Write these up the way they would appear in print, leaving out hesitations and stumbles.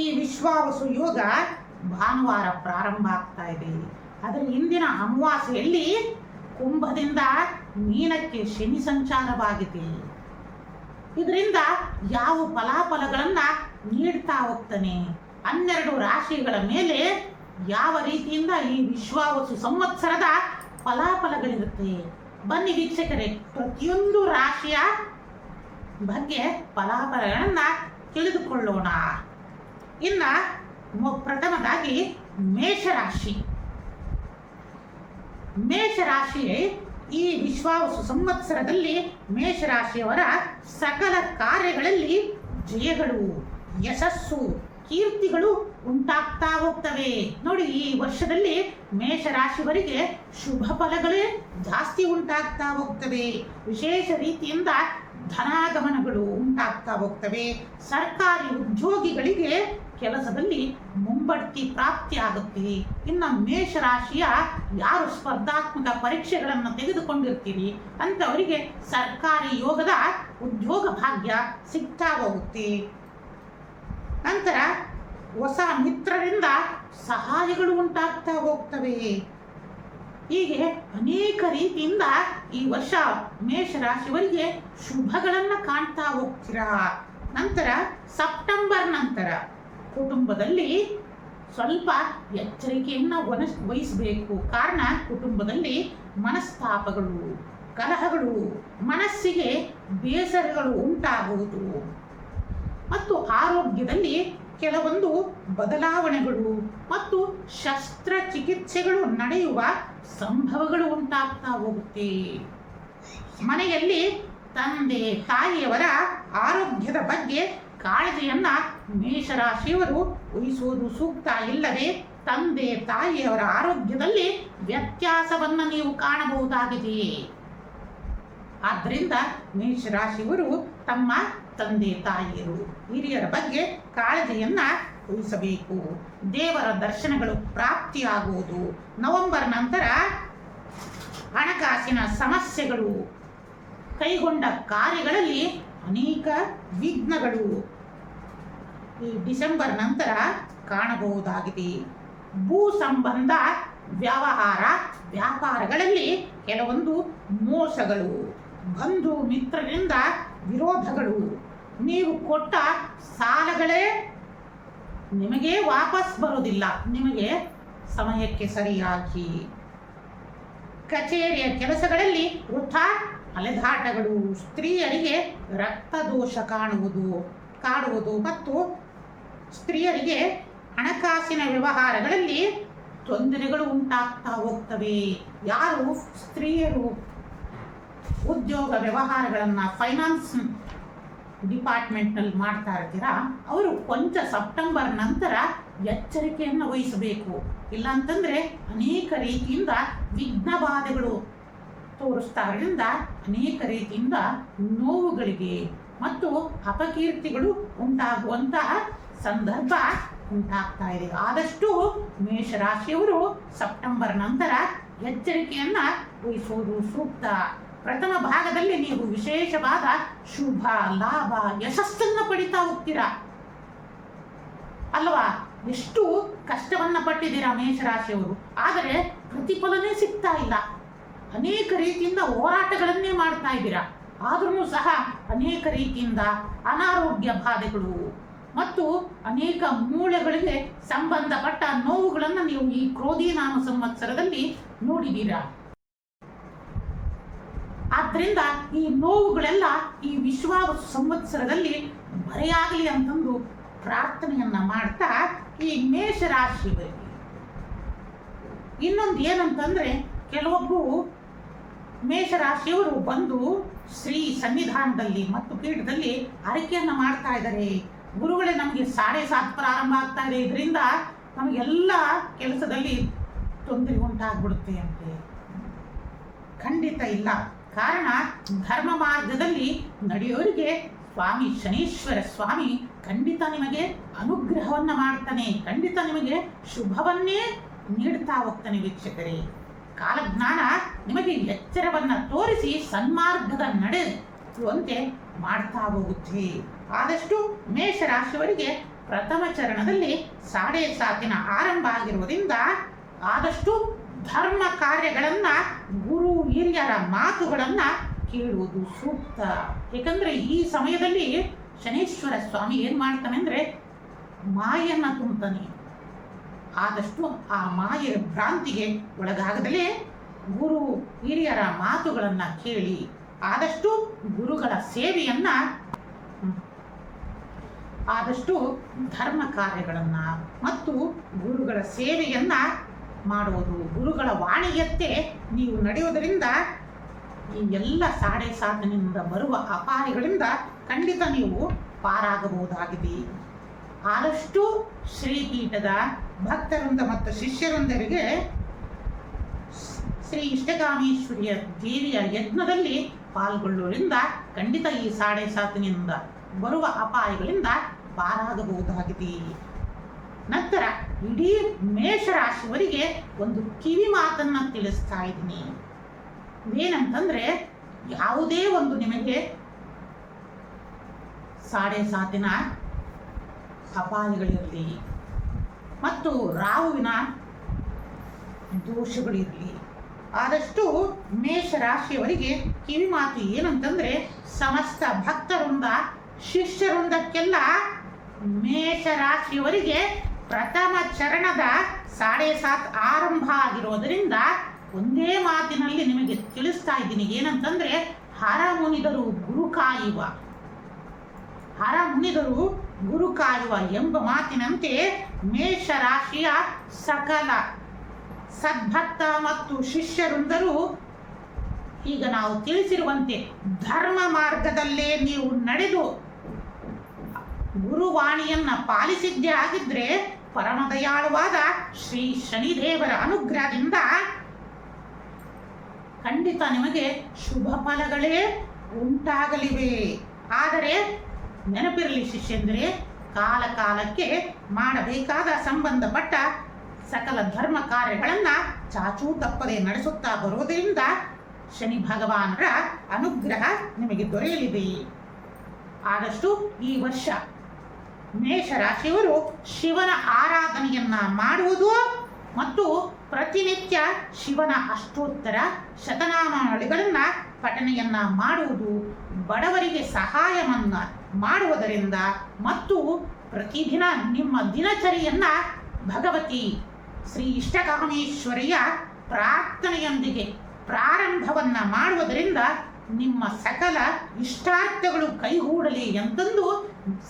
ಈ ವಿಶ್ವಾವಸು ಯೋಗ ಭಾನುವಾರ ಪ್ರಾರಂಭ ಆಗ್ತಾ ಇದೆ. ಅದರ ಇಂದಿನ ಅಮಾವಾಸ್ಯೆಯಲ್ಲಿ ಕುಂಭದಿಂದ ಮೀನಕ್ಕೆ ಶನಿ ಸಂಚಾರವಾಗಿದೆ. ಇದರಿಂದ ಯಾವ ಫಲಾಫಲಗಳನ್ನ ನೀಡ್ತಾ ಹೋಗ್ತಾನೆ, 12 ರಾಶಿಗಳ ಮೇಲೆ ಯಾವ ರೀತಿಯಿಂದ ಈ ವಿಶ್ವಾವಸು ಸಂವತ್ಸರದ ಫಲಾಫಲಗಳಿರುತ್ತೆ. ಬನ್ನಿ ವೀಕ್ಷಕರೇ, ಪ್ರತಿಯೊಂದು ರಾಶಿಯ ಬಗ್ಗೆ ಫಲಾಫಲಗಳನ್ನ ತಿಳಿದುಕೊಳ್ಳೋಣ. ಇನ್ನ ಪ್ರಥಮದಾಗಿ ಮೇಷರಾಶಿ. ಮೇಷರಾಶಿಯೇ ಈ ವಿಶ್ವಾವಸು ಸಂವತ್ಸರದಲ್ಲಿ ಮೇಷರಾಶಿಯವರ ಸಕಲ ಕಾರ್ಯಗಳಲ್ಲಿ ಜಯಗಳು, ಯಶಸ್ಸು, ಕೀರ್ತಿಗಳು ಉಂಟಾಗ್ತಾ ಹೋಗ್ತವೆ. ನೋಡಿ, ಈ ವರ್ಷದಲ್ಲಿ ಮೇಷರಾಶಿಯವರಿಗೆ ಶುಭ ಫಲಗಳೇ ಜಾಸ್ತಿ ಉಂಟಾಗ್ತಾ ಹೋಗ್ತವೆ. ವಿಶೇಷ ರೀತಿಯಿಂದ ಧನಾಗಮನಗಳು ಉಂಟಾಗ್ತಾ ಹೋಗ್ತವೆ. ಸರ್ಕಾರಿ ಉದ್ಯೋಗಿಗಳಿಗೆ ಕೆಲಸದಲ್ಲಿ ಮುಂಬಡ್ತಿ ಪ್ರಾಪ್ತಿ ಆಗುತ್ತೆ. ಇನ್ನು ಮೇಷರಾಶಿಯ ಯಾರು ಸ್ಪರ್ಧಾತ್ಮಕ ಪರೀಕ್ಷೆಗಳನ್ನು ತೆಗೆದುಕೊಂಡಿರ್ತೀರಿ ಅಂತವರಿಗೆ ಸರ್ಕಾರಿ ಯೋಗದ ಉದ್ಯೋಗ ಭಾಗ್ಯ ಸಿಗ್ತಾ ಹೋಗುತ್ತೆ. ನಂತರ ಹೊಸ ಮಿತ್ರರಿಂದ ಸಹಾಯಗಳು ಉಂಟಾಗ್ತಾ ಹೋಗ್ತವೆ. ಹೀಗೆ ಅನೇಕ ರೀತಿಯಿಂದ ಈ ವರ್ಷ ಮೇಷರಾಶಿಯವರಿಗೆ ಶುಭಗಳನ್ನ ಕಾಣ್ತಾ ಹೋಗ್ತೀರಾ. ನಂತರ ಸೆಪ್ಟೆಂಬರ್ ನಂತರ ಕುಟುಂಬದಲ್ಲಿ ಸ್ವಲ್ಪ ಎಚ್ಚರಿಕೆಯನ್ನು ವಹಿಸಬೇಕು. ಕಾರಣ ಕುಟುಂಬದಲ್ಲಿ ಮನಸ್ತಾಪಗಳು, ಕಲಹಗಳು, ಮನಸ್ಸಿಗೆ ಬೇಸರಗಳು ಉಂಟಾಗುವುದು ಮತ್ತು ಆರೋಗ್ಯದಲ್ಲಿ ಕೆಲವೊಂದು ಬದಲಾವಣೆಗಳು ಮತ್ತು ಶಸ್ತ್ರಚಿಕಿತ್ಸೆಗಳು ನಡೆಯುವ ಸಂಭವಗಳು ಉಂಟಾಗ್ತಾ ಹೋಗುತ್ತೆ. ಮನೆಯಲ್ಲಿ ತಂದೆ ತಾಯಿಯವರ ಆರೋಗ್ಯದ ಬಗ್ಗೆ ಕಾಳಜಿಯನ್ನ ಮೇಷರಾಶಿಯವರು ವಹಿಸುವುದು ಸೂಕ್ತ. ಇಲ್ಲದೆ ತಂದೆ ತಾಯಿಯವರ ಆರೋಗ್ಯದಲ್ಲಿ ವ್ಯತ್ಯಾಸವನ್ನ ನೀವು ಕಾಣಬಹುದಾಗಿದೆ. ಆದ್ದರಿಂದ ಮೇಷರಾಶಿಯವರು ತಮ್ಮ ತಂದೆ ತಾಯಿಯರು ಹಿರಿಯರ ಬಗ್ಗೆ ಕಾಳಜಿಯನ್ನ ವಹಿಸಬೇಕು. ದೇವರ ದರ್ಶನಗಳು ಪ್ರಾಪ್ತಿಯಾಗುವುದು. ನವೆಂಬರ್ ನಂತರ ಹಣಕಾಸಿನ ಸಮಸ್ಯೆಗಳು, ಕೈಗೊಂಡ ಕಾರ್ಯಗಳಲ್ಲಿ ಅನೇಕ ವಿಘ್ನಗಳು ಈ ಡಿಸೆಂಬರ್ ನಂತರ ಕಾಣಬಹುದಾಗಿದೆ. ಭೂ ಸಂಬಂಧ ವ್ಯವಹಾರ ವ್ಯಾಪಾರಗಳಲ್ಲಿ ಕೆಲವೊಂದು ಮೋಸಗಳು, ಬಂಧು ಮಿತ್ರರಿಂದ ವಿರೋಧಗಳು, ನೀವು ಕೊಟ್ಟ ಸಾಲಗಳೇ ನಿಮಗೆ ವಾಪಸ್ ಬರೋದಿಲ್ಲ, ನಿಮಗೆ ಸಮಯಕ್ಕೆ ಸರಿಯಾಗಿ. ಕಚೇರಿಯ ಕೆಲಸಗಳಲ್ಲಿ ವೃಥಾ ಅಲೆದಾಟಗಳು, ಸ್ತ್ರೀಯರಿಗೆ ರಕ್ತದೋಷ ಕಾಡುವುದು ಮತ್ತು ಸ್ತ್ರೀಯರಿಗೆ ಹಣಕಾಸಿನ ವ್ಯವಹಾರಗಳಲ್ಲಿ ತೊಂದರೆಗಳು ಉಂಟಾಗ್ತಾ ಹೋಗ್ತವೆ. ಯಾರು ಸ್ತ್ರೀಯರು ಉದ್ಯೋಗ ವ್ಯವಹಾರಗಳನ್ನ ಫೈನಾನ್ಸ್ ಡಿಪಾರ್ಟ್ಮೆಂಟ್ನಲ್ಲಿ ಮಾಡ್ತಾ ಇರ್ತೀರಾ, ಅವರು ಕೊಂಚ ಸೆಪ್ಟೆಂಬರ್ ನಂತರ ಎಚ್ಚರಿಕೆಯನ್ನು ವಹಿಸಬೇಕು. ಇಲ್ಲಾಂತಂದ್ರೆ ಅನೇಕ ರೀತಿಯಿಂದ ವಿಘ್ನ ಬಾಧೆಗಳು ತೋರಿಸ್ತಾರಿಂದ ಅನೇಕ ರೀತಿಯಿಂದ ನೋವುಗಳಿಗೆ ಮತ್ತು ಅಪಕೀರ್ತಿಗಳು ಉಂಟಾಗುವಂತಹ ಸಂದರ್ಭ ಉಂಟಾಗ್ತಾ ಇದೆ. ಆದಷ್ಟು ಮೇಷರಾಶಿಯವರು ಸೆಪ್ಟೆಂಬರ್ ನಂತರ ಎಚ್ಚರಿಕೆಯನ್ನ ವಹಿಸುವುದು ಸೂಕ್ತ. ಪ್ರಥಮ ಭಾಗದಲ್ಲಿ ನೀವು ವಿಶೇಷವಾದ ಶುಭ ಲಾಭ ಯಶಸ್ಸನ್ನ ಪಡಿತಾ ಹೋಗ್ತೀರಾ ಅಲ್ವಾ. ಎಷ್ಟು ಕಷ್ಟವನ್ನ ಪಟ್ಟಿದ್ದೀರಾ ಮೇಷರಾಶಿಯವರು, ಆದರೆ ಪ್ರತಿಫಲನೇ ಸಿಗ್ತಾ ಇಲ್ಲ. ಅನೇಕ ರೀತಿಯಿಂದ ಹೋರಾಟಗಳನ್ನೇ ಮಾಡ್ತಾ ಇದ್ದೀರಾ, ಆದ್ರೂ ಸಹ ಅನೇಕ ರೀತಿಯಿಂದ ಅನಾರೋಗ್ಯ ಬಾಧೆಗಳು ಮತ್ತು ಅನೇಕ ಮೂಳೆಗಳಿಗೆ ಸಂಬಂಧಪಟ್ಟ ನೋವುಗಳನ್ನು ನೀವು ಈ ಕ್ರೋಧಿ ನಾಮ ಸಂವತ್ಸರದಲ್ಲಿ ನೋಡಿದ್ದೀರಾ. ಆದ್ರಿಂದ ಈ ನೋವುಗಳೆಲ್ಲ ಈ ವಿಶ್ವಾವಸು ಸಂವತ್ಸರದಲ್ಲಿ ಮರೆಯಾಗಲಿ ಅಂತಂದು ಪ್ರಾರ್ಥನೆಯನ್ನ ಮಾಡ್ತಾ ಈ ಮೇಷರಾಶಿಯವರಿಗೆ ಇನ್ನೊಂದು ಏನಂತಂದ್ರೆ, ಕೆಲವೊಬ್ಬರು ಮೇಷರಾಶಿಯವರು ಬಂದು ಶ್ರೀ ಸನ್ನಿಧಾನದಲ್ಲಿ ಮತ್ತು ಪೀಠದಲ್ಲಿ ಹರಕೆಯನ್ನ ಮಾಡ್ತಾ ಇದ್ದಾರೆ. ಗುರುಗಳೇ, ನಮಗೆ 7:30 ಪ್ರಾರಂಭ ಆಗ್ತಾ ಇದೆ, ಇದರಿಂದ ನಮಗೆಲ್ಲ ಕೆಲಸದಲ್ಲಿ ತೊಂದರೆ ಉಂಟಾಗ್ಬಿಡುತ್ತೆ ಅಂತೆ. ಖಂಡಿತ ಇಲ್ಲ. ಕಾರಣ ಧರ್ಮ ಮಾರ್ಗದಲ್ಲಿ ನಡೆಯೋರಿಗೆ ಸ್ವಾಮಿ ಶನೀಶ್ವರ ಸ್ವಾಮಿ ಖಂಡಿತ ನಿಮಗೆ ಅನುಗ್ರಹವನ್ನ ಮಾಡ್ತಾನೆ, ಖಂಡಿತ ನಿಮಗೆ ಶುಭವನ್ನೇ ನೀಡ್ತಾ ಹೋಗ್ತಾನೆ. ವೀಕ್ಷಕರೇ, ಕಾಲಜ್ಞಾನ ನಿಮಗೆ ಎಚ್ಚರವನ್ನ ತೋರಿಸಿ ಸನ್ಮಾರ್ಗದ ನಡೆಯುವಂತೆ ಮಾಡ್ತಾ ಹೋಗುತ್ತೆ. ಆದಷ್ಟು ಮೇಷರಾಶಿಯವರಿಗೆ ಪ್ರಥಮ ಚರಣದಲ್ಲಿ ಸಾಡೆ ಸಾತಿನ ಆರಂಭ ಆಗಿರುವುದರಿಂದ ಆದಷ್ಟು ಧರ್ಮ ಕಾರ್ಯಗಳನ್ನ ಗುರು ಹಿರಿಯರ ಮಾತುಗಳನ್ನ ಕೇಳುವುದು ಸೂಕ್ತ. ಏಕೆಂದ್ರೆ ಈ ಸಮಯದಲ್ಲಿ ಶನೀಶ್ವರ ಸ್ವಾಮಿ ಏನ್ ಮಾಡ್ತಾನೆ ಅಂದ್ರೆ ಮಾಯನ್ನ ತುಂಬತಾನೆ. ಆದಷ್ಟು ಆ ಮಾಯೆ ಭ್ರಾಂತಿಗೆ ಒಳಗಾಗದಲೇ ಗುರು ಹಿರಿಯರ ಮಾತುಗಳನ್ನ ಕೇಳಿ ಆದಷ್ಟು ಗುರುಗಳ ಸೇವೆಯನ್ನ ಆದಷ್ಟು ಧರ್ಮ ಕಾರ್ಯಗಳನ್ನ ಮತ್ತು ಗುರುಗಳ ಸೇವೆಯನ್ನ ಮಾಡುವುದು, ಗುರುಗಳ ವಾಣಿಯತ್ತೆ ನೀವು ನಡೆಯುವುದರಿಂದ ಈ ಎಲ್ಲ ಸಾಡೆ ಸಾಧನೆಯಿಂದ ಬರುವ ಅಪಾಯಗಳಿಂದ ಖಂಡಿತ ನೀವು ಪಾರಾಗಬಹುದಾಗಿದೆ. ಆದಷ್ಟು ಶ್ರೀಪೀಠದ ಭಕ್ತರಿಂದ ಮತ್ತು ಶಿಷ್ಯರೊಂದರಿಗೆ ಶ್ರೀ ಇಷ್ಟಕಾಮೇಶ್ವರಿಯ ದೇವಿಯ ಯಜ್ಞದಲ್ಲಿ ಪಾಲ್ಗೊಳ್ಳುವುದರಿಂದ ಖಂಡಿತ ಈ ಸಾಡೆ ಸಾತಿನಿಂದ ಬರುವ ಅಪಾಯಗಳಿಂದ ಪಾರಾಗಬಹುದಾಗಿದೆ. ನಂತರ ಇಡೀ ಮೇಷರಾಶಿಯವರಿಗೆ ಒಂದು ಕಿವಿ ಮಾತನ್ನ ತಿಳಿಸ್ತಾ ಇದ್ದೀನಿ. ಏನಂತಂದ್ರೆ ಯಾವುದೇ ಒಂದು ನಿಮಗೆ ಸಾಡೆ ಸಾತಿನ ಅಪಾಯಗಳಿರಲಿ ಮತ್ತು ರಾಹುವಿನ ದೋಷಗಳಿರಲಿ, ಆದಷ್ಟು ಮೇಷರಾಶಿಯವರಿಗೆ ಕಿವಿ ಮಾತು ಏನಂತಂದ್ರೆ ಸಮಸ್ತ ಭಕ್ತರಿಂದ ಶಿಷ್ಯರೊಂದಕ್ಕೆಲ್ಲ ಮೇಷರಾಶಿಯವರಿಗೆ ಪ್ರಥಮ ಚರಣದ ಸಾಡೆ ಸಾತ್ ಆರಂಭ ಆಗಿರೋದರಿಂದ ಒಂದೇ ಮಾತಿನಲ್ಲಿ ನಿಮಗೆ ತಿಳಿಸ್ತಾ ಇದ್ದೀನಿ. ಏನಂತಂದ್ರೆ ಹರ ಮುನಿದರು ಗುರು ಕಾಯುವ, ಹರ ಮುನಿದರು ಗುರು ಕಾಯುವ ಎಂಬ ಮಾತಿನಂತೆ ಮೇಷರಾಶಿಯ ಸಕಲ ಸದ್ಭಕ್ತ ಮತ್ತು ಶಿಷ್ಯರುಂದರು ಈಗ ನಾವು ತಿಳಿಸಿರುವಂತೆ ಧರ್ಮ ಮಾರ್ಗದಲ್ಲೇ ನೀವು ನಡೆದು ಗುರುವಾಣಿಯನ್ನ ಪಾಲಿಸಿದ್ದೇ ಆಗಿದ್ರೆ ಪರಮದಯಾಳುವಾದ ಶ್ರೀ ಶನಿದೇವರ ಅನುಗ್ರಹದಿಂದ ಖಂಡಿತ ನಿಮಗೆ ಶುಭ ಫಲಗಳೇ ಉಂಟಾಗಲಿವೆ. ಆದರೆ ನೆನಪಿರಲಿ ಶಿಷ್ಯಂದ್ರೆ, ಕಾಲ ಕಾಲಕ್ಕೆ ಮಾಡಬೇಕಾದ ಸಂಬಂಧಪಟ್ಟ ಸಕಲ ಧರ್ಮ ಕಾರ್ಯಗಳನ್ನ ಚಾಚೂ ತಪ್ಪದೆ ನಡೆಸುತ್ತಾ ಬರುವುದರಿಂದ ಶನಿ ಭಗವಾನರ ಅನುಗ್ರಹ ನಿಮಗೆ ದೊರೆಯಲಿದೆ. ಆದಷ್ಟು ಈ ವರ್ಷ ಮೇಷರಾಶಿಯವರು ಶಿವನ ಆರಾಧನೆಯನ್ನ ಮಾಡುವುದು ಮತ್ತು ಪ್ರತಿನಿತ್ಯ ಶಿವನ ಅಷ್ಟೋತ್ತರ ಶತನಾಮಾವಳಿಗಳನ್ನ ಪಠನೆಯನ್ನ ಮಾಡುವುದು, ಬಡವರಿಗೆ ಸಹಾಯವನ್ನ ಮಾಡುವುದರಿಂದ ಮತ್ತು ಪ್ರತಿದಿನ ನಿಮ್ಮ ದಿನಚರಿಯನ್ನ ಭಗವತಿ ಶ್ರೀ ಇಷ್ಟಕಾಮೇಶ್ವರಿಯ ಪ್ರಾರ್ಥನೆಯೊಂದಿಗೆ ಪ್ರಾರಂಭವನ್ನ ಮಾಡುವುದರಿಂದ ನಿಮ್ಮ ಸಕಲ ಇಷ್ಟಾರ್ಥಗಳು ಕೈಗೂಡಲಿ ಎಂತಂದು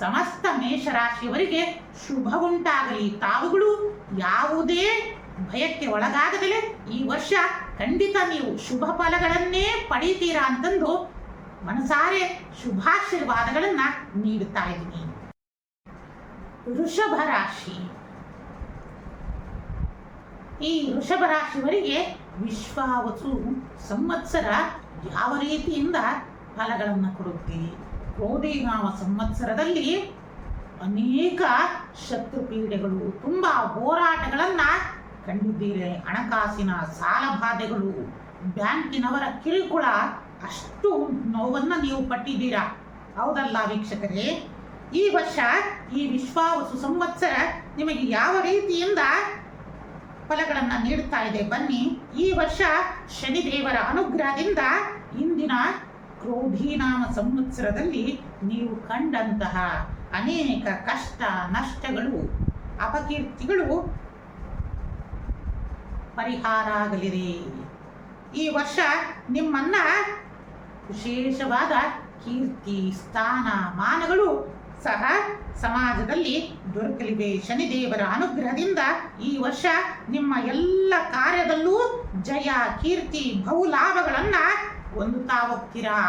ಸಮಸ್ತ ಮೇಷರಾಶಿಯವರಿಗೆ ಶುಭ ಉಂಟಾಗಲಿ. ತಾವುಗಳು ಯಾವುದೇ ಭಯಕ್ಕೆ ಒಳಗಾಗದಲೇ ಈ ವರ್ಷ ಖಂಡಿತ ನೀವು ಶುಭ ಫಲಗಳನ್ನೇ ಪಡೀತೀರಾ ಅಂತಂದು ಮನಸಾರೆ ಶುಭಾಶೀರ್ವಾದಗಳನ್ನ ನೀಡುತ್ತಾ ಇದ್ದೀನಿ. ವೃಷಭ ರಾಶಿ, ಈ ವೃಷಭ ರಾಶಿಯವರಿಗೆ ವಿಶ್ವಾವಸು ಸಂವತ್ಸರ ಯಾವ ರೀತಿಯಿಂದ ಫಲಗಳನ್ನು ಕೊಡುತ್ತೆ? ಕ್ರೋಧಿನಾಮ ಸಂವತ್ಸರದಲ್ಲಿ ಅನೇಕ ಶತ್ರು ಪೀಡೆಗಳು, ತುಂಬಾ ಹೋರಾಟಗಳನ್ನ ಕಂಡಿದ್ದೀರಿ. ಹಣಕಾಸಿನ ಸಾಲ ಬಾಧೆಗಳು, ಬ್ಯಾಂಕಿನವರ ಕಿರುಕುಳ, ಅಷ್ಟು ನೋವನ್ನ ನೀವು ಪಟ್ಟಿದ್ದೀರಾ, ಹೌದಲ್ಲ ವೀಕ್ಷಕರೇ? ಈ ವರ್ಷ ಈ ವಿಶ್ವಾವಸು ಸಂವತ್ಸರ ನಿಮಗೆ ಯಾವ ರೀತಿಯಿಂದ ಫಲಗಳನ್ನು ನೀಡುತ್ತಾ ಇದೆ ಬನ್ನಿ. ಈ ವರ್ಷ ಶನಿದೇವರ ಅನುಗ್ರಹದಿಂದ ಇಂದಿನ ಕ್ರೋಧಿನಾಮ ಸಂವತ್ಸರದಲ್ಲಿ ನೀವು ಕಂಡಂತಹ ಅನೇಕ ಕಷ್ಟ ನಷ್ಟಗಳು, ಅಪಕೀರ್ತಿಗಳು ಪರಿಹಾರ ಆಗಲಿದೆ. ಈ ವರ್ಷ ನಿಮ್ಮನ್ನ ವಿಶೇಷವಾದ ಕೀರ್ತಿ, ಸ್ಥಾನ, ಮಾನಗಳು ಸಹ ಸಮಾಜದಲ್ಲಿ ದೊರಕಲಿವೆ. ಶನಿದೇವರ ಅನುಗ್ರಹದಿಂದ ಈ ವರ್ಷ ನಿಮ್ಮ ಎಲ್ಲ ಕಾರ್ಯದಲ್ಲೂ ಜಯ, ಕೀರ್ತಿ, ಬಹುಲಾಭಗಳನ್ನ ಹೊಂದುತ್ತಾ ಹೋಗ್ತೀರಾ.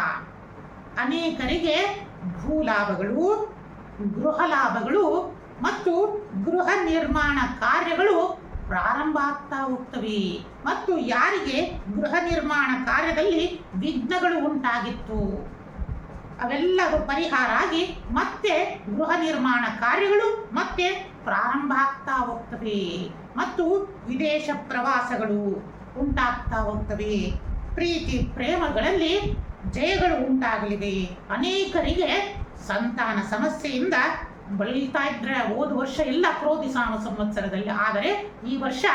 ಅನೇಕರಿಗೆ ಭೂಲಾಭಗಳು, ಗೃಹ ಲಾಭಗಳು ಮತ್ತು ಗೃಹ ನಿರ್ಮಾಣ ಕಾರ್ಯಗಳು ಪ್ರಾರಂಭ ಆಗ್ತಾ ಹೋಗ್ತವೆ. ಮತ್ತು ಯಾರಿಗೆ ಗೃಹ ನಿರ್ಮಾಣ ಕಾರ್ಯದಲ್ಲಿ ವಿಘ್ನಗಳು ಉಂಟಾಗಿತ್ತು ಅವೆಲ್ಲವೂ ಪರಿಹಾರ ಆಗಿ ಮತ್ತೆ ಗೃಹ ನಿರ್ಮಾಣ ಕಾರ್ಯಗಳು ಮತ್ತೆ ಪ್ರಾರಂಭ ಆಗ್ತಾ ಹೋಗ್ತವೆ. ಮತ್ತು ವಿದೇಶ ಪ್ರವಾಸಗಳು ಉಂಟಾಗ್ತಾ ಹೋಗ್ತವೆ. ಪ್ರೀತಿ ಪ್ರೇಮಗಳಲ್ಲಿ ಜಯಗಳು ಉಂಟಾಗಲಿವೆ. ಅನೇಕರಿಗೆ ಸಂತಾನ ಸಮಸ್ಯೆಯಿಂದ ಬಳಲ್ತಾ ಇದ್ರೆ ಹೋದ ವರ್ಷ ಇಲ್ಲ ಕ್ರೋಧಿಸಾಮ ಸಂವತ್ಸರದಲ್ಲಿ, ಆದರೆ ಈ ವರ್ಷ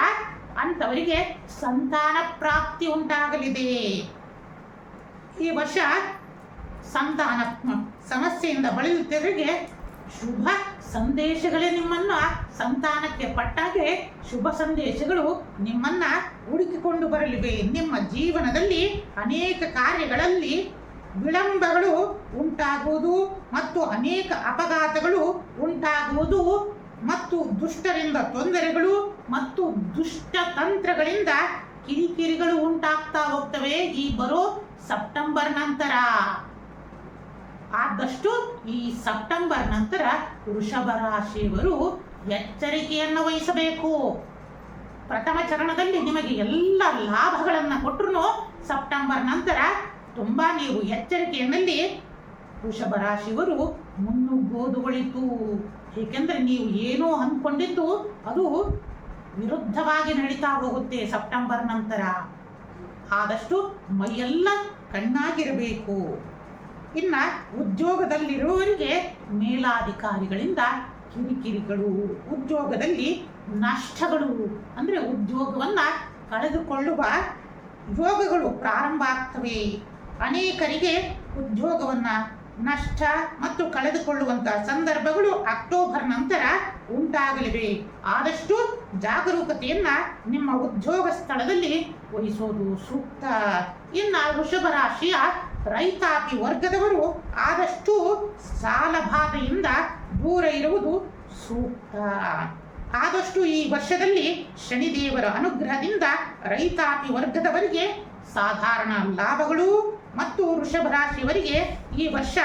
ಅಂಥವರಿಗೆ ಸಂತಾನ ಪ್ರಾಪ್ತಿ ಉಂಟಾಗಲಿದೆ. ಈ ವರ್ಷ ಸಂತಾನ ಸಮಸ್ಯೆಯಿಂದ ಬಳಲುತ್ತಿರುವವರಿಗೆ ಶುಭ ಸಂದೇಶಗಳೇ ನಿಮ್ಮನ್ನ ಸಂತಾನಕ್ಕೆ ಪಟ್ಟಾಗೆ ಶುಭ ಸಂದೇಶಗಳು ನಿಮ್ಮನ್ನ ಹುಡುಕಿಕೊಂಡು ಬರಲಿವೆ. ನಿಮ್ಮ ಜೀವನದಲ್ಲಿ ಅನೇಕ ಕಾರ್ಯಗಳಲ್ಲಿ ವಿಳಂಬಗಳು ಉಂಟಾಗುವುದು ಮತ್ತು ಅನೇಕ ಅಪಘಾತಗಳು ಉಂಟಾಗುವುದು ಮತ್ತು ದುಷ್ಟರಿಂದ ತೊಂದರೆಗಳು ಮತ್ತು ದುಷ್ಟ ತಂತ್ರಗಳಿಂದ ಕಿರಿಕಿರಿಗಳು ಉಂಟಾಗ್ತಾ ಹೋಗ್ತವೆ ಈ ಬರೋ ಸೆಪ್ಟೆಂಬರ್ ನಂತರ. ಆದಷ್ಟು ಈ ಸೆಪ್ಟೆಂಬರ್ ನಂತರ ವೃಷಭ ರಾಶಿಯವರು ಎಚ್ಚರಿಕೆಯನ್ನು ವಹಿಸಬೇಕು. ಪ್ರಥಮ ಚರಣದಲ್ಲಿ ನಿಮಗೆ ಎಲ್ಲ ಲಾಭಗಳನ್ನು ಕೊಟ್ಟರು ಸೆಪ್ಟೆಂಬರ್ ನಂತರ ತುಂಬಾ ನೀವು ಎಚ್ಚರಿಕೆಯಲ್ಲಿ ವೃಷಭ ರಾಶಿಯವರು ಮುನ್ನುಗ್ಗೋದು ಒಳಿತು. ಏಕೆಂದರೆ ನೀವು ಏನೋ ಅಂದ್ಕೊಂಡಿದ್ದು ಅದು ವಿರುದ್ಧವಾಗಿ ನಡೀತಾ ಹೋಗುತ್ತೆ ಸೆಪ್ಟೆಂಬರ್ ನಂತರ. ಆದಷ್ಟು ಮೈಯೆಲ್ಲ ಕಣ್ಣಾಗಿರಬೇಕು. ಇನ್ನು ಉದ್ಯೋಗದಲ್ಲಿರುವವರಿಗೆ ಮೇಲಾಧಿಕಾರಿಗಳಿಂದ ಕಿರಿಕಿರಿಗಳು, ಉದ್ಯೋಗದಲ್ಲಿ ನಷ್ಟಗಳು, ಅಂದರೆ ಉದ್ಯೋಗವನ್ನು ಕಳೆದುಕೊಳ್ಳುವ ಯೋಗಗಳು ಪ್ರಾರಂಭ ಆಗ್ತವೆ. ಅನೇಕರಿಗೆ ಉದ್ಯೋಗವನ್ನು ನಷ್ಟ ಮತ್ತು ಕಳೆದುಕೊಳ್ಳುವಂಥ ಸಂದರ್ಭಗಳು ಅಕ್ಟೋಬರ್ ನಂತರ ಉಂಟಾಗಲಿವೆ. ಆದಷ್ಟು ಜಾಗರೂಕತೆಯನ್ನು ನಿಮ್ಮ ಉದ್ಯೋಗ ಸ್ಥಳದಲ್ಲಿ ವಹಿಸೋದು ಸೂಕ್ತ. ಇನ್ನು ವೃಷಭ ರಾಶಿಯ ರೈತಾಪಿ ವರ್ಗದವರು ಆದಷ್ಟು ಸಾಲ ಬಾಧೆಯಿಂದ ದೂರ ಇರುವುದು ಸೂಕ್ತ. ಆದಷ್ಟು ಈ ವರ್ಷದಲ್ಲಿ ಶನಿದೇವರ ಅನುಗ್ರಹದಿಂದ ರೈತಾಪಿ ವರ್ಗದವರಿಗೆ ಸಾಧಾರಣ ಲಾಭಗಳು ಮತ್ತು ವೃಷಭ ರಾಶಿಯವರಿಗೆ ಈ ವರ್ಷ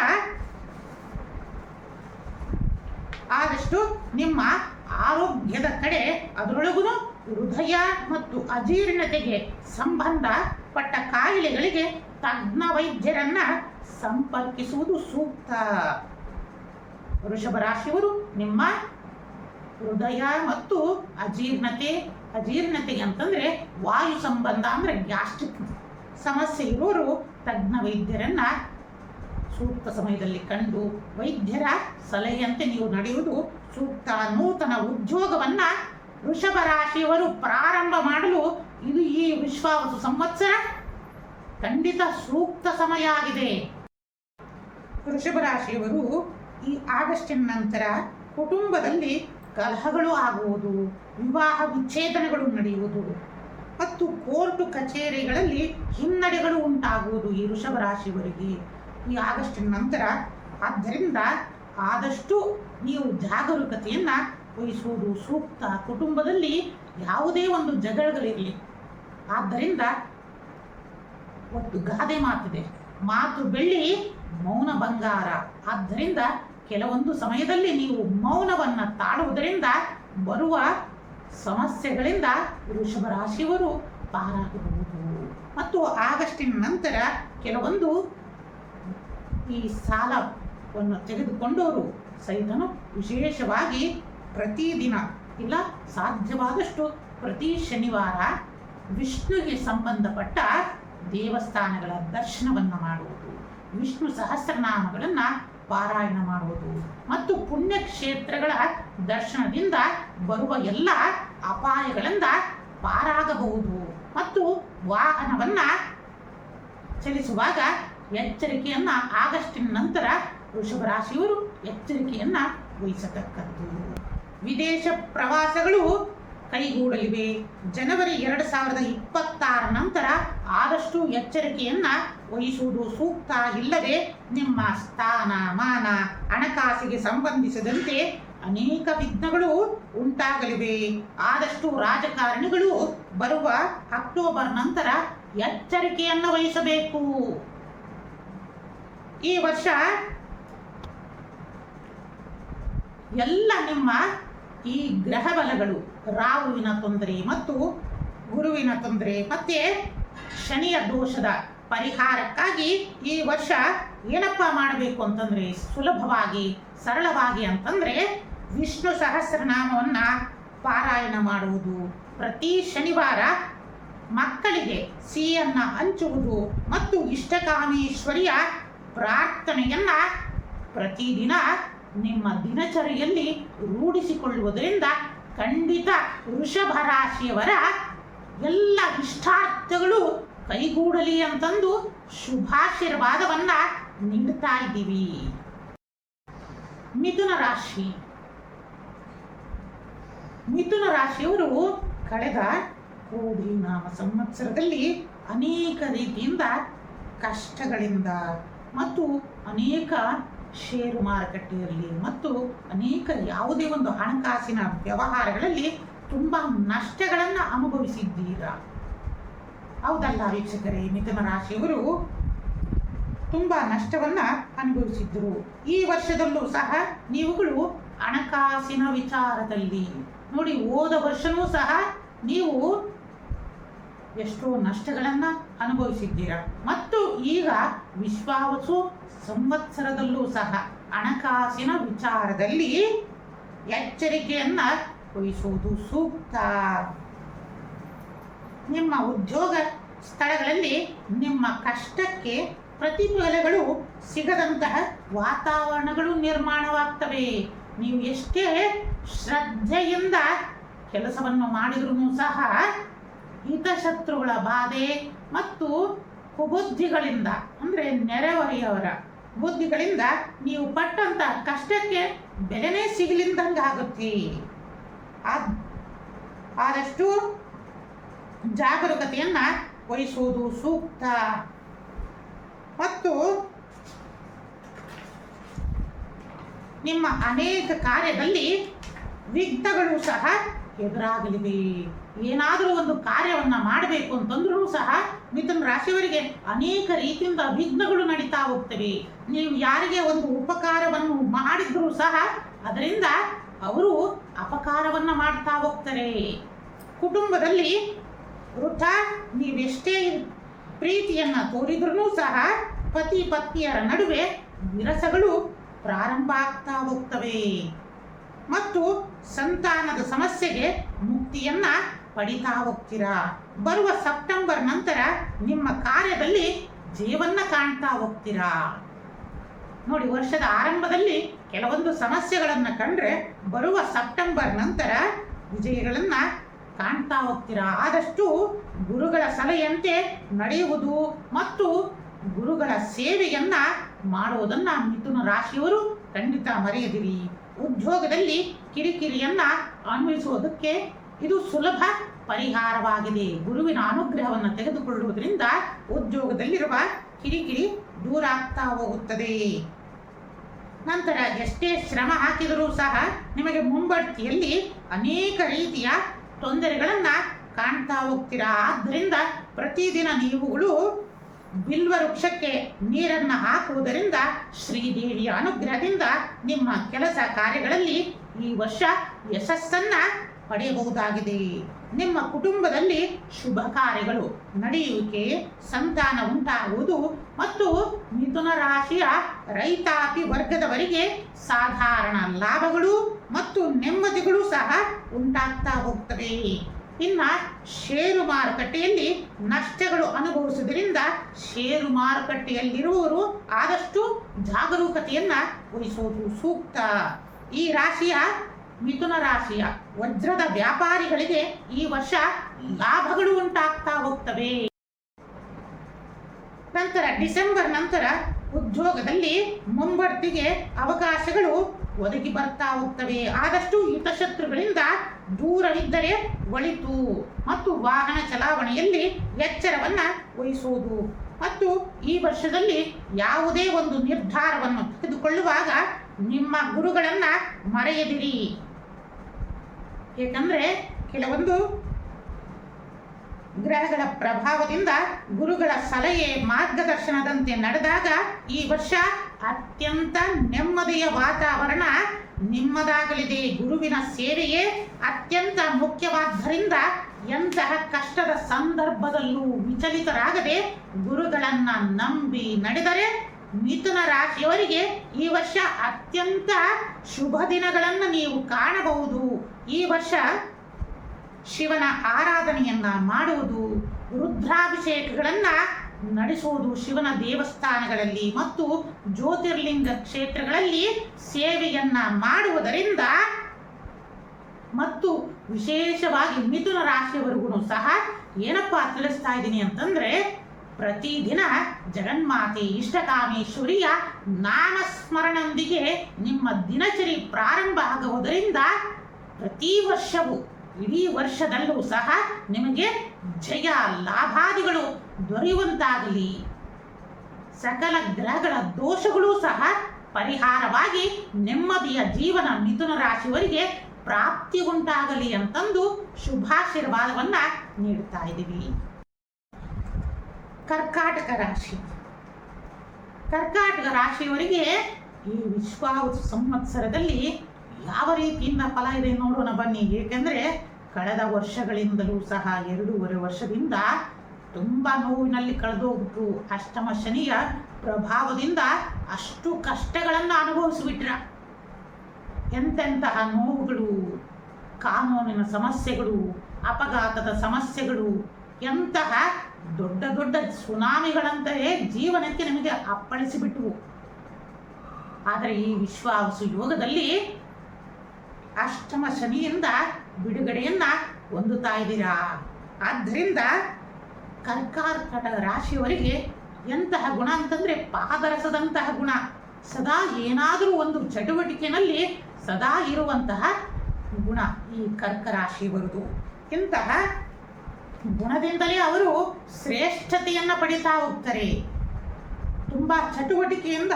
ಆದಷ್ಟು ನಿಮ್ಮ ಆರೋಗ್ಯದ ಕಡೆ, ಅದರೊಳಗೂ ಹೃದಯ ಮತ್ತು ಅಜೀರ್ಣತೆಗೆ ಸಂಬಂಧಪಟ್ಟ ಕಾಯಿಲೆಗಳಿಗೆ ತಜ್ಞ ವೈದ್ಯರನ್ನ ಸಂಪರ್ಕಿಸುವುದು ಸೂಕ್ತ. ವೃಷಭ ರಾಶಿಯವರು ನಿಮ್ಮ ಹೃದಯ ಮತ್ತು ಅಜೀರ್ಣತೆ ಅಂತಂದ್ರೆ ವಾಯು ಸಂಬಂಧ, ಅಂದ್ರೆ ಗ್ಯಾಸ್ಟ್ರಿಕ್ ಸಮಸ್ಯೆ ಇರೋರು ತಜ್ಞ ವೈದ್ಯರನ್ನ ಸೂಕ್ತ ಸಮಯದಲ್ಲಿ ಕಂಡು ವೈದ್ಯರ ಸಲಹೆಯಂತೆ ನೀವು ನಡೆಯುವುದು ಸೂಕ್ತ. ನೂತನ ಉದ್ಯೋಗವನ್ನ ವೃಷಭ ರಾಶಿಯವರು ಪ್ರಾರಂಭ ಮಾಡಲು ಇದು ಈ ವಿಶ್ವಾವಸು ಸಂವತ್ಸರ ಖಂಡಿತ ಸೂಕ್ತ ಸಮಯ ಆಗಿದೆ. ವೃಷಭ ರಾಶಿಯವರು ಈ ಆಗಸ್ಟಿನ ನಂತರ ಕುಟುಂಬದಲ್ಲಿ ಕಲಹಗಳು ಆಗುವುದು, ವಿವಾಹ ವಿಚ್ಛೇದನಗಳು ನಡೆಯುವುದು ಮತ್ತು ಕೋರ್ಟು ಕಚೇರಿಗಳಲ್ಲಿ ಹಿನ್ನಡೆಗಳು ಉಂಟಾಗುವುದು ಈ ವೃಷಭ ರಾಶಿಯವರಿಗೆ ಈ ಆಗಸ್ಟಿನ ನಂತರ. ಆದ್ದರಿಂದ ಆದಷ್ಟು ನೀವು ಜಾಗರೂಕತೆಯನ್ನು ವಹಿಸುವುದು ಸೂಕ್ತ. ಕುಟುಂಬದಲ್ಲಿ ಯಾವುದೇ ಒಂದು ಜಗಳಗಳಿರಲಿ, ಆದ್ದರಿಂದ ಒಂದು ಗಾದೆ ಮಾತಿದೆ, ಮಾತು ಬೆಳ್ಳಿ ಮೌನ ಬಂಗಾರ. ಆದ್ದರಿಂದ ಕೆಲವೊಂದು ಸಮಯದಲ್ಲಿ ನೀವು ಮೌನವನ್ನು ತಾಳುವುದರಿಂದ ಬರುವ ಸಮಸ್ಯೆಗಳಿಂದ ವೃಷಭ ರಾಶಿಯವರು ಪಾರಾಗಬಹುದು. ಮತ್ತು ಆಗಸ್ಟಿನ ನಂತರ ಕೆಲವೊಂದು ಈ ಸಾಲವನ್ನು ತೆಗೆದುಕೊಂಡವರು ಸಹಿತನು ವಿಶೇಷವಾಗಿ ಪ್ರತಿದಿನ ಇಲ್ಲ ಸಾಧ್ಯವಾದಷ್ಟು ಪ್ರತಿ ಶನಿವಾರ ವಿಷ್ಣುವಿಗೆ ಸಂಬಂಧಪಟ್ಟ ದೇವಸ್ಥಾನಗಳ ದರ್ಶನವನ್ನು ಮಾಡುವುದು, ವಿಷ್ಣು ಸಹಸ್ರನಾಮಗಳನ್ನು ಪಾರಾಯಣ ಮಾಡುವುದು ಮತ್ತು ಪುಣ್ಯಕ್ಷೇತ್ರಗಳ ದರ್ಶನದಿಂದ ಬರುವ ಎಲ್ಲ ಅಪಾಯಗಳಿಂದ ಪಾರಾಗಬಹುದು. ಮತ್ತು ವಾಹನವನ್ನ ಚಲಿಸುವಾಗ ಎಚ್ಚರಿಕೆಯನ್ನ ಆಗಸ್ಟಿನ ನಂತರ ವೃಷಭ ರಾಶಿಯವರು ಎಚ್ಚರಿಕೆಯನ್ನ ವಹಿಸತಕ್ಕದ್ದು. ವಿದೇಶ ಪ್ರವಾಸಗಳು ಕೈಗೂಡಲಿವೆ. ಜನವರಿ 2026 ನಂತರ ಆದಷ್ಟು ಎಚ್ಚರಿಕೆಯನ್ನ ವಹಿಸುವುದು ಸೂಕ್ತ. ಇಲ್ಲದೆ ನಿಮ್ಮ ಸ್ಥಾನ ಮಾನ ಹಣಕಾಸಿಗೆ ಸಂಬಂಧಿಸಿದಂತೆ ಅನೇಕ ವಿಘ್ನಗಳು ಉಂಟಾಗಲಿವೆ. ಆದಷ್ಟು ರಾಜಕಾರಣಿಗಳು ಬರುವ ಅಕ್ಟೋಬರ್ ನಂತರ ಎಚ್ಚರಿಕೆಯನ್ನು ವಹಿಸಬೇಕು. ಈ ವರ್ಷ ಎಲ್ಲ ನಿಮ್ಮ ಈ ಗ್ರಹ ಬಲಗಳು, ರಾಹುವಿನ ತೊಂದರೆ ಮತ್ತು ಗುರುವಿನ ತೊಂದರೆ ಮತ್ತೆ ಶನಿಯ ದೋಷದ ಪರಿಹಾರಕ್ಕಾಗಿ ಈ ವರ್ಷ ಏನಪ್ಪ ಮಾಡಬೇಕು ಅಂತಂದ್ರೆ ಸುಲಭವಾಗಿ ಸರಳವಾಗಿ ಅಂತಂದ್ರೆ ವಿಷ್ಣು ಸಹಸ್ರನಾಮವನ್ನು ಪಾರಾಯಣ ಮಾಡುವುದು, ಪ್ರತಿ ಶನಿವಾರ ಮಕ್ಕಳಿಗೆ ಸಿಹಿಯನ್ನು ಹಂಚುವುದು ಮತ್ತು ಇಷ್ಟಕಾಮೇಶ್ವರಿಯ ಪ್ರಾರ್ಥನೆಯನ್ನ ಪ್ರತಿದಿನ ನಿಮ್ಮ ದಿನಚರಿಯಲ್ಲಿ ರೂಢಿಸಿಕೊಳ್ಳುವುದರಿಂದ ಖಂಡಿತ ವೃಷಭ ರಾಶಿಯವರ ಎಲ್ಲ ಇಷ್ಟಾರ್ಥಗಳು ಕೈಗೂಡಲಿ ಅಂತಂದು ಶುಭಾಶೀರ್ವಾದವನ್ನ ನೀಡ್ತಾ ಇದ್ದೀವಿ. ಮಿಥುನ ರಾಶಿ. ಮಿಥುನ ರಾಶಿಯವರು ಕಳೆದ ಕೋಡಿ ನಾಮ ಸಂವತ್ಸರದಲ್ಲಿ ಅನೇಕ ರೀತಿಯಿಂದ ಕಷ್ಟಗಳಿಂದ ಮತ್ತು ಅನೇಕ ಷೇರು ಮಾರುಕಟ್ಟೆಯಲ್ಲಿ ಮತ್ತು ಅನೇಕ ಯಾವುದೇ ಒಂದು ಹಣಕಾಸಿನ ವ್ಯವಹಾರಗಳಲ್ಲಿ ತುಂಬ ನಷ್ಟಗಳನ್ನು ಅನುಭವಿಸಿದ್ದೀರಾ. ಹೌದಲ್ಲ ವೀಕ್ಷಕರೇ? ಮಿಥುನ ರಾಶಿಯವರು ತುಂಬ ನಷ್ಟವನ್ನ ಅನುಭವಿಸಿದ್ದರು. ಈ ವರ್ಷದಲ್ಲೂ ಸಹ ನೀವುಗಳು ಹಣಕಾಸಿನ ವಿಚಾರದಲ್ಲಿ ನೋಡಿ, ಹೋದ ವರ್ಷನೂ ಸಹ ನೀವು ಎಷ್ಟೋ ನಷ್ಟಗಳನ್ನ ಅನುಭವಿಸಿದ್ದೀರಾ. ಮತ್ತು ಈಗ ವಿಶ್ವಾವಸು ಸಂವತ್ಸರದಲ್ಲೂ ಸಹ ಹಣಕಾಸಿನ ವಿಚಾರದಲ್ಲಿ ಎಚ್ಚರಿಕೆಯನ್ನ ವಹಿಸುವುದು ಸೂಕ್ತ. ನಿಮ್ಮ ಉದ್ಯೋಗ ಸ್ಥಳಗಳಲ್ಲಿ ನಿಮ್ಮ ಕಷ್ಟಕ್ಕೆ ಪ್ರತಿಫಲಗಳು ಸಿಗದಂತಹ ವಾತಾವರಣಗಳು ನಿರ್ಮಾಣವಾಗ್ತವೆ. ನೀವು ಎಷ್ಟೇ ಶ್ರದ್ಧೆಯಿಂದ ಕೆಲಸವನ್ನು ಮಾಡಿದ್ರೂ ಸಹ ಹಿತಶತ್ರುಗಳ ಬಾಧೆ ಮತ್ತು ಕುಬುದ್ಧಿಗಳಿಂದ ಅಂದರೆ ನೆರೆಹೊರೆಯವರ ಬುದ್ಧಿಗಳಿಂದ ನೀವು ಪಟ್ಟಂತ ಕಷ್ಟಕ್ಕೆ ಬೆಲೆನೇ ಸಿಗಲಿಂದಂಗಾಗುತ್ತೆ. ಆದಷ್ಟು ಜಾಗರೂಕತೆಯನ್ನ ವಹಿಸುವುದು ಸೂಕ್ತ. ಮತ್ತು ನಿಮ್ಮ ಅನೇಕ ಕಾರ್ಯದಲ್ಲಿ ವಿಘ್ನಗಳು ಸಹ ಎದುರಾಗಲಿವೆ. ಏನಾದರೂ ಒಂದು ಕಾರ್ಯವನ್ನ ಮಾಡಬೇಕು ಅಂತಂದ್ರೂ ಸಹ ಮಿಥುನ ರಾಶಿಯವರಿಗೆ ಅನೇಕ ರೀತಿಯಿಂದ ವಿಘ್ನಗಳು ನಡೀತಾ ಹೋಗ್ತವೆ. ನೀವು ಯಾರಿಗೆ ಒಂದು ಉಪಕಾರವನ್ನು ಮಾಡಿದ್ರೂ ಸಹ ಅದರಿಂದ ಅವರು ಅಪಕಾರವನ್ನ ಮಾಡ್ತಾ ಹೋಗ್ತಾರೆ. ಕುಟುಂಬದಲ್ಲಿ ವೃಥ ನೀವೆಷ್ಟೇ ಪ್ರೀತಿಯನ್ನ ತೋರಿದ್ರೂ ಸಹ ಪತಿ ಪತ್ನಿಯರ ನಡುವೆ ವಿರಸಗಳು ಪ್ರಾರಂಭ ಆಗ್ತಾ ಹೋಗ್ತವೆ. ಮತ್ತು ಸಂತಾನದ ಸಮಸ್ಯೆಗೆ ಮುಕ್ತಿಯನ್ನ ಪಡಿತಾ ಹೋಗ್ತೀರಾ. ಬರುವ ಸೆಪ್ಟೆಂಬರ್ ನಂತರ ನಿಮ್ಮ ಕಾರ್ಯದಲ್ಲಿ ಜಯವನ್ನ ಕಾಣ್ತಾ ಹೋಗ್ತೀರಾ. ನೋಡಿ, ವರ್ಷದ ಆರಂಭದಲ್ಲಿ ಕೆಲವೊಂದು ಸಮಸ್ಯೆಗಳನ್ನ ಕಂಡ್ರೆ ಬರುವ ಸೆಪ್ಟೆಂಬರ್ ನಂತರ ವಿಜಯಗಳನ್ನ ಕಾಣ್ತಾ ಹೋಗ್ತೀರಾ. ಆದಷ್ಟು ಗುರುಗಳ ಸಲಹೆಯಂತೆ ನಡೆಯುವುದು ಮತ್ತು ಗುರುಗಳ ಸೇವೆಯನ್ನ ಮಾಡುವುದನ್ನ ಮಿಥುನ ರಾಶಿಯವರು ಖಂಡಿತ ಮರೆಯದಿರಿ. ಉದ್ಯೋಗದಲ್ಲಿ ಕಿರಿಕಿರಿಯನ್ನ ಅನ್ವಯಿಸುವುದಕ್ಕೆ ಇದು ಸುಲಭ ಪರಿಹಾರವಾಗಿದೆ. ಗುರುವಿನ ಅನುಗ್ರಹವನ್ನು ತೆಗೆದುಕೊಳ್ಳುವುದರಿಂದ ಉದ್ಯೋಗದಲ್ಲಿರುವ ಕಿರಿಕಿರಿ ದೂರ ಆಗ್ತಾ ಹೋಗುತ್ತದೆ. ನಂತರ ಎಷ್ಟೇ ಶ್ರಮ ಹಾಕಿದರೂ ಸಹ ನಿಮಗೆ ಮುಂಬಡ್ತಿಯಲ್ಲಿ ಅನೇಕ ರೀತಿಯ ತೊಂದರೆಗಳನ್ನ ಕಾಣ್ತಾ ಹೋಗ್ತೀರಾ. ಆದ್ದರಿಂದ ಪ್ರತಿದಿನ ನೀವುಗಳು ಬಿಲ್ವ ವೃಕ್ಷಕ್ಕೆ ನೀರನ್ನು ಹಾಕುವುದರಿಂದ ಶ್ರೀದೇವಿಯ ಅನುಗ್ರಹದಿಂದ ನಿಮ್ಮ ಕೆಲಸ ಕಾರ್ಯಗಳಲ್ಲಿ ಈ ವರ್ಷ ಯಶಸ್ಸನ್ನ ಪಡೆಯಬಹುದಾಗಿದೆ. ನಿಮ್ಮ ಕುಟುಂಬದಲ್ಲಿ ಶುಭ ಕಾರ್ಯಗಳು ನಡೆಯುವಿಕೆ, ಸಂತಾನ ಉಂಟಾಗುವುದು ಮತ್ತು ಮಿಥುನ ರಾಶಿಯ ರೈತಾಪಿ ವರ್ಗದವರಿಗೆ ಸಾಧಾರಣ ಲಾಭಗಳು ಮತ್ತು ನೆಮ್ಮದಿಗಳು ಸಹ ಉಂಟಾಗ್ತಾ ಹೋಗ್ತವೆ. ಇನ್ನ ಷೇರು ಮಾರುಕಟ್ಟೆಯಲ್ಲಿ ನಷ್ಟಗಳು ಅನುಭವಿಸುವುದರಿಂದ ಷೇರು ಮಾರುಕಟ್ಟೆಯಲ್ಲಿರುವವರು ಆದಷ್ಟು ಜಾಗರೂಕತೆಯನ್ನ ವಹಿಸುವುದು ಸೂಕ್ತ. ಈ ರಾಶಿಯ ಮಿಥುನ ರಾಶಿಯ ವಜ್ರದ ವ್ಯಾಪಾರಿಗಳಿಗೆ ಈ ವರ್ಷ ಲಾಭಗಳು ಉಂಟಾಗ್ತಾ ಹೋಗ್ತವೆ. ನಂತರ ಡಿಸೆಂಬರ್ ನಂತರ ಉದ್ಯೋಗದಲ್ಲಿ ಮುಂಬಡ್ತಿಗೆ ಅವಕಾಶಗಳು ಒದಗಿ ಬರ್ತಾ ಹೋಗ್ತವೆ. ಆದಷ್ಟು ಹಿತಶತ್ರುಗಳಿಂದ ದೂರವಿದ್ದರೆ ಒಳಿತು. ಮತ್ತು ವಾಹನ ಚಲಾವಣೆಯಲ್ಲಿ ಎಚ್ಚರವನ್ನ ವಹಿಸುವುದು. ಮತ್ತು ಈ ವರ್ಷದಲ್ಲಿ ಯಾವುದೇ ಒಂದು ನಿರ್ಧಾರವನ್ನು ತೆಗೆದುಕೊಳ್ಳುವಾಗ ನಿಮ್ಮ ಗುರುಗಳನ್ನ ಮರೆಯದಿರಿ. ಏಕೆಂದ್ರೆ ಕೆಲವೊಂದು ಗ್ರಹಗಳ ಪ್ರಭಾವದಿಂದ ಗುರುಗಳ ಸಲಹೆ ಮಾರ್ಗದರ್ಶನದಂತೆ ನಡೆದಾಗ ಈ ವರ್ಷ ಅತ್ಯಂತ ನೆಮ್ಮದಿಯ ವಾತಾವರಣ ನಿಮ್ಮದಾಗಲಿದೆ. ಗುರುವಿನ ಸೇವೆಯೇ ಅತ್ಯಂತ ಮುಖ್ಯವಾದ್ದರಿಂದ ಎಂತಹ ಕಷ್ಟದ ಸಂದರ್ಭದಲ್ಲೂ ವಿಚಲಿತರಾಗದೆ ಗುರುಗಳನ್ನ ನಂಬಿ ನಡೆದರೆ ಮಿಥುನ ರಾಶಿಯವರಿಗೆ ಈ ವರ್ಷ ಅತ್ಯಂತ ಶುಭ ದಿನಗಳನ್ನು ನೀವು ಕಾಣಬಹುದು. ಈ ವರ್ಷ ಶಿವನ ಆರಾಧನೆಯನ್ನ ಮಾಡುವುದು, ರುದ್ರಾಭಿಷೇಕಗಳನ್ನ ನಡೆಸುವುದು ಶಿವನ ದೇವಸ್ಥಾನಗಳಲ್ಲಿ ಮತ್ತು ಜ್ಯೋತಿರ್ಲಿಂಗ ಕ್ಷೇತ್ರಗಳಲ್ಲಿ ಸೇವೆಯನ್ನ ಮಾಡುವುದರಿಂದ ಮತ್ತು ವಿಶೇಷವಾಗಿ ಮಿಥುನ ರಾಶಿಯವರೆಗೂ ಸಹ ಏನಪ್ಪಾ ತಿಳಿಸ್ತಾ ಇದ್ದೀನಿ ಅಂತಂದ್ರೆ, ಪ್ರತಿದಿನ ಜಗನ್ಮಾತೆ ಇಷ್ಟಕಾಮೇಶ್ವರಿಯ ನಾಮಸ್ಮರಣದೊಂದಿಗೆ ನಿಮ್ಮ ದಿನಚರಿ ಪ್ರಾರಂಭ ಆಗುವುದರಿಂದ ಪ್ರತಿ ವರ್ಷವೂ ಇಡೀ ವರ್ಷದಲ್ಲೂ ಸಹ ನಿಮಗೆ ಜಯ ಲಾಭಾದಿಗಳು ದೊರೆಯುವಂತಾಗಲಿ, ಸಕಲ ಗ್ರಹಗಳ ದೋಷಗಳೂ ಸಹ ಪರಿಹಾರವಾಗಿ ನೆಮ್ಮದಿಯ ಜೀವನ ಮಿಥುನ ರಾಶಿಯವರಿಗೆ ಪ್ರಾಪ್ತಿ ಉಂಟಾಗಲಿ ಅಂತಂದು ಶುಭಾಶೀರ್ವಾದವನ್ನ ನೀಡ್ತಾ ಇದ್ದೀವಿ. ಕರ್ಕಾಟಕ ರಾಶಿ. ಕರ್ಕಾಟಕ ರಾಶಿಯವರಿಗೆ ಈ ವಿಶ್ವಾವಸು ಸಂವತ್ಸರದಲ್ಲಿ ಯಾವ ರೀತಿಯಿಂದ ಫಲ ಇದೆ ನೋಡೋಣ ಬನ್ನಿ. ಏಕೆಂದರೆ ಕಳೆದ ವರ್ಷಗಳಿಂದಲೂ ಸಹ 2.5 ವರ್ಷದಿಂದ ತುಂಬ ನೋವಿನಲ್ಲಿ ಕಳೆದೋಗ್ಬಿಟ್ರು. ಅಷ್ಟಮ ಶನಿಯ ಪ್ರಭಾವದಿಂದ ಅಷ್ಟು ಕಷ್ಟಗಳನ್ನು ಅನುಭವಿಸಿಬಿಟ್ರ. ಎಂತೆಂತಹ ನೋವುಗಳು, ಕಾನೂನಿನ ಸಮಸ್ಯೆಗಳು, ಅಪಘಾತದ ಸಮಸ್ಯೆಗಳು, ಎಂತಹ ದೊಡ್ಡ ದೊಡ್ಡ ಸುನಾಮಿಗಳಂತೆಯೇ ಜೀವನಕ್ಕೆ ನಿಮಗೆ ಅಪ್ಪಳಿಸಿಬಿಟ್ಟವು. ಆದರೆ ಈ ವಿಶ್ವಾವಸು ಯೋಗದಲ್ಲಿ ಅಷ್ಟಮ ಶನಿಯಿಂದ ಬಿಡುಗಡೆಯನ್ನ ಹೊಂದುತ್ತಾ ಇದ್ದೀರಾ. ಆದ್ದರಿಂದ ಕರ್ಕಾಟಕ ರಾಶಿಯವರಿಗೆ ಎಂತಹ ಗುಣ ಅಂತಂದ್ರೆ ಪಾದರಸದಂತಹ ಗುಣ. ಸದಾ ಏನಾದರೂ ಒಂದು ಚಟುವಟಿಕೆಯಲ್ಲಿ ಸದಾ ಇರುವಂತಹ ಗುಣ ಈ ಕರ್ಕ ರಾಶಿಯವರದು. ಇಂತಹ ಗುಣದಿಂದಲೇ ಅವರು ಶ್ರೇಷ್ಠತೆಯನ್ನ ಪಡಿತಾ ಹೋಗ್ತಾರೆ. ತುಂಬಾ ಚಟುವಟಿಕೆಯಿಂದ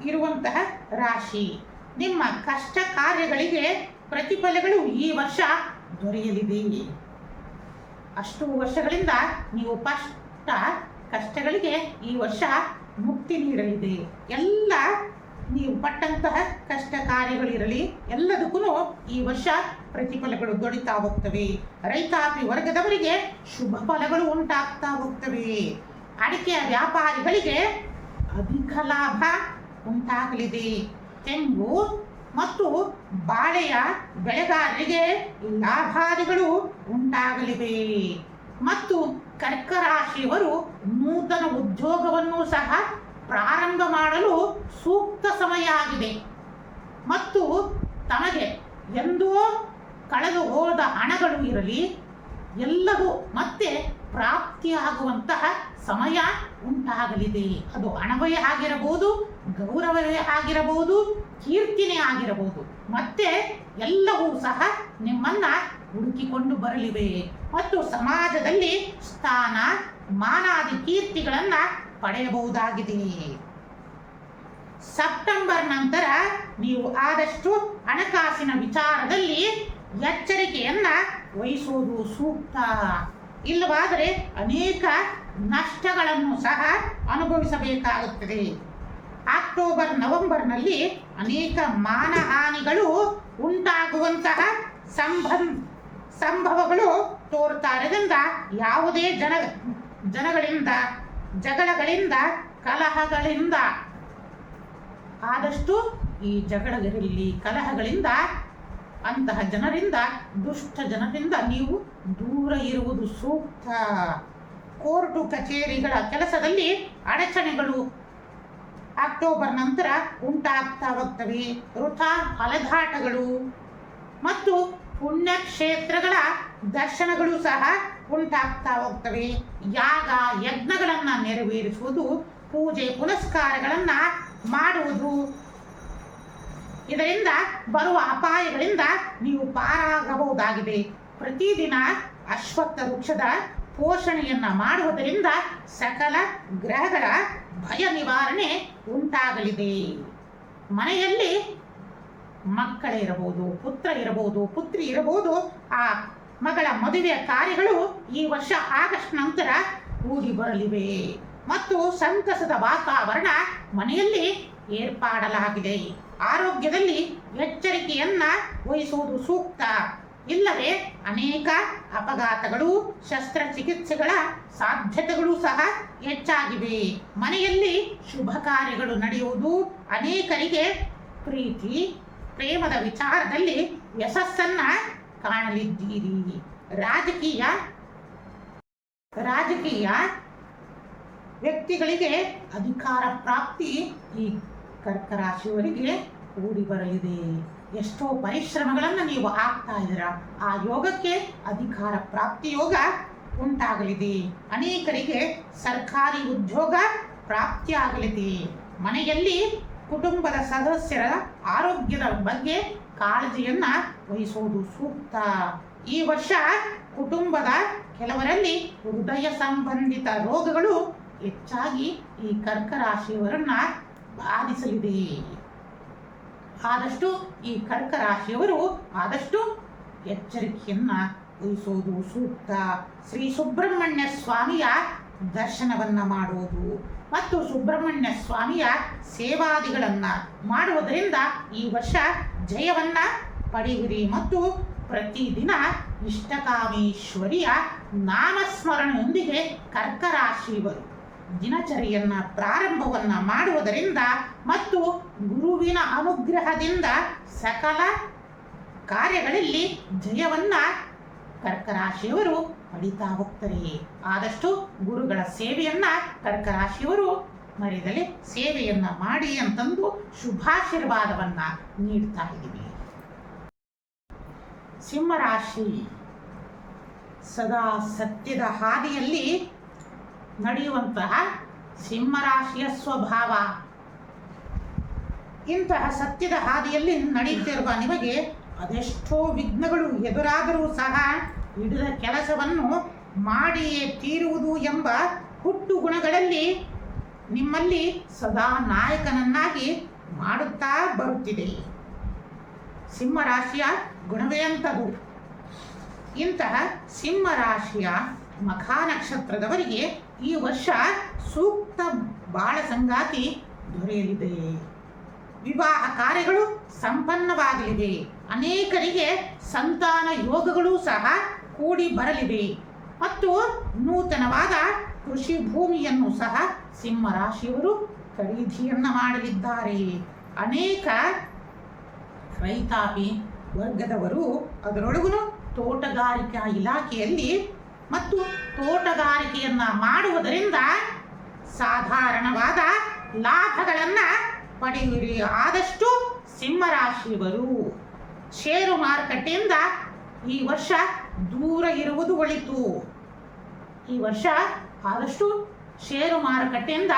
ಇರುವಂತಹ ರಾಶಿ. ನಿಮ್ಮ ಕಷ್ಟ ಕಾರ್ಯಗಳಿಗೆ ಪ್ರತಿಫಲಗಳು ಈ ವರ್ಷ ದೊರೆಯಲಿದೆ. ಅಷ್ಟು ವರ್ಷಗಳಿಂದ ನೀವು ಪಟ್ಟ ಕಷ್ಟಗಳಿಗೆ ಈ ವರ್ಷ ಮುಕ್ತಿ ನೀಡಲಿದೆ. ಎಲ್ಲ ನೀವು ಪಟ್ಟಂತಹ ಕಷ್ಟ ಕಾರ್ಯಗಳಿರಲಿ ಎಲ್ಲದಕ್ಕೂ ಈ ವರ್ಷ ಪ್ರತಿಫಲಗಳು ದೊರೆತಾ ಹೋಗ್ತವೆ. ರೈತಾಪಿ ವರ್ಗದವರಿಗೆ ಶುಭ ಫಲಗಳು ಉಂಟಾಗ್ತಾ ಹೋಗ್ತವೆ. ಅಡಿಕೆಯ ವ್ಯಾಪಾರಿಗಳಿಗೆ ಅಧಿಕ ಲಾಭ ಉಂಟಾಗಲಿದೆ. ತೆಂಗು ಮತ್ತು ಬಾಳೆಯ ಬೆಳೆಗಾರರಿಗೆ ಲಾಭಾದಿಗಳು ಉಂಟಾಗಲಿವೆ. ಮತ್ತು ಕರ್ಕ ರಾಶಿಯವರು ನೂತನ ಉದ್ಯೋಗವನ್ನು ಸಹ ಪ್ರಾರಂಭ ಮಾಡಲು ಸೂಕ್ತ ಸಮಯ ಆಗಿದೆ. ಮತ್ತು ತಮಗೆ ಎಂದೋ ಕಳೆದು ಹೋದ ಹಣಗಳು ಇರಲಿ ಎಲ್ಲವೂ ಮತ್ತೆ ಪ್ರಾಪ್ತಿಯಾಗುವಂತಹ ಸಮಯ ಉಂಟಾಗಲಿದೆ. ಅದು ಹಣವೇ ಆಗಿರಬಹುದು, ಗೌರವವೇ ಆಗಿರಬಹುದು, ಕೀರ್ತಿನೇ ಆಗಿರಬಹುದು. ಮತ್ತೆ ಎಲ್ಲವೂ ಸಹ ನಿಮ್ಮನ್ನ ಹುಡುಕಿಕೊಂಡು ಬರಲಿವೆ. ಮತ್ತು ಸಮಾಜದಲ್ಲಿ ಸ್ಥಾನ ಮಾನಾದಿ ಕೀರ್ತಿಗಳನ್ನ ಪಡೆಯಬಹುದಾಗಿದೆ. ಸೆಪ್ಟೆಂಬರ್ ನಂತರ ನೀವು ಆದಷ್ಟು ಹಣಕಾಸಿನ ವಿಚಾರದಲ್ಲಿ ಎಚ್ಚರಿಕೆಯನ್ನ ವಹಿಸುವುದು ಸೂಕ್ತ. ಇಲ್ಲವಾದರೆ ಅನೇಕ ನಷ್ಟಗಳನ್ನು ಸಹ ಅನುಭವಿಸಬೇಕಾಗುತ್ತದೆ. ಅಕ್ಟೋಬರ್ ನವೆಂಬರ್ನಲ್ಲಿ ಅನೇಕ ಮಾನಹಾನಿಗಳು ಉಂಟಾಗುವಂತಹ ಸಂಭವಗಳು ತೋರ್ತಾ ಇರೋದ್ರಿಂದ ಯಾವುದೇ ಜನಗಳಿಂದ ಜಗಳಗಳಿಂದ ಕಲಹಗಳಿಂದ ಆದಷ್ಟು ಈ ಜಗಳಗಳಿರಲಿ ಕಲಹಗಳಿಂದ ಅಂತಹ ಜನರಿಂದ ದುಷ್ಟ ಜನರಿಂದ ನೀವು ದೂರ ಇರುವುದು ಸೂಕ್ತ. ಕೋರ್ಟು ಕಚೇರಿಗಳ ಕೆಲಸದಲ್ಲಿ ಅಡಚಣೆಗಳು ಅಕ್ಟೋಬರ್ ನಂತರ ಉಂಟಾಗ್ತಾ ಹೋಗ್ತವೆ. ವೃಥಾ ಅಲೆದಾಟಗಳು ಮತ್ತು ಪುಣ್ಯಕ್ಷೇತ್ರಗಳ ದರ್ಶನಗಳು ಸಹ ಉಂಟಾಗ್ತಾ ಹೋಗ್ತವೆ. ಯಾಗ ಯಜ್ಞಗಳನ್ನು ನೆರವೇರಿಸುವುದು, ಪೂಜೆ ಪುನಸ್ಕಾರಗಳನ್ನು ಮಾಡುವುದು, ಇದರಿಂದ ಬರುವ ಅಪಾಯಗಳಿಂದ ನೀವು ಪಾರಾಗಬಹುದಾಗಿದೆ. ಪ್ರತಿದಿನ ಅಶ್ವತ್ಥ ವೃಕ್ಷದ ಪೋಷಣೆಯನ್ನ ಮಾಡುವುದರಿಂದ ಸಕಲ ಗ್ರಹಗಳ ಭಯ ನಿವಾರಣೆ ಉಂಟಾಗಲಿದೆ. ಮನೆಯಲ್ಲಿ ಮಕ್ಕಳಿರಬಹುದು, ಪುತ್ರ ಇರಬಹುದು, ಪುತ್ರಿ ಇರಬಹುದು. ಆ ಮಗಳ ಮದುವೆಯ ಕಾರ್ಯಗಳು ಈ ವರ್ಷ ಆಗಸ್ಟ್ ನಂತರ ಕೂಡಿ ಬರಲಿವೆ. ಮತ್ತು ಸಂತಸದ ವಾತಾವರಣ ಮನೆಯಲ್ಲಿ ಏರ್ಪಾಡಲಾಗಿದೆ. ಆರೋಗ್ಯದಲ್ಲಿ ಎಚ್ಚರಿಕೆಯನ್ನ ವಹಿಸುವುದು ಸೂಕ್ತ. ಇಲ್ಲವೇ ಅನೇಕ ಅಪಘಾತಗಳು, ಶಸ್ತ್ರಚಿಕಿತ್ಸೆಗಳ ಸಾಧ್ಯತೆಗಳು ಸಹ ಹೆಚ್ಚಾಗಿವೆ. ಮನೆಯಲ್ಲಿ ಶುಭ ಕಾರ್ಯಗಳು ನಡೆಯುವುದು, ಅನೇಕರಿಗೆ ಪ್ರೀತಿ ಪ್ರೇಮದ ವಿಚಾರದಲ್ಲಿ ಯಶಸ್ಸನ್ನ ಕಾಣಲಿದ್ದೀರಿ. ರಾಜಕೀಯ ವ್ಯಕ್ತಿಗಳಿಗೆ ಅಧಿಕಾರ ಪ್ರಾಪ್ತಿ ಈ ಕರ್ಕ ರಾಶಿಯವರಿಗೆ ಕೂಡಿ ಬರಲಿದೆ. ಎಷ್ಟೋ ಪರಿಶ್ರಮಗಳನ್ನು ನೀವು ಹಾಕ್ತಾ ಇದ್ದೀರಾ, ಆ ಯೋಗಕ್ಕೆ ಅಧಿಕಾರ ಪ್ರಾಪ್ತಿ ಯೋಗ ಉಂಟಾಗಲಿದೆ. ಅನೇಕರಿಗೆ ಸರ್ಕಾರಿ ಉದ್ಯೋಗ ಪ್ರಾಪ್ತಿಯಾಗಲಿದೆ. ಮನೆಯಲ್ಲಿ ಕುಟುಂಬದ ಸದಸ್ಯರ ಆರೋಗ್ಯದ ಬಗ್ಗೆ ಕಾಳಜಿಯನ್ನ ವಹಿಸುವುದು ಸೂಕ್ತ. ಈ ವರ್ಷ ಕುಟುಂಬದ ಕೆಲವರಲ್ಲಿ ಹೃದಯ ಸಂಬಂಧಿತ ರೋಗಗಳು ಹೆಚ್ಚಾಗಿ ಈ ಕರ್ಕ ರಾಶಿಯವರನ್ನ ಬಾಧಿಸಲಿದೆ. ಆದಷ್ಟು ಈ ಕರ್ಕ ರಾಶಿಯವರು ಆದಷ್ಟು ಎಚ್ಚರಿಕೆಯನ್ನ ವಹಿಸುವುದು ಸೂಕ್ತ. ಶ್ರೀ ಸುಬ್ರಹ್ಮಣ್ಯ ಸ್ವಾಮಿಯ ದರ್ಶನವನ್ನ ಮಾಡುವುದು ಮತ್ತು ಸುಬ್ರಹ್ಮಣ್ಯ ಸ್ವಾಮಿಯ ಸೇವಾದಿಗಳನ್ನ ಮಾಡುವುದರಿಂದ ಈ ವರ್ಷ ಜಯವನ್ನ ಪಡೆಯಿರಿ. ಮತ್ತು ಪ್ರತಿದಿನ ಇಷ್ಟಕಾಮೇಶ್ವರಿಯ ನಾಮಸ್ಮರಣೆಯೊಂದಿಗೆ ಕರ್ಕ ರಾಶಿಯವರು ದಿನಚರಿಯನ್ನ ಪ್ರಾರಂಭವನ್ನ ಮಾಡುವುದರಿಂದ ಮತ್ತು ಗುರುವಿನ ಅನುಗ್ರಹದಿಂದ ಸಕಲ ಕಾರ್ಯಗಳಲ್ಲಿ ಜಯವನ್ನ ಕರ್ಕ ರಾಶಿಯವರು ಪಡಿತಾ ಹೋಗ್ತಾರೆ. ಆದಷ್ಟು ಗುರುಗಳ ಸೇವೆಯನ್ನ ಕರ್ಕ ರಾಶಿಯವರು ಮರೆಯದಲೆ ಸೇವೆಯನ್ನ ಮಾಡಿ ಅಂತಂದು ಶುಭಾಶೀರ್ವಾದವನ್ನ ನೀಡ್ತಾ ಇದ್ದೀವಿ. ಸಿಂಹರಾಶಿ ಸದಾ ಸತ್ಯದ ಹಾದಿಯಲ್ಲಿ ನಡೆಯುವಂತಹ ಸಿಂಹರಾಶಿಯ ಸ್ವಭಾವ. ಇಂತಹ ಸತ್ಯದ ಹಾದಿಯಲ್ಲಿ ನಡೆಯುತ್ತಿರುವ ನಿಮಗೆ ಅದೆಷ್ಟೋ ವಿಘ್ನಗಳು ಎದುರಾದರೂ ಸಹ ಹಿಡಿದ ಕೆಲಸವನ್ನು ಮಾಡಿಯೇ ತೀರುವುದು ಎಂಬ ಹುಟ್ಟು ಗುಣಗಳಲ್ಲಿ ನಿಮ್ಮಲ್ಲಿ ಸದಾ ನಾಯಕನನ್ನಾಗಿ ಮಾಡುತ್ತಾ ಬರುತ್ತಿದೆ. ಸಿಂಹರಾಶಿಯ ಗುಣವೇ ಅಂತದು. ಇಂತಹ ಸಿಂಹರಾಶಿಯ ಮಖ ನಕ್ಷತ್ರದವರಿಗೆ ಈ ವರ್ಷ ಸೂಕ್ತ ಬಾಳ ಸಂಗಾತಿ ದೊರೆಯಲಿದೆ. ವಿವಾಹ ಕಾರ್ಯಗಳು ಸಂಪನ್ನವಾಗಲಿವೆ. ಅನೇಕರಿಗೆ ಸಂತಾನ ಯೋಗಗಳು ಸಹ ಕೂಡಿ ಬರಲಿವೆ ಮತ್ತು ನೂತನವಾದ ಕೃಷಿ ಭೂಮಿಯನ್ನು ಸಹ ಸಿಂಹರಾಶಿಯವರು ಖರೀದಿಯನ್ನ ಮಾಡಲಿದ್ದಾರೆ. ಅನೇಕ ರೈತಾಪಿ ವರ್ಗದವರು ಅದರೊಳಗೂ ತೋಟಗಾರಿಕಾ ಇಲಾಖೆಯಲ್ಲಿ ಮತ್ತು ತೋಟಗಾರಿಕೆಯನ್ನ ಮಾಡುವುದರಿಂದ ಸಾಧಾರಣವಾದ ಲಾಭಗಳನ್ನ ಪಡೆಯುವಿರಿ. ಆದಷ್ಟು ಸಿಂಹರಾಶಿಯವರು ಷೇರು ಮಾರುಕಟ್ಟೆಯಿಂದ ಈ ವರ್ಷ ದೂರ ಇರುವುದು ಒಳಿತು. ಈ ವರ್ಷ ಆದಷ್ಟು ಷೇರು ಮಾರುಕಟ್ಟೆಯಿಂದ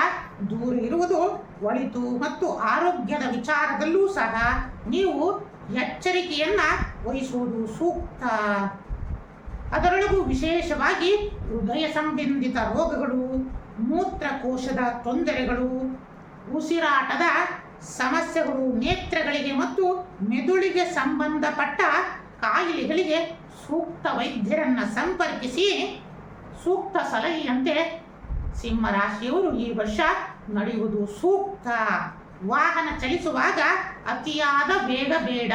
ದೂರ ಇರುವುದು ಒಳಿತು. ಮತ್ತು ಆರೋಗ್ಯದ ವಿಚಾರದಲ್ಲೂ ಸಹ ನೀವು ಎಚ್ಚರಿಕೆಯನ್ನ ವಹಿಸುವುದು ಸೂಕ್ತ. ಅದರೊಳಗೂ ವಿಶೇಷವಾಗಿ ಹೃದಯ ಸಂಬಂಧಿತ ರೋಗಗಳು, ಮೂತ್ರಕೋಶದ ತೊಂದರೆಗಳು, ಉಸಿರಾಟದ ಸಮಸ್ಯೆಗಳು, ನೇತ್ರಗಳಿಗೆ ಮತ್ತು ಮೆದುಳಿಗೆ ಸಂಬಂಧಪಟ್ಟ ಕಾಯಿಲೆಗಳಿಗೆ ಸೂಕ್ತ ವೈದ್ಯರನ್ನ ಸಂಪರ್ಕಿಸಿ ಸೂಕ್ತ ಸಲಹೆಯಂತೆ ಸಿಂಹರಾಶಿಯವರು ಈ ವರ್ಷ ನಡೆಯುವುದು ಸೂಕ್ತ. ವಾಹನ ಚಲಿಸುವಾಗ ಅತಿಯಾದ ವೇಗ ಬೇಡ.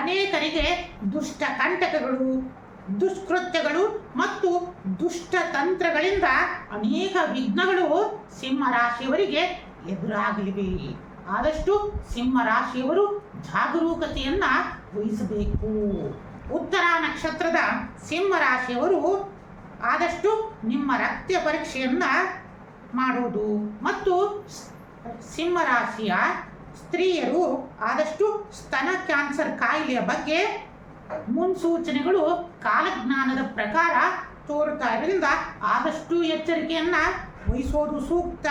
ಅನೇಕರಿಗೆ ದುಷ್ಟ ಕಂಟಕಗಳು, ದುಷ್ಕೃತ್ಯಗಳು ಮತ್ತು ದುಷ್ಟ ತಂತ್ರಗಳಿಂದ ಅನೇಕ ವಿಘ್ನಗಳು ಸಿಂಹರಾಶಿಯವರಿಗೆ ಎದುರಾಗಲಿವೆ. ಆದಷ್ಟು ಸಿಂಹರಾಶಿಯವರು ಜಾಗರೂಕತೆಯನ್ನ ವಹಿಸಬೇಕು. ಉತ್ತರ ನಕ್ಷತ್ರದ ಸಿಂಹರಾಶಿಯವರು ಆದಷ್ಟು ನಿಮ್ಮ ರಕ್ತ ಪರೀಕ್ಷೆಯನ್ನ ಮಾಡುವುದು ಮತ್ತು ಸಿಂಹರಾಶಿಯ ಸ್ತ್ರೀಯರು ಆದಷ್ಟು ಸ್ತನ ಕ್ಯಾನ್ಸರ್ ಕಾಯಿಲೆಯ ಬಗ್ಗೆ ಮುನ್ಸೂಚನೆಗಳು ಕಾಲಜ್ಞಾನದ ಪ್ರಕಾರ ತೋರುತ್ತಾ ಇರೋದ್ರಿಂದ ಆದಷ್ಟು ಎಚ್ಚರಿಕೆಯನ್ನ ವಹಿಸುವುದು ಸೂಕ್ತ.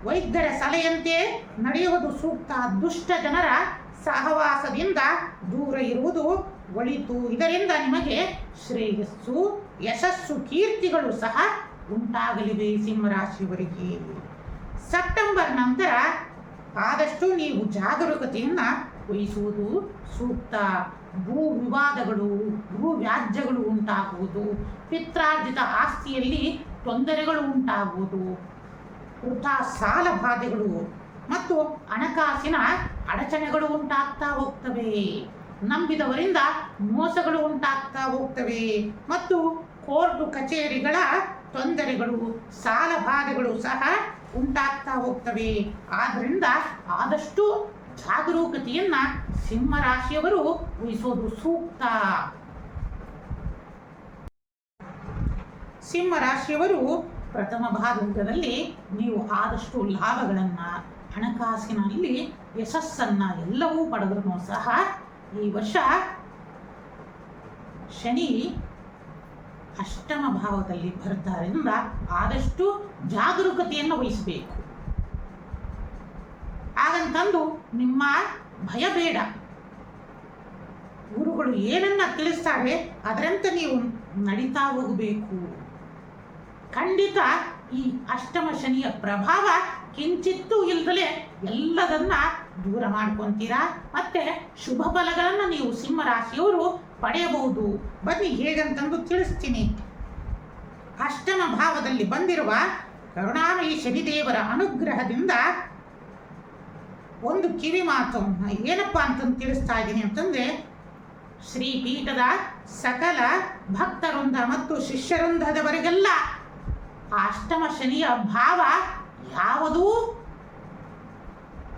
ವೈದ್ಯರ ಸಲಹೆಯಂತೆ ನಡೆಯುವುದು ಸೂಕ್ತ. ದುಷ್ಟ ಜನರ ಸಹವಾಸದಿಂದ ದೂರ ಇರುವುದು ಒಳಿತು. ಇದರಿಂದ ನಿಮಗೆ ಶ್ರೇಯಸ್ಸು, ಯಶಸ್ಸು, ಕೀರ್ತಿಗಳು ಸಹ ಉಂಟಾಗಲಿವೆ. ಸಿಂಹರಾಶಿಯವರಿಗೆ ಸೆಪ್ಟೆಂಬರ್ ನಂತರ ಆದಷ್ಟು ನೀವು ಜಾಗರೂಕತೆಯನ್ನ ವಹಿಸುವುದು ಸೂಕ್ತ. ಭೂ ವಿವಾದಗಳು, ಭೂ ವ್ಯಾಜ್ಯಗಳು ಉಂಟಾಗುವುದು, ಪಿತ್ರಾರ್ಜಿತ ಆಸ್ತಿಯಲ್ಲಿ ತೊಂದರೆಗಳು ಉಂಟಾಗುವುದು, ವೃಥಾ ಸಾಲ ಬಾಧೆಗಳು ಮತ್ತು ಹಣಕಾಸಿನ ಅಡಚಣೆಗಳು ಉಂಟಾಗ್ತಾ ಹೋಗ್ತವೆ. ನಂಬಿದವರಿಂದ ಮೋಸಗಳು ಉಂಟಾಗ್ತಾ ಹೋಗ್ತವೆ ಮತ್ತು ಕೋರ್ಟು ಕಚೇರಿಗಳ ತೊಂದರೆಗಳು, ಸಾಲ ಬಾಧೆಗಳು ಸಹ ಉಂಟಾಗ್ತಾ ಹೋಗ್ತವೆ. ಆದ್ದರಿಂದ ಆದಷ್ಟು ಜಾಗರೂಕತೆಯನ್ನ ಸಿಂಹರಾಶಿಯವರು ವಹಿಸೋದು ಸೂಕ್ತ. ಸಿಂಹರಾಶಿಯವರು ಪ್ರಥಮ ಭಾಗದಲ್ಲಿ ನೀವು ಆದಷ್ಟು ಲಾಭಗಳನ್ನು, ಹಣಕಾಸಿನಲ್ಲಿ ಯಶಸ್ಸನ್ನು ಎಲ್ಲವೂ ಪಡೆದ್ರೂ ಸಹ ಈ ವರ್ಷ ಶನಿ ಅಷ್ಟಮ ಭಾವದಲ್ಲಿ ಬರ್ತಾರಿಂದ ಆದಷ್ಟು ಜಾಗರೂಕತೆಯನ್ನು ವಹಿಸಬೇಕು. ಹಾಗಂತಂದು ನಿಮ್ಮ ಭಯ ಬೇಡ. ಗುರುಗಳು ಏನನ್ನ ತಿಳಿಸ್ತಾರೆ ಅದರಂತೆ ನೀವು ನಡೀತಾ ಹೋಗಬೇಕು. ಖಂಡಿತ ಈ ಅಷ್ಟಮ ಶನಿಯ ಪ್ರಭಾವ ಕಿಂಚಿತ್ತೂ ಇಲ್ದಲೇ ಎಲ್ಲದನ್ನ ದೂರ ಮಾಡ್ಕೊಂತೀರಾ. ಮತ್ತೆ ಶುಭ ಫಲಗಳನ್ನು ನೀವು ಸಿಂಹರಾಶಿಯವರು ಪಡೆಯಬಹುದು. ಬನ್ನಿ ಹೇಗಂತಂದು ತಿಳಿಸ್ತೀನಿ. ಅಷ್ಟಮ ಭಾವದಲ್ಲಿ ಬಂದಿರುವ ಕರುಣಾಮಯಿ ಶನಿದೇವರ ಅನುಗ್ರಹದಿಂದ ಒಂದು ಕಿವಿ ಮಾತು ಏನಪ್ಪಾ ಅಂತಂದು ತಿಳಿಸ್ತಾ ಇದ್ದೀನಿ ಅಂತಂದ್ರೆ, ಶ್ರೀಪೀಠದ ಸಕಲ ಭಕ್ತವೃಂದ ಮತ್ತು ಶಿಷ್ಯವೃಂದದವರೆಗೆಲ್ಲ ಆ ಅಷ್ಟಮ ಶನಿಯ ಭಾವ ಯಾವುದೂ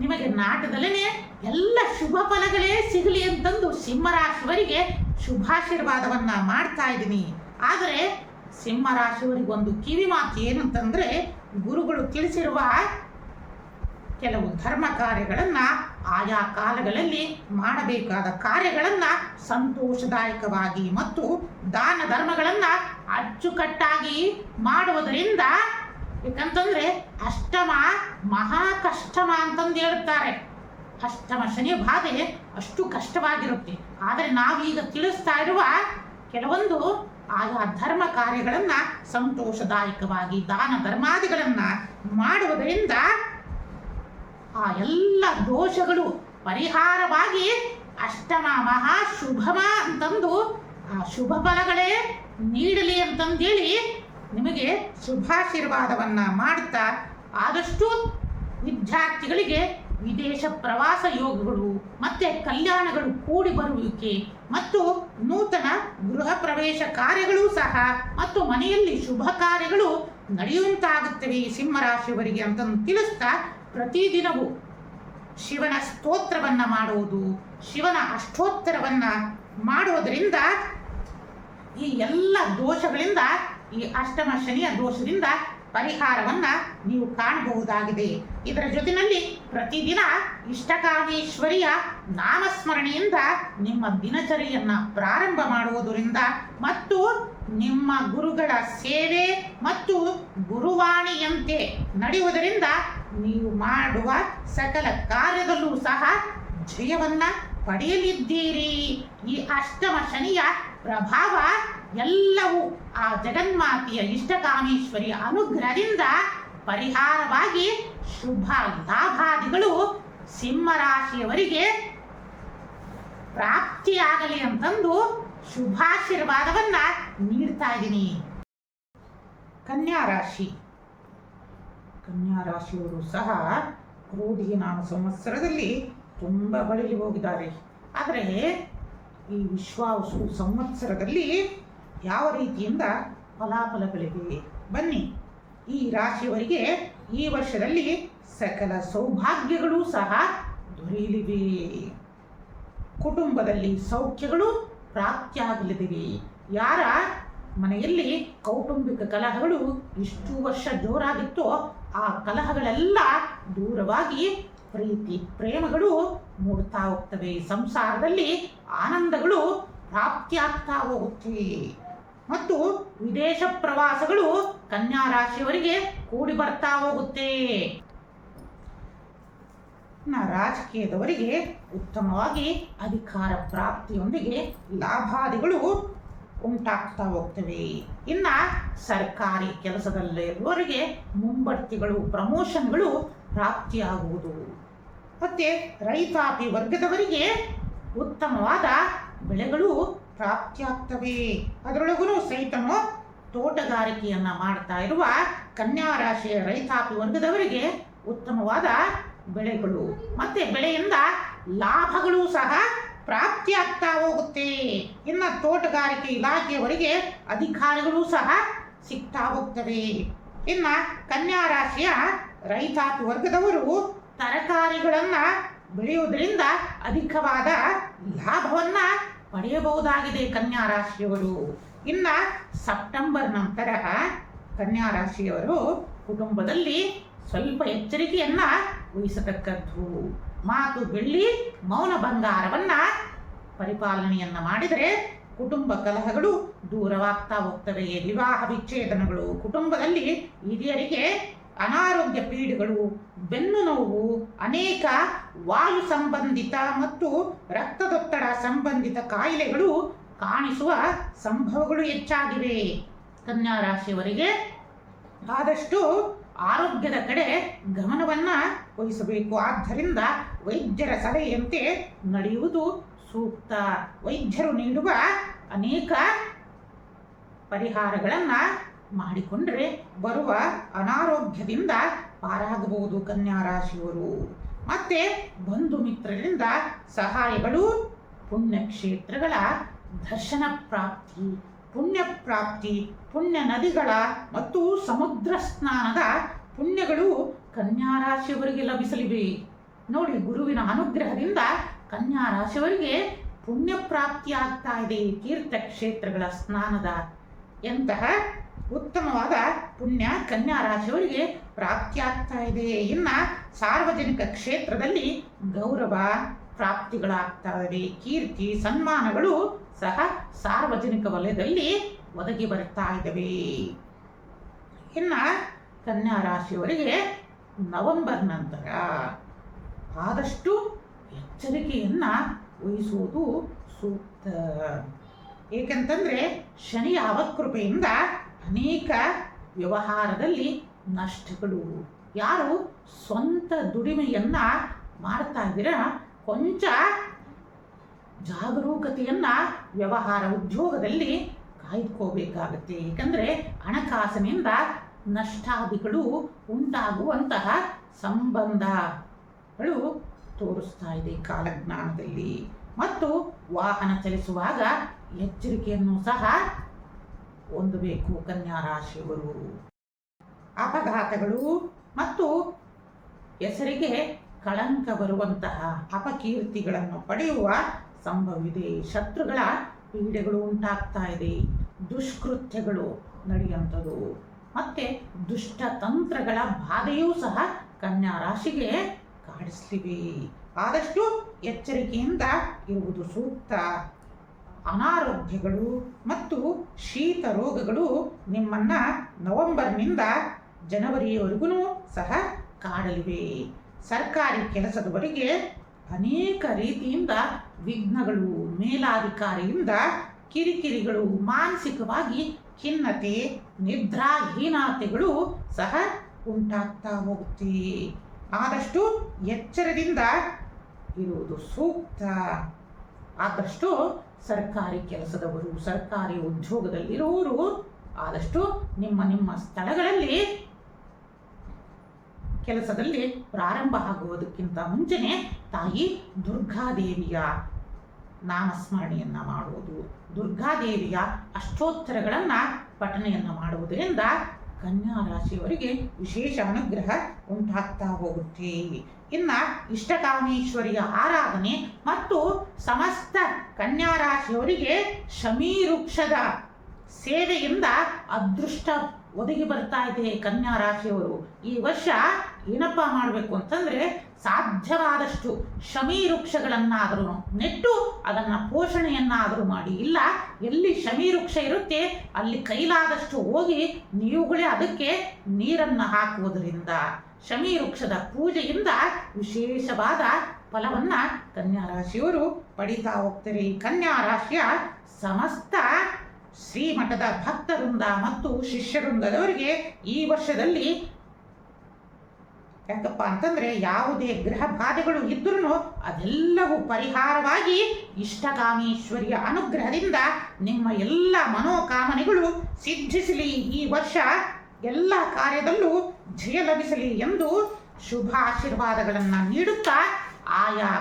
ನಿಮಗೆ ನಾಟದಲ್ಲೇ ಎಲ್ಲ ಶುಭ ಫಲಗಳೇ ಸಿಗಲಿ ಅಂತಂದು ಸಿಂಹರಾಶಿಯವರಿಗೆ ಶುಭಾಶೀರ್ವಾದವನ್ನ ಮಾಡ್ತಾ ಇದ್ದೀನಿ. ಆದರೆ ಸಿಂಹರಾಶಿಯವರಿಗೊಂದು ಕಿವಿ ಮಾತು ಏನಂತಂದ್ರೆ, ಗುರುಗಳು ತಿಳಿಸಿರುವ ಕೆಲವು ಧರ್ಮ ಕಾರ್ಯಗಳನ್ನ, ಆಯಾ ಕಾಲಗಳಲ್ಲಿ ಮಾಡಬೇಕಾದ ಕಾರ್ಯಗಳನ್ನ ಸಂತೋಷದಾಯಕವಾಗಿ ಮತ್ತು ದಾನ ಧರ್ಮಗಳನ್ನ ಅಚ್ಚುಕಟ್ಟಾಗಿ ಮಾಡುವುದರಿಂದ, ಯಾಕಂತಂದ್ರೆ ಅಷ್ಟಮ ಮಹಾ ಕಷ್ಟಮ ಅಂತಂದು ಹೇಳುತ್ತಾರೆ. ಅಷ್ಟಮ ಶನಿಯ ಬಾಧೆ ಅಷ್ಟು ಕಷ್ಟವಾಗಿರುತ್ತೆ. ಆದರೆ ನಾವೀಗ ತಿಳಿಸ್ತಾ ಇರುವ ಕೆಲವೊಂದು ಆಯಾ ಧರ್ಮ ಕಾರ್ಯಗಳನ್ನ ಸಂತೋಷದಾಯಕವಾಗಿ ದಾನ ಧರ್ಮಾದಿಗಳನ್ನ ಮಾಡುವುದರಿಂದ ಆ ಎಲ್ಲ ದೋಷಗಳು ಪರಿಹಾರವಾಗಿ ಅಷ್ಟಮ ಮಹಾ ಶುಭಮ ಅಂತಂದು ಆ ಶುಭ ಫಲಗಳೇ ನೀಡಲಿ ಅಂತಂದೇಳಿ ನಿಮಗೆ ಶುಭಾಶೀರ್ವಾದವನ್ನ ಮಾಡುತ್ತಾ, ಆದಷ್ಟು ವಿದ್ಯಾರ್ಥಿಗಳಿಗೆ ವಿದೇಶ ಪ್ರವಾಸ ಯೋಗಗಳು ಮತ್ತೆ ಕಲ್ಯಾಣಗಳು ಕೂಡಿ ಬರುವಿಕೆ ಮತ್ತು ನೂತನ ಗೃಹ ಪ್ರವೇಶ ಕಾರ್ಯಗಳು ಸಹ ಮತ್ತು ಮನೆಯಲ್ಲಿ ಶುಭ ಕಾರ್ಯಗಳು ನಡೆಯುವಂತಾಗುತ್ತವೆ ಈ ಸಿಂಹರಾಶಿಯವರಿಗೆ ಅಂತಂದು ತಿಳಿಸ್ತಾ, ಪ್ರತಿದಿನವೂ ಶಿವನ ಸ್ತೋತ್ರವನ್ನ ಮಾಡುವುದು, ಶಿವನ ಅಷ್ಟೋತ್ತರವನ್ನ ಮಾಡುವುದರಿಂದ ಈ ಎಲ್ಲ ದೋಷಗಳಿಂದ, ಈ ಅಷ್ಟಮ ಶನಿಯ ದೋಷದಿಂದ ಪರಿಹಾರವನ್ನ ನೀವು ಕಾಣಬಹುದಾಗಿದೆ. ಇದರ ಜೊತೆಯಲ್ಲಿ ಪ್ರತಿದಿನ ಇಷ್ಟಕಾಮೇಶ್ವರಿಯ ನಾಮಸ್ಮರಣೆಯಿಂದ ನಿಮ್ಮ ದಿನಚರಿಯನ್ನ ಪ್ರಾರಂಭ ಮಾಡುವುದರಿಂದ ಮತ್ತು ನಿಮ್ಮ ಗುರುಗಳ ಸೇವೆ ಮತ್ತು ಗುರುವಾಣಿಯಂತೆ ನಡೆಯುವುದರಿಂದ ನೀವು ಮಾಡುವ ಸಕಲ ಕಾರ್ಯದಲ್ಲೂ ಸಹ ಜಯವನ್ನ ಪಡೆಯಲಿದ್ದೀರಿ. ಈ ಅಷ್ಟಮ ಶನಿಯ ಪ್ರಭಾವ ಎಲ್ಲವೂ ಆ ಜಗನ್ಮಾತೆಯ ಇಷ್ಟಕಾಮೇಶ್ವರಿಯ ಅನುಗ್ರಹದಿಂದ ಪರಿಹಾರವಾಗಿ ಶುಭ ಲಾಭಾದಿಗಳು ಸಿಂಹರಾಶಿಯವರಿಗೆ ಪ್ರಾಪ್ತಿಯಾಗಲಿ ಅಂತಂದು ಶುಭಾಶೀರ್ವಾದವನ್ನ ನೀಡ್ತಾ ಇದ್ದೀನಿ. ಕನ್ಯಾ ರಾಶಿಯವರು ಸಹ ಕ್ರೋಧಿ ನಾಮ ಸಂವತ್ಸರದಲ್ಲಿ ತುಂಬ ಬಳಲಿ ಹೋಗಿದ್ದಾರೆ. ಆದರೆ ಈ ವಿಶ್ವಾವಸು ಸಂವತ್ಸರದಲ್ಲಿ ಯಾವ ರೀತಿಯಿಂದ ಫಲಾಫಲಗಳಿವೆ ಬನ್ನಿ. ಈ ರಾಶಿಯವರಿಗೆ ಈ ವರ್ಷದಲ್ಲಿ ಸಕಲ ಸೌಭಾಗ್ಯಗಳು ಸಹ ದೊರೆಯಲಿವೆ. ಕುಟುಂಬದಲ್ಲಿ ಸೌಖ್ಯಗಳು ಪ್ರಾಪ್ತಿಯಾಗಲಿವೆ. ಯಾರ ಮನೆಯಲ್ಲಿ ಕೌಟುಂಬಿಕ ಕಲಹಗಳು ಇಷ್ಟು ವರ್ಷ ಜೋರಾಗಿತ್ತೋ ಆ ಕಲಹಗಳೆಲ್ಲ ದೂರವಾಗಿ ಪ್ರೀತಿ ಪ್ರೇಮಗಳು ಮೂಡ್ತಾ ಹೋಗ್ತವೆ. ಸಂಸಾರದಲ್ಲಿ ಆನಂದಗಳು ಪ್ರಾಪ್ತಿಯಾಗ್ತಾ ಹೋಗುತ್ತೆ ಮತ್ತು ವಿದೇಶ ಪ್ರವಾಸಗಳು ಕನ್ಯಾ ರಾಶಿಯವರಿಗೆ ಕೂಡಿ ಬರ್ತಾ ಹೋಗುತ್ತೆ. ರಾಜಕೀಯದವರಿಗೆ ಉತ್ತಮವಾಗಿ ಅಧಿಕಾರ ಪ್ರಾಪ್ತಿಯೊಂದಿಗೆ ಲಾಭಾದಿಗಳು ಉಂಟಾಗ್ತಾ ಹೋಗ್ತವೆ. ಇನ್ನ ಸರ್ಕಾರಿ ಕೆಲಸದಲ್ಲಿರುವವರಿಗೆ ಮುಂಬಡ್ತಿಗಳು, ಪ್ರಮೋಷನ್ಗಳು ಪ್ರಾಪ್ತಿಯಾಗುವುದು. ಮತ್ತೆ ರೈತಾಪಿ ವರ್ಗದವರಿಗೆ ಉತ್ತಮವಾದ ಬೆಳೆಗಳು ಪ್ರಾಪ್ತಿಯಾಗ್ತವೆ. ಅದರೊಳಗೂ ಸಹಿತನು ತೋಟಗಾರಿಕೆಯನ್ನ ಮಾಡ್ತಾ ಇರುವ ಕನ್ಯಾ ರಾಶಿಯ ರೈತಾಪಿ ವರ್ಗದವರಿಗೆ ಉತ್ತಮವಾದ ಬೆಳೆಗಳು ಮತ್ತೆ ಬೆಳೆಯಿಂದ ಲಾಭಗಳು ಸಹ ಪ್ರಾಪ್ತಿಯಾಗ್ತಾ ಹೋಗುತ್ತೆ. ಇನ್ನು ತೋಟಗಾರಿಕೆ ಇಲಾಖೆಯವರಿಗೆ ಅಧಿಕಾರಿಗಳು ಸಹ ಸಿಗ್ತಾ ಹೋಗ್ತವೆ. ಇನ್ನು ಕನ್ಯಾ ರಾಶಿಯ ರೈತಾಪಿ ವರ್ಗದವರು ತರಕಾರಿಗಳನ್ನ ಬೆಳೆಯುವುದರಿಂದ ಅಧಿಕವಾದ ಲಾಭವನ್ನ ಪಡೆಯಬಹುದಾಗಿದೆ ಕನ್ಯಾ ರಾಶಿಯವರು. ಇನ್ನು ಸೆಪ್ಟೆಂಬರ್ ನಂತರ ಕನ್ಯಾ ರಾಶಿಯವರು ಕುಟುಂಬದಲ್ಲಿ ಸ್ವಲ್ಪ ಎಚ್ಚರಿಕೆಯನ್ನ ವಹಿಸತಕ್ಕದ್ದು. ಮಾತು ಬೆಳ್ಳಿ, ಮೌನ ಬಂಗಾರವನ್ನ ಪರಿಪಾಲನೆಯನ್ನ ಮಾಡಿದರೆ ಕುಟುಂಬ ಕಲಹಗಳು ದೂರವಾಗ್ತಾ ಹೋಗ್ತವೆ. ವಿವಾಹ ವಿಚ್ಛೇದನಗಳು, ಕುಟುಂಬದಲ್ಲಿ ಹಿರಿಯರಿಗೆ ಅನಾರೋಗ್ಯ ಪೀಡೆಗಳು, ಬೆನ್ನು ನೋವು, ಅನೇಕ ವಾಯು ಸಂಬಂಧಿತ ಮತ್ತು ರಕ್ತದೊತ್ತಡ ಸಂಬಂಧಿತ ಕಾಯಿಲೆಗಳು ಕಾಣಿಸುವ ಸಂಭವಗಳು ಹೆಚ್ಚಾಗಿವೆ. ಕನ್ಯಾ ರಾಶಿಯವರಿಗೆ ಆದಷ್ಟು ಆರೋಗ್ಯದ ಕಡೆ ಗಮನವನ್ನ ವಹಿಸಬೇಕು. ಆದ್ದರಿಂದ ವೈದ್ಯರ ಸಲಹೆಯಂತೆ ನಡೆಯುವುದು ಸೂಕ್ತ. ವೈದ್ಯರು ನೀಡುವ ಅನೇಕ ಪರಿಹಾರಗಳನ್ನ ಮಾಡಿಕೊಂಡ್ರೆ ಬರುವ ಅನಾರೋಗ್ಯದಿಂದ ಪಾರಾಗಬಹುದು ಕನ್ಯಾ ರಾಶಿಯವರು. ಮತ್ತೆ ಬಂಧು ಮಿತ್ರರಿಂದ ಸಹಾಯಗಳು, ಪುಣ್ಯಕ್ಷೇತ್ರಗಳ ದರ್ಶನ ಪ್ರಾಪ್ತಿ, ಪುಣ್ಯ ನದಿಗಳ ಮತ್ತು ಸಮುದ್ರ ಸ್ನಾನದ ಪುಣ್ಯಗಳು ಕನ್ಯಾ ರಾಶಿಯವರಿಗೆ ಲಭಿಸಲಿವೆ. ನೋಡಿ, ಗುರುವಿನ ಅನುಗ್ರಹದಿಂದ ಕನ್ಯಾ ರಾಶಿಯವರಿಗೆ ಪುಣ್ಯ ಪ್ರಾಪ್ತಿ ಆಗ್ತಾ ಇದೆ. ತೀರ್ಥಕ್ಷೇತ್ರಗಳ ಸ್ನಾನದ ಎಂತಹ ಉತ್ತಮವಾದ ಪುಣ್ಯ ಕನ್ಯಾ ರಾಶಿಯವರಿಗೆ ಪ್ರಾಪ್ತಿಯಾಗ್ತಾ ಇದೆ. ಇನ್ನ ಸಾರ್ವಜನಿಕ ಕ್ಷೇತ್ರದಲ್ಲಿ ಗೌರವ ಪ್ರಾಪ್ತಿಗಳಾಗ್ತಾ ಇವೆ. ಕೀರ್ತಿ ಸನ್ಮಾನಗಳು ಸಹ ಸಾರ್ವಜನಿಕ ವಲಯದಲ್ಲಿ ಒದಗಿ ಬರ್ತಾ ಇದ್ದಾವೆ. ಇನ್ನ ಕನ್ಯಾ ರಾಶಿಯವರಿಗೆ ನವೆಂಬರ್ ನಂತರ ಆದಷ್ಟು ಎಚ್ಚರಿಕೆಯನ್ನ ವಹಿಸುವುದು ಸೂಕ್ತ. ಏಕೆಂತಂದ್ರೆ ಶನಿಯ ಅವಕೃಪೆಯಿಂದ ಅನೇಕ ವ್ಯವಹಾರದಲ್ಲಿ ನಷ್ಟಗಳು. ಯಾರು ಸ್ವಂತ ದುಡಿಮೆಯನ್ನ ಮಾಡ್ತಾ ಇದ್ದೀರಾ, ಕೊಂಚ ಜಾಗರೂಕತೆಯನ್ನ ವ್ಯವಹಾರ ಉದ್ಯೋಗದಲ್ಲಿ ಕಾಯ್ದುಕೋಬೇಕಾಗತ್ತೆ. ಏಕೆಂದರೆ ಹಣಕಾಸಿನಿಂದ ನಷ್ಟಾದಿಗಳು ಉಂಟಾಗುವಂತಹ ಸಂಬಂಧಗಳು ತೋರಿಸ್ತಾ ಇದೆ ಕಾಲಜ್ಞಾನದಲ್ಲಿ. ಮತ್ತು ವಾಹನ ಚಲಿಸುವಾಗ ಎಚ್ಚರಿಕೆಯನ್ನು ಸಹ ಹೊಂದಬೇಕು ಕನ್ಯಾ ರಾಶಿಯವರು. ಅಪಘಾತಗಳು ಮತ್ತು ಹೆಸರಿಗೆ ಕಳಂಕ ಬರುವಂತಹ ಅಪಕೀರ್ತಿಗಳನ್ನು ಪಡೆಯುವ ಸಂಭವವಿದೆ. ಶತ್ರುಗಳ ಪೀಡೆಗಳು ಉಂಟಾಗ್ತಾ ಇದೆ. ದುಷ್ಕೃತ್ಯಗಳು ನಡೆಯುವಂಥದ್ದು ಮತ್ತೆ ದುಷ್ಟ ತಂತ್ರಗಳ ಬಾಧೆಯೂ ಸಹ ಕನ್ಯಾ ರಾಶಿಗೆ ಕಾಡಿಸಲಿವೆ. ಆದಷ್ಟು ಎಚ್ಚರಿಕೆಯಿಂದ ಇರುವುದು ಸೂಕ್ತ. ಅನಾರೋಗ್ಯಗಳು ಮತ್ತು ಶೀತ ರೋಗಗಳು ನಿಮ್ಮನ್ನ ನವೆಂಬರ್ನಿಂದ ಜನವರಿಯವರೆಗೂ ಸಹ ಕಾಡಲಿವೆ. ಸರ್ಕಾರಿ ಕೆಲಸದವರಿಗೆ ಅನೇಕ ರೀತಿಯಿಂದ ವಿಘ್ನಗಳು, ಮೇಲಾಧಿಕಾರಿಯಿಂದ ಕಿರಿಕಿರಿಗಳು, ಮಾನಸಿಕವಾಗಿ ಖಿನ್ನತೆ, ನಿದ್ರಾಹೀನತೆಗಳು ಸಹ ಉಂಟಾಗ್ತಾ ಹೋಗುತ್ತೆ. ಆದಷ್ಟು ಎಚ್ಚರದಿಂದ ಇರುವುದು ಸೂಕ್ತ. ಆದಷ್ಟು ಸರ್ಕಾರಿ ಕೆಲಸದವರು, ಸರ್ಕಾರಿ ಉದ್ಯೋಗದಲ್ಲಿರುವವರು ಆದಷ್ಟು ನಿಮ್ಮ ಸ್ಥಳಗಳಲ್ಲಿ ಕೆಲಸದಲ್ಲಿ ಪ್ರಾರಂಭ ಆಗುವುದಕ್ಕಿಂತ ಮುಂಚೆನೆ ತಾಯಿ ದುರ್ಗಾದೇವಿಯ ನಾಮಸ್ಮರಣೆಯನ್ನ ಮಾಡುವುದು, ದುರ್ಗಾದೇವಿಯ ಅಷ್ಟೋತ್ತರಗಳನ್ನ ಪಠನೆಯನ್ನ ಮಾಡುವುದರಿಂದ ಕನ್ಯಾ ರಾಶಿಯವರಿಗೆ ವಿಶೇಷ ಅನುಗ್ರಹ ಉಂಟಾಗ್ತಾ ಹೋಗುತ್ತೆ. ಇನ್ನ ಇಷ್ಟಕಾಮೇಶ್ವರಿಯ ಆರಾಧನೆ ಮತ್ತು ಸಮಸ್ತ ಕನ್ಯಾ ರಾಶಿಯವರಿಗೆ ಶಮೀ ವೃಕ್ಷದ ಸೇವೆಯಿಂದ ಅದೃಷ್ಟ ಒದಗಿ ಬರ್ತಾ ಇದೆ. ಕನ್ಯಾ ರಾಶಿಯವರು ಈ ವರ್ಷ ಏನಪ್ಪ ಮಾಡಬೇಕು ಅಂತಂದ್ರೆ ಸಾಧ್ಯವಾದಷ್ಟು ಶಮೀ ವೃಕ್ಷಗಳನ್ನಾದರೂ ನೆಟ್ಟು ಅದನ್ನ ಪೋಷಣೆಯನ್ನಾದರೂ ಮಾಡಿ. ಇಲ್ಲ ಎಲ್ಲಿ ಶಮೀ ವೃಕ್ಷ ಇರುತ್ತೆ ಅಲ್ಲಿ ಕೈಲಾದಷ್ಟು ಹೋಗಿ ನೀವುಗಳೇ ಅದಕ್ಕೆ ನೀರನ್ನ ಹಾಕುವುದರಿಂದ ಶಮೀ ವೃಕ್ಷದ ಪೂಜೆಯಿಂದ ವಿಶೇಷವಾದ ಫಲವನ್ನ ಕನ್ಯಾ ರಾಶಿಯವರು ಪಡಿತಾ ಹೋಗ್ತಾರೆ. ಕನ್ಯಾ ರಾಶಿಯ ಸಮಸ್ತ ಶ್ರೀಮಠದ ಭಕ್ತವೃಂದ ಮತ್ತು ಶಿಷ್ಯವೃಂದದವರಿಗೆ ಈ ವರ್ಷದಲ್ಲಿ ಯಾಕಪ್ಪ ಅಂತಂದ್ರೆ ಯಾವುದೇ ಗ್ರಹ ಬಾಧೆಗಳು ಇದ್ರೂ ಅದೆಲ್ಲವೂ ಪರಿಹಾರವಾಗಿ ಇಷ್ಟಕಾಮೇಶ್ವರಿಯ ಅನುಗ್ರಹದಿಂದ ನಿಮ್ಮ ಎಲ್ಲ ಮನೋಕಾಮನೆಗಳು ಸಿದ್ಧಿಸಲಿ. ಈ ವರ್ಷ ಎಲ್ಲ ಕಾರ್ಯದಲ್ಲೂ ಜಯ ಲಭಿಸಲಿ ಎಂದು ಶುಭಾಶೀರ್ವಾದಗಳನ್ನು ನೀಡುತ್ತಾ ಆಯಾ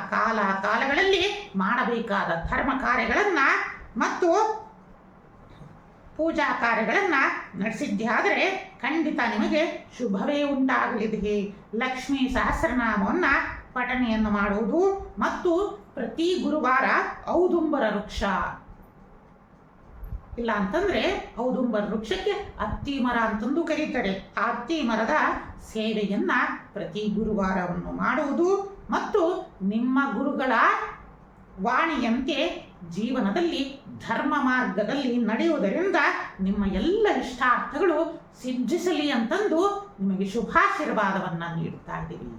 ಕಾಲಗಳಲ್ಲಿ ಮಾಡಬೇಕಾದ ಧರ್ಮ ಕಾರ್ಯಗಳನ್ನ ಮತ್ತು ಪೂಜಾ ಕಾರ್ಯಗಳನ್ನ ನಡೆಸಿದ್ದೇ ಆದರೆ ಖಂಡಿತ ನಿಮಗೆ ಶುಭವೇ ಉಂಟಾಗಲಿದೆ. ಲಕ್ಷ್ಮೀ ಸಹಸ್ರನಾಮವನ್ನ ಪಠಣೆಯನ್ನು ಮಾಡುವುದು ಮತ್ತು ಪ್ರತಿ ಗುರುವಾರ ಔದುಂಬರ ವೃಕ್ಷ ಇಲ್ಲ ಅಂತಂದ್ರೆ ಔದುಂಬರ ವೃಕ್ಷಕ್ಕೆ ಅತ್ತಿ ಮರ ಅಂತಂದು ಕರೀತಾರೆ. ಆ ಅತ್ತಿ ಮರದ ಸೇವೆಯನ್ನ ಪ್ರತಿ ಗುರುವಾರವನ್ನು ಮಾಡುವುದು ಮತ್ತು ನಿಮ್ಮ ಗುರುಗಳ ವಾಣಿಯಂತೆ ಜೀವನದಲ್ಲಿ ಧರ್ಮ ಮಾರ್ಗದಲ್ಲಿ ನಡೆಯುವುದರಿಂದ ನಿಮ್ಮ ಎಲ್ಲ ಇಷ್ಟಾರ್ಥಗಳು ಸಿದ್ಧಿಸಲಿ ಅಂತಂದು ನಿಮಗೆ ಶುಭಾಶೀರ್ವಾದವನ್ನ ನೀಡುತ್ತಾ ಇದ್ದೀವಿ.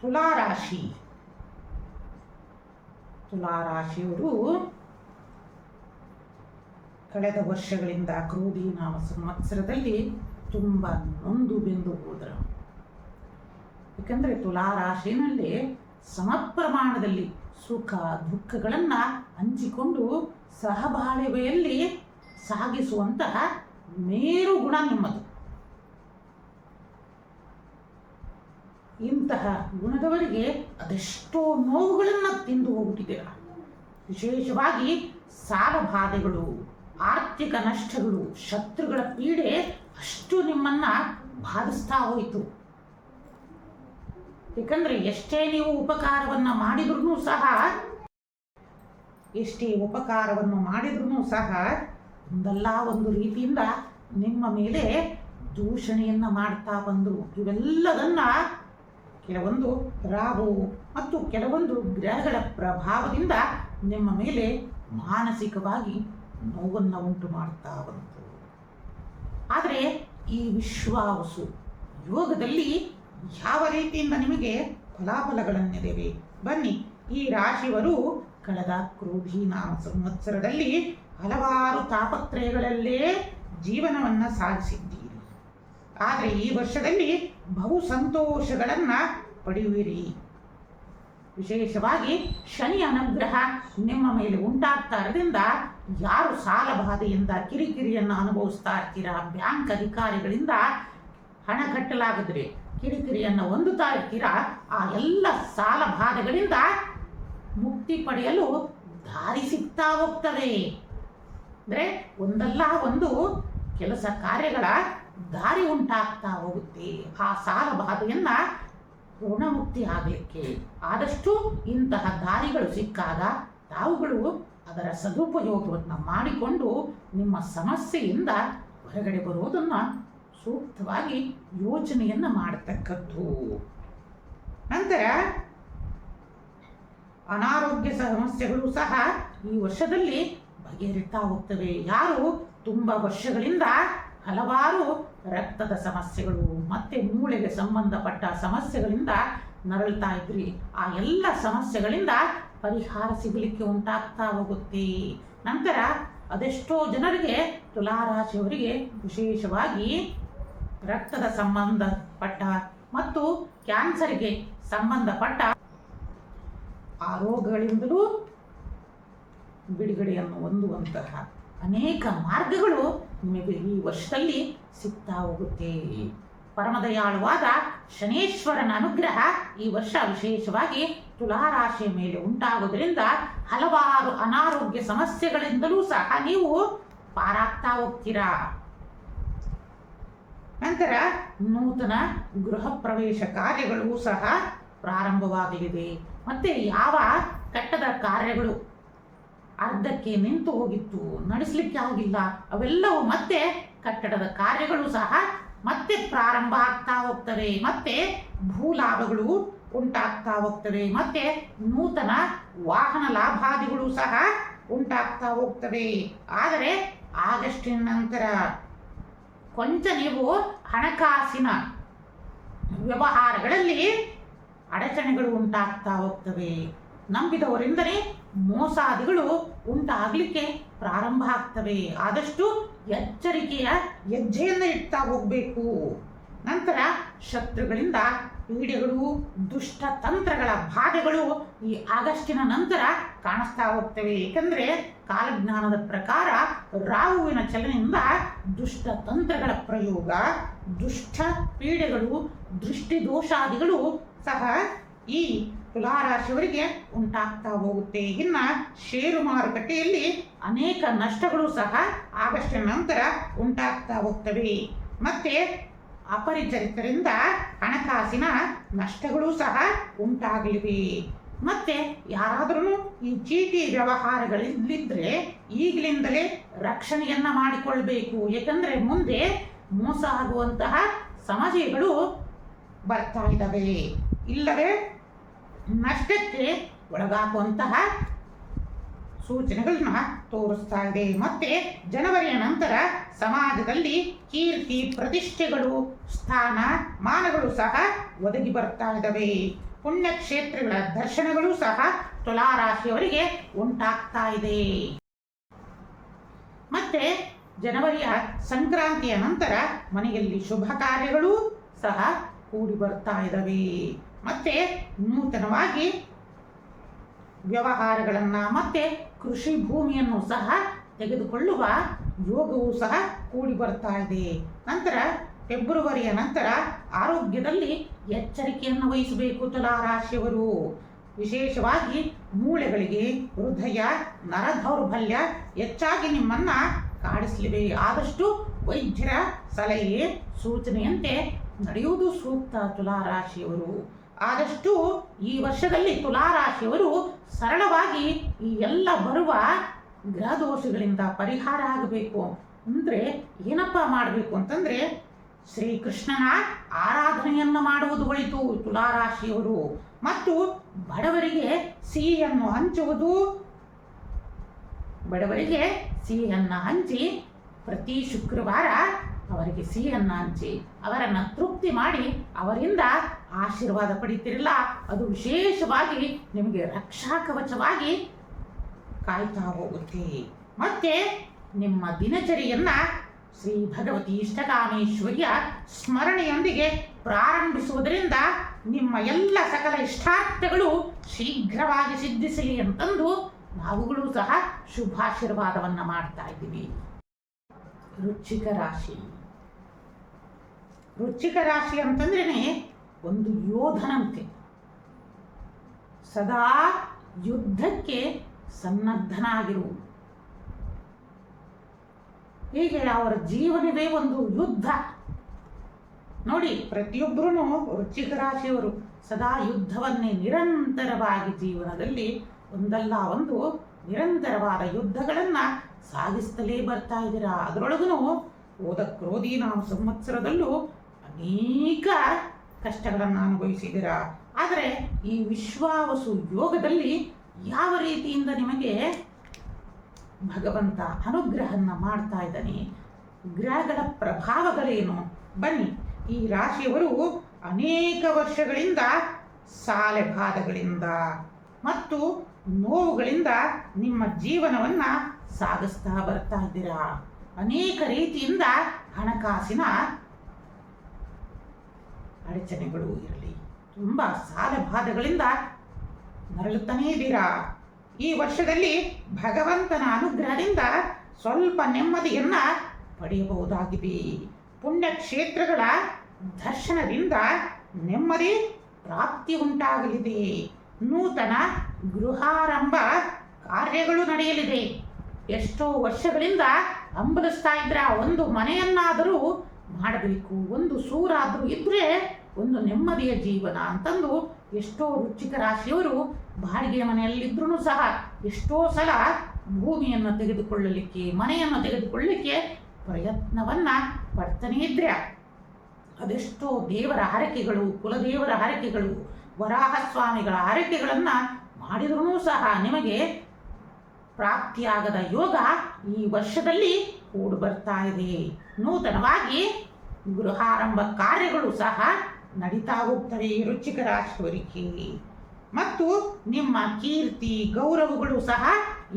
ತುಲಾರಾಶಿ. ತುಲಾರಾಶಿಯವರು ಕಳೆದ ವರ್ಷಗಳಿಂದ ಕ್ರೋಧಿ ನಾಮ ಸಂವತ್ಸರದಲ್ಲಿ ತುಂಬ ನೊಂದು ಬೆಂದು ಹೋದರು. ಯಾಕಂದರೆ ತುಲಾರಾಶಿನಲ್ಲಿ ಸಮಪ್ರಮಾಣದಲ್ಲಿ ಸುಖ ದುಃಖಗಳನ್ನು ಹಂಚಿಕೊಂಡು ಸಹಬಾಳ್ವೆಯಲ್ಲಿ ಸಾಗಿಸುವಂತಹ ಮೇರು ಗುಣ ನಿಮ್ಮದು. ಇಂತಹ ಗುಣದವರಿಗೆ ಅದೆಷ್ಟೋ ನೋವುಗಳನ್ನು ತಿಂದು ಹೋಗ್ಬಿಟ್ಟಿದ್ದೀರ. ವಿಶೇಷವಾಗಿ ಸಾಲ ಬಾಧೆಗಳು, ಆರ್ಥಿಕ ನಷ್ಟಗಳು, ಶತ್ರುಗಳ ಪೀಡೆ ಅಷ್ಟು ನಿಮ್ಮನ್ನ ಬಾಧಿಸ್ತಾ ಹೋಯಿತು. ಯಾಕಂದ್ರೆ ಎಷ್ಟೇ ನೀವು ಉಪಕಾರವನ್ನು ಮಾಡಿದ್ರೂ ಸಹ ಒಂದಲ್ಲ ಒಂದು ರೀತಿಯಿಂದ ನಿಮ್ಮ ಮೇಲೆ ದೂಷಣೆಯನ್ನ ಮಾಡ್ತಾ ಬಂದರು. ಇವೆಲ್ಲದನ್ನ ಕೆಲವೊಂದು ರಾಹು ಮತ್ತು ಕೆಲವೊಂದು ಗ್ರಹಗಳ ಪ್ರಭಾವದಿಂದ ನಿಮ್ಮ ಮೇಲೆ ಮಾನಸಿಕವಾಗಿ ನೋವನ್ನು ಉಂಟು ಮಾಡ್ತಾ ಬಂತು. ಆದರೆ ಈ ವಿಶ್ವಾವಸು ಯೋಗದಲ್ಲಿ ಯಾವ ರೀತಿಯಿಂದ ನಿಮಗೆ ಫಲಾಫಲಗಳನ್ನಿದ್ದೇವೆ ಬನ್ನಿ. ಈ ರಾಶಿಯವರು ಕಳೆದ ಕ್ರೋಧಿ ನಾಮ ಸಂವತ್ಸರದಲ್ಲಿ ಹಲವಾರು ತಾಪತ್ರಯಗಳಲ್ಲೇ ಜೀವನವನ್ನು ಸಾಗಿಸಿದ್ದೀರಿ. ಆದರೆ ಈ ವರ್ಷದಲ್ಲಿ ಬಹು ಸಂತೋಷಗಳನ್ನು ಪಡೆಯುವಿರಿ. ವಿಶೇಷವಾಗಿ ಶನಿ ಅನುಗ್ರಹ ನಿಮ್ಮ ಮೇಲೆ ಉಂಟಾಗ್ತಾ ಇರೋದ್ರಿಂದ ಯಾರು ಸಾಲ ಬಾಧೆಯಿಂದ ಕಿರಿಕಿರಿಯನ್ನು ಅನುಭವಿಸ್ತಾ ಇರ್ತೀರಾ, ಬ್ಯಾಂಕ್ ಅಧಿಕಾರಿಗಳಿಂದ ಹಣ ಕಟ್ಟಲಾಗದ್ರೆ ಕಿರಿಕಿರಿಯನ್ನು ಹೊಂದುತ್ತಾ ಇರ್ತೀರಾ, ಆ ಎಲ್ಲ ಸಾಲ ಬಾಧೆಗಳಿಂದ ಮುಕ್ತಿ ಪಡೆಯಲು ದಾರಿ ಸಿಗ್ತಾ ಹೋಗ್ತವೆ. ಅಂದರೆ ಒಂದಲ್ಲ ಒಂದು ಕೆಲಸ ಕಾರ್ಯಗಳ ದಾರಿ ಉಂಟಾಗ್ತಾ ಹೋಗುತ್ತೆ. ಆ ಸಾಲ ಬಾಧೆಯನ್ನ ಋಣಮುಕ್ತಿ ಆಗಲಿಕ್ಕೆ ಆದಷ್ಟು ಇಂತಹ ದಾರಿಗಳು ಸಿಕ್ಕಾಗ ತಾವುಗಳು ಅದರ ಸದುಪಯೋಗವನ್ನು ಮಾಡಿಕೊಂಡು ನಿಮ್ಮ ಸಮಸ್ಯೆಯಿಂದ ಹೊರಗಡೆ ಬರೋದನ್ನು ಸೂಕ್ತವಾಗಿ ಯೋಚನೆಯನ್ನು ಮಾಡತಕ್ಕದ್ದು. ನಂತರ ಅನಾರೋಗ್ಯ ಸಮಸ್ಯೆಗಳು ಸಹ ಈ ವರ್ಷದಲ್ಲಿ ಬಗೆಹರಿತಾ ಹೋಗ್ತವೆ. ಯಾರು ತುಂಬ ವರ್ಷಗಳಿಂದ ಹಲವಾರು ರಕ್ತದ ಸಮಸ್ಯೆಗಳು ಮತ್ತೆ ಮೂಳೆಗೆ ಸಂಬಂಧಪಟ್ಟ ಸಮಸ್ಯೆಗಳಿಂದ ನರಳ್ತಾ ಇದ್ರಿ, ಆ ಎಲ್ಲ ಸಮಸ್ಯೆಗಳಿಂದ ಪರಿಹಾರ ಸಿಗಲಿಕ್ಕೆ ಉಂಟಾಗ್ತಾ ಹೋಗುತ್ತೆ. ನಂತರ ಅದೆಷ್ಟೋ ಜನರಿಗೆ ತುಲಾರಾಶಿಯವರಿಗೆ ವಿಶೇಷವಾಗಿ ರಕ್ತದ ಸಂಬಂಧಪಟ್ಟ ಮತ್ತು ಕ್ಯಾನ್ಸರ್ಗೆ ಸಂಬಂಧಪಟ್ಟ ಆ ರೋಗಗಳಿಂದಲೂ ಬಿಡುಗಡೆಯನ್ನು ಹೊಂದುವಂತಹ ಅನೇಕ ಮಾರ್ಗಗಳು ನಿಮಗೆ ಈ ವರ್ಷದಲ್ಲಿ ಸಿಗ್ತಾ ಹೋಗುತ್ತೆ. ಪರಮದಯಾಳುವಾದ ಶನೇಶ್ವರನ ಅನುಗ್ರಹ ಈ ವರ್ಷ ವಿಶೇಷವಾಗಿ ತುಲಾರಾಶಿಯ ಮೇಲೆ ಉಂಟಾಗೋದ್ರಿಂದ ಹಲವಾರು ಅನಾರೋಗ್ಯ ಸಮಸ್ಯೆಗಳಿಂದಲೂ ಸಹ ನೀವು ಪಾರಾಗ್ತಾ ಹೋಗ್ತೀರಾ. ನಂತರ ನೂತನ ಗೃಹ ಪ್ರವೇಶ ಕಾರ್ಯಗಳು ಸಹ ಪ್ರಾರಂಭವಾಗಲಿದೆ. ಮತ್ತೆ ಯಾವ ಕಟ್ಟಡ ಕಾರ್ಯಗಳು ಅರ್ಧಕ್ಕೆ ನಿಂತು ಹೋಗಿತ್ತು, ನಡೆಸಲಿಕ್ಕೆ ಆಗಿಲ್ಲ, ಅವೆಲ್ಲವೂ ಮತ್ತೆ ಕಟ್ಟಡದ ಕಾರ್ಯಗಳು ಸಹ ಮತ್ತೆ ಪ್ರಾರಂಭ ಆಗ್ತಾ ಹೋಗ್ತವೆ. ಮತ್ತೆ ಭೂಲಾಭಗಳು ಉಂಟಾಗ್ತಾ ಹೋಗ್ತವೆ. ಮತ್ತೆ ನೂತನ ವಾಹನ ಲಾಭಾದಿಗಳು ಸಹ ಉಂಟಾಗ್ತಾ ಹೋಗ್ತವೆ. ಆದರೆ ಆಗಸ್ಟಿನ ನಂತರ ಕೊಂಚ ನೀವು ಹಣಕಾಸಿನ ವ್ಯವಹಾರಗಳಲ್ಲಿ ಅಡಚಣೆಗಳು ಉಂಟಾಗ್ತಾ ಹೋಗ್ತವೆ. ನಂಬಿದವರಿಂದಲೇ ಮೋಸಾದಿಗಳು ಉಂಟಾಗಲಿಕ್ಕೆ ಪ್ರಾರಂಭ ಆಗ್ತವೆ. ಆದಷ್ಟು ಎಚ್ಚರಿಕೆಯ ಹೆಜ್ಜೆಯನ್ನು ಇಡ್ತಾ ಹೋಗಬೇಕು. ನಂತರ ಶತ್ರುಗಳಿಂದ ಪೀಡೆಗಳು, ದುಷ್ಟ ತಂತ್ರಗಳ ಬಾಧೆಗಳು ಈ ಆಗಸ್ಟಿನ ನಂತರ ಕಾಣಿಸ್ತಾ ಹೋಗ್ತವೆ. ಏಕೆಂದರೆ ಕಾಲಜ್ಞಾನದ ಪ್ರಕಾರ ರಾಹುವಿನ ಚಲನೆಯಿಂದ ದುಷ್ಟ ತಂತ್ರಗಳ ಪ್ರಯೋಗ, ದುಷ್ಟ ಪೀಡೆಗಳು, ದೃಷ್ಟಿ ದೋಷಾದಿಗಳು ಸಹ ಈ ತುಲಾರಾಶಿಯವರಿಗೆ ಉಂಟಾಗ್ತಾ ಹೋಗುತ್ತೆ. ಇನ್ನು ಷೇರು ಮಾರುಕಟ್ಟೆಯಲ್ಲಿ ಅನೇಕ ನಷ್ಟಗಳು ಸಹ ಆಗಸ್ಟಿನ ನಂತರ ಉಂಟಾಗ್ತಾ ಹೋಗ್ತವೆ. ಮತ್ತೆ ಅಪರಿಚಿತರಿಂದ ಹಣಕಾಸಿನ ನಷ್ಟಗಳು ಸಹ ಉಂಟಾಗಲಿವೆ. ಮತ್ತೆ ಯಾರಾದ್ರೂ ಈ ಚೀಟಿ ವ್ಯವಹಾರಗಳಿದ್ದರೆ ಈಗಲಿಂದಲೇ ರಕ್ಷಣೆಯನ್ನ ಮಾಡಿಕೊಳ್ಬೇಕು. ಯಾಕಂದ್ರೆ ಮುಂದೆ ಮೋಸ ಆಗುವಂತಹ ಸಮಸ್ಯೆಗಳು ಬರ್ತಾ ಇದ್ದಾವೆ, ಇಲ್ಲವೇ ನಷ್ಟಕ್ಕೆ ಒಳಗಾಗುವಂತಹ ಸೂಚನೆಗಳನ್ನ ತೋರಿಸ್ತಾ ಇದೆ. ಮತ್ತೆ ಜನವರಿಯ ನಂತರ ಸಮಾಜದಲ್ಲಿ ಕೀರ್ತಿ ಪ್ರತಿಷ್ಠೆಗಳು ಸ್ಥಾನ ಮಾನಗಳು ಸಹ ಒದಗಿ ಬರ್ತಾ ಇದ್ದಾವೆ. ಪುಣ್ಯಕ್ಷೇತ್ರಗಳ ದರ್ಶನಗಳು ಸಹ ತುಲಾರಾಶಿಯವರಿಗೆ ಉಂಟಾಗ್ತಾ ಇದೆ. ಮತ್ತೆ ಜನವರಿಯ ಸಂಕ್ರಾಂತಿಯ ನಂತರ ಮನೆಯಲ್ಲಿ ಶುಭ ಕಾರ್ಯಗಳು ಸಹ ಕೂಡಿ ಬರ್ತಾ ಇದ್ದಾವೆ. ಮತ್ತೆ ನೂತನವಾಗಿ ವ್ಯವಹಾರಗಳನ್ನು ಮತ್ತೆ ಕೃಷಿ ಭೂಮಿಯನ್ನು ಸಹ ತೆಗೆದುಕೊಳ್ಳುವ ಯೋಗವು ಸಹ ಕೂಡಿ ಬರ್ತಾ ಇದೆ. ನಂತರ ಫೆಬ್ರವರಿಯ ನಂತರ ಆರೋಗ್ಯದಲ್ಲಿ ಎಚ್ಚರಿಕೆಯನ್ನು ವಹಿಸಬೇಕು ತುಲಾರಾಶಿಯವರು. ವಿಶೇಷವಾಗಿ ಮೂಳೆಗಳಿಗೆ ಹೃದಯ ನರ ದೌರ್ಬಲ್ಯ ಹೆಚ್ಚಾಗಿ ನಿಮ್ಮನ್ನ ಕಾಡಿಸಲಿವೆ. ಆದಷ್ಟು ವೈದ್ಯರ ಸಲಹೆ ಸೂಚನೆಯಂತೆ ನಡೆಯುವುದು ಸೂಕ್ತ ತುಲಾರಾಶಿಯವರು. ಆದಷ್ಟು ಈ ವರ್ಷದಲ್ಲಿ ತುಲಾರಾಶಿಯವರು ಸರಳವಾಗಿ ಈ ಎಲ್ಲ ಬರುವ ಗ್ರಹ ದೋಷಗಳಿಂದ ಪರಿಹಾರ ಆಗಬೇಕು ಅಂದರೆ ಏನಪ್ಪ ಮಾಡಬೇಕು ಅಂತಂದ್ರೆ ಶ್ರೀಕೃಷ್ಣನ ಆರಾಧನೆಯನ್ನು ಮಾಡುವುದು ಒಳಿತು ತುಲಾರಾಶಿಯವರು. ಮತ್ತು ಬಡವರಿಗೆ ಸಿಹಿಯನ್ನು ಹಂಚುವುದು, ಬಡವರಿಗೆ ಸಿಹಿಯನ್ನು ಹಂಚಿ ಪ್ರತಿ ಶುಕ್ರವಾರ ಅವರಿಗೆ ಸಿಹಿಯನ್ನು ಹಂಚಿ ಅವರನ್ನು ತೃಪ್ತಿ ಮಾಡಿ ಅವರಿಂದ ಆಶೀರ್ವಾದ ಪಡಿತಿರಲ್ಲ, ಅದು ವಿಶೇಷವಾಗಿ ನಿಮಗೆ ರಕ್ಷಾ ಕವಚವಾಗಿ ಕಾಯ್ತಾ ಹೋಗುತ್ತೆ. ಮತ್ತೆ ನಿಮ್ಮ ದಿನಚರಿಯನ್ನ ಶ್ರೀ ಭಗವತಿ ಇಷ್ಟಕಾಮೇಶ್ವರಿಯ ಸ್ಮರಣೆಯೊಂದಿಗೆ ಪ್ರಾರಂಭಿಸುವುದರಿಂದ ನಿಮ್ಮ ಎಲ್ಲ ಸಕಲ ಇಷ್ಟಾರ್ಥಗಳು ಶೀಘ್ರವಾಗಿ ಸಿದ್ಧಿಸಲಿ ಅಂತಂದು ನಾವುಗಳು ಸಹ ಶುಭಾಶೀರ್ವಾದವನ್ನ ಮಾಡ್ತಾ ಇದ್ದೀವಿ. ವೃಶ್ಚಿಕ ರಾಶಿ. ವೃಶ್ಚಿಕ ರಾಶಿ ಅಂತಂದ್ರೇನೆ ಒಂದು ಯೋಧನಂತೆ, ಸದಾ ಯುದ್ಧಕ್ಕೆ ಸನ್ನದ್ಧನಾಗಿರುವುದು. ಹೀಗೆ ಅವರ ಜೀವನವೇ ಒಂದು ಯುದ್ಧ. ನೋಡಿ, ಪ್ರತಿಯೊಬ್ಬರೂ ವೃಶ್ಚಿಕ ರಾಶಿಯವರು ಸದಾ ಯುದ್ಧವನ್ನೇ ನಿರಂತರವಾಗಿ ಜೀವನದಲ್ಲಿ ಒಂದಲ್ಲ ಒಂದು ನಿರಂತರವಾದ ಯುದ್ಧಗಳನ್ನ ಸಾಗಿಸ್ತಲೇ ಬರ್ತಾ ಇದ್ದೀರಾ. ಅದರೊಳಗೂ ಹೋದ ಕ್ರೋಧಿ ನಾವು ಸಂವತ್ಸರದಲ್ಲೂ ಅನೇಕ ಕಷ್ಟಗಳನ್ನು ಅನುಭವಿಸಿದ್ದೀರಾ. ಆದರೆ ಈ ವಿಶ್ವಾವಸು ಯೋಗದಲ್ಲಿ ಯಾವ ರೀತಿಯಿಂದ ನಿಮಗೆ ಭಗವಂತ ಅನುಗ್ರಹನ್ನ ಮಾಡ್ತಾ ಇದ್ದಾನೆ, ಗ್ರಹಗಳ ಪ್ರಭಾವಗಳೇನು, ಬನ್ನಿ. ಈ ರಾಶಿಯವರು ಅನೇಕ ವರ್ಷಗಳಿಂದ ಸಾಲೆ ಬಾಧೆಗಳಿಂದ ಮತ್ತು ನೋವುಗಳಿಂದ ನಿಮ್ಮ ಜೀವನವನ್ನ ಸಾಗಿಸ್ತಾ ಬರ್ತಾ ಇದ್ದೀರಾ. ಅನೇಕ ರೀತಿಯಿಂದ ಹಣಕಾಸಿನ ಅಡಚಣೆಗಳು ಇರಲಿ, ತುಂಬಾ ಸಾಲೆ ಬಾಧೆಗಳಿಂದ ನರಳುತ್ತಾನೇ ಇದ್ದೀರಾ. ಈ ವರ್ಷದಲ್ಲಿ ಭಗವಂತನ ಅನುಗ್ರಹದಿಂದ ಸ್ವಲ್ಪ ನೆಮ್ಮದಿಯನ್ನ ಪಡೆಯಬಹುದಾಗಿದೆ. ಪುಣ್ಯಕ್ಷೇತ್ರಗಳ ದರ್ಶನದಿಂದ ನೆಮ್ಮದಿ ಪ್ರಾಪ್ತಿ ಉಂಟಾಗಲಿದೆ. ನೂತನ ಗೃಹಾರಂಭ ಕಾರ್ಯಗಳು ನಡೆಯಲಿದೆ. ಎಷ್ಟೋ ವರ್ಷಗಳಿಂದ ಹಂಬಲಿಸ್ತಾ ಇದ್ರ ಒಂದು ಮನೆಯನ್ನಾದರೂ ಮಾಡಬೇಕು, ಒಂದು ಸೂರಾದರೂ ಇದ್ರೆ ಒಂದು ನೆಮ್ಮದಿಯ ಜೀವನ ಅಂತಂದು ಎಷ್ಟೋ ವೃಶ್ಚಿಕ ರಾಶಿಯವರು ಬಾಡಿಗೆ ಮನೆಯಲ್ಲಿದ್ರೂ ಸಹ ಎಷ್ಟೋ ಸಲ ಭೂಮಿಯನ್ನು ತೆಗೆದುಕೊಳ್ಳಲಿಕ್ಕೆ ಮನೆಯನ್ನು ತೆಗೆದುಕೊಳ್ಳಲಿಕ್ಕೆ ಪ್ರಯತ್ನವನ್ನ ಪಡ್ತಾನೇ ಇದ್ರೆ ಅದೆಷ್ಟೋ ದೇವರ ಹರಕೆಗಳು, ಕುಲದೇವರ ಹರಕೆಗಳು, ವರಾಹಸ್ವಾಮಿಗಳ ಹರಕೆಗಳನ್ನ ಮಾಡಿದ್ರೂ ಸಹ ನಿಮಗೆ ಪ್ರಾಪ್ತಿಯಾಗದ ಯೋಗ ಈ ವರ್ಷದಲ್ಲಿ ಕೂಡಿ ಬರ್ತಾ ಇದೆ. ನೂತನವಾಗಿ ಗೃಹಾರಂಭ ಕಾರ್ಯಗಳು ಸಹ ನಡೀತಾ ಹೋಗ್ತವೆ ವೃಶ್ಚಿಕ ರಾಶಿಯವರಿಗೆ. ಮತ್ತು ನಿಮ್ಮ ಕೀರ್ತಿ ಗೌರವಗಳು ಸಹ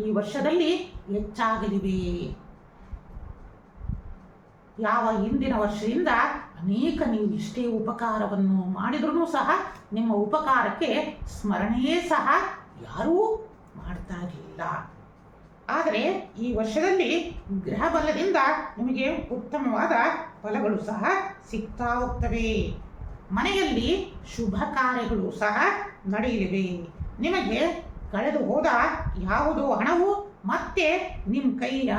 ಈ ವರ್ಷದಲ್ಲಿ ಹೆಚ್ಚಾಗಲಿವೆ. ಯಾವ ಹಿಂದಿನ ವರ್ಷದಿಂದ ಅನೇಕ ನೀವು ಇಷ್ಟೇ ಉಪಕಾರವನ್ನು ಮಾಡಿದ್ರೂ ಸಹ ನಿಮ್ಮ ಉಪಕಾರಕ್ಕೆ ಸ್ಮರಣೆಯೇ ಸಹ ಯಾರೂ ಮಾಡ್ತಾ ಇರಲಿಲ್ಲ. ಆದರೆ ಈ ವರ್ಷದಲ್ಲಿ ಗ್ರಹ ಬಲದಿಂದ ನಿಮಗೆ ಉತ್ತಮವಾದ ಫಲಗಳು ಸಹ ಸಿಗ್ತಾ ಹೋಗ್ತವೆ. ಮನೆಯಲ್ಲಿ ಶುಭ ಕಾರ್ಯಗಳು ಸಹ ನಡೆಯಲಿವೆ. ನಿಮಗೆ ಕಳೆದು ಹೋದ ಯಾವುದೋ ಹಣವು ಮತ್ತೆ ನಿಮ್ಮ ಕೈಯ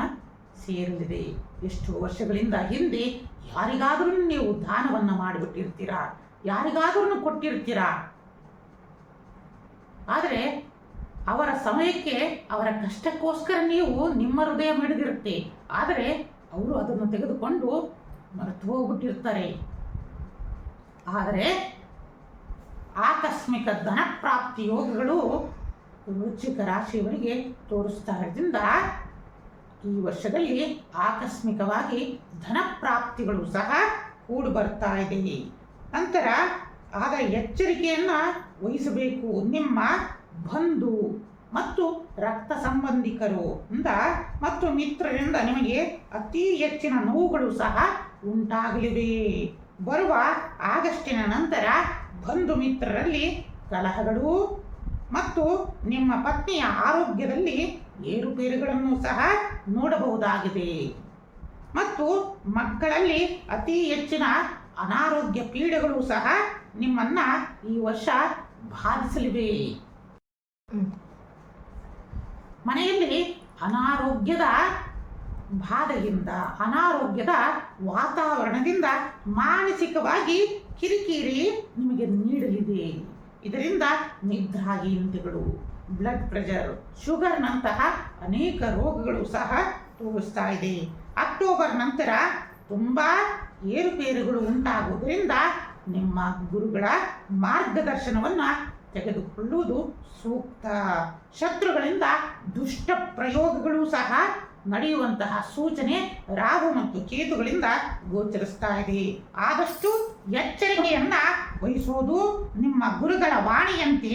ಸೇರಲಿದೆ. ಎಷ್ಟು ವರ್ಷಗಳಿಂದ ಹಿಂದೆ ಯಾರಿಗಾದ್ರೂ ನೀವು ದಾನವನ್ನ ಮಾಡಿಬಿಟ್ಟಿರ್ತೀರಾ, ಯಾರಿಗಾದ್ರೂ ಕೊಟ್ಟಿರ್ತೀರಾ. ಆದರೆ ಅವರ ಸಮಯಕ್ಕೆ ಅವರ ಕಷ್ಟಕ್ಕೋಸ್ಕರ ನೀವು ನಿಮ್ಮ ಹೃದಯ ಮಿಡಿದಿರುತ್ತೆ, ಆದರೆ ಅವರು ಅದನ್ನು ತೆಗೆದುಕೊಂಡು ಮರೆತು ಹೋಗ್ಬಿಟ್ಟಿರ್ತಾರೆ. ಆದರೆ ಆಕಸ್ಮಿಕ ಧನ ಪ್ರಾಪ್ತಿ ಯೋಗಗಳು ವೃಶ್ಚಿಕ ರಾಶಿಯವರಿಗೆ ತೋರಿಸ್ತಾ ಇರೋದ್ರಿಂದ ಈ ವರ್ಷದಲ್ಲಿ ಆಕಸ್ಮಿಕವಾಗಿ ಧನ ಪ್ರಾಪ್ತಿಗಳು ಸಹ ಕೂಡಿ ಬರ್ತಾ ಇದೆ. ನಂತರ ಆದರೆ ಎಚ್ಚರಿಕೆಯನ್ನ ವಹಿಸಬೇಕು. ನಿಮ್ಮ ಬಂಧು ಮತ್ತು ರಕ್ತ ಸಂಬಂಧಿಕರು ಮತ್ತು ಮಿತ್ರರಿಂದ ನಿಮಗೆ ಅತಿ ಹೆಚ್ಚಿನ ನೋವುಗಳು ಸಹ ಉಂಟಾಗಲಿವೆ. ಬರುವ ಆಗಸ್ಟಿನ ನಂತರ ಬಂಧು ಮಿತ್ರರಲ್ಲಿ ಕಲಹಗಳು ಮತ್ತು ನಿಮ್ಮ ಪತ್ನಿಯ ಆರೋಗ್ಯದಲ್ಲಿ ಏರುಪೇರುಗಳನ್ನು ಸಹ ನೋಡಬಹುದಾಗಿದೆ. ಮತ್ತು ಮಕ್ಕಳಲ್ಲಿ ಅತಿ ಹೆಚ್ಚಿನ ಅನಾರೋಗ್ಯ ಪೀಡೆಗಳು ಸಹ ನಿಮ್ಮನ್ನ ಈ ವರ್ಷ ಬಾಧಿಸಲಿವೆ. ಮನೆಯಲ್ಲಿ ಅನಾರೋಗ್ಯದ ಬಾಧೆಯಿಂದ, ಅನಾರೋಗ್ಯದ ವಾತಾವರಣದಿಂದ ಮಾನಸಿಕವಾಗಿ ಕಿರಿಕಿರಿ ನಿಮಗೆ ನೀಡಲಿದೆ. ಇದರಿಂದ ನಿದ್ರಾಹೀನತೆಗಳು, ಬ್ಲಡ್ ಪ್ರೆಷರ್, ಶುಗರ್ನಂತಹ ಅನೇಕ ರೋಗಗಳು ಸಹ ತೋರಿಸ್ತಾ ಇದೆ. ಅಕ್ಟೋಬರ್ ನಂತರ ತುಂಬ ಏರುಪೇರುಗಳು ಉಂಟಾಗುವುದರಿಂದ ನಿಮ್ಮ ಗುರುಗಳ ಮಾರ್ಗದರ್ಶನವನ್ನು ತೆಗೆದುಕೊಳ್ಳುವುದು ಸೂಕ್ತ. ಶತ್ರುಗಳಿಂದ ದುಷ್ಟ ಪ್ರಯೋಗಗಳು ಸಹ ನಡೆಯುವಂತಹ ಸೂಚನೆ ರಾಹು ಮತ್ತು ಕೇತುಗಳಿಂದ ಗೋಚರಿಸ್ತಾ ಇದೆ. ಆದಷ್ಟು ಎಚ್ಚರಿಕೆಯನ್ನ ವಹಿಸುವುದು, ನಿಮ್ಮ ಗುರುಗಳ ವಾಣಿಯಂತೆ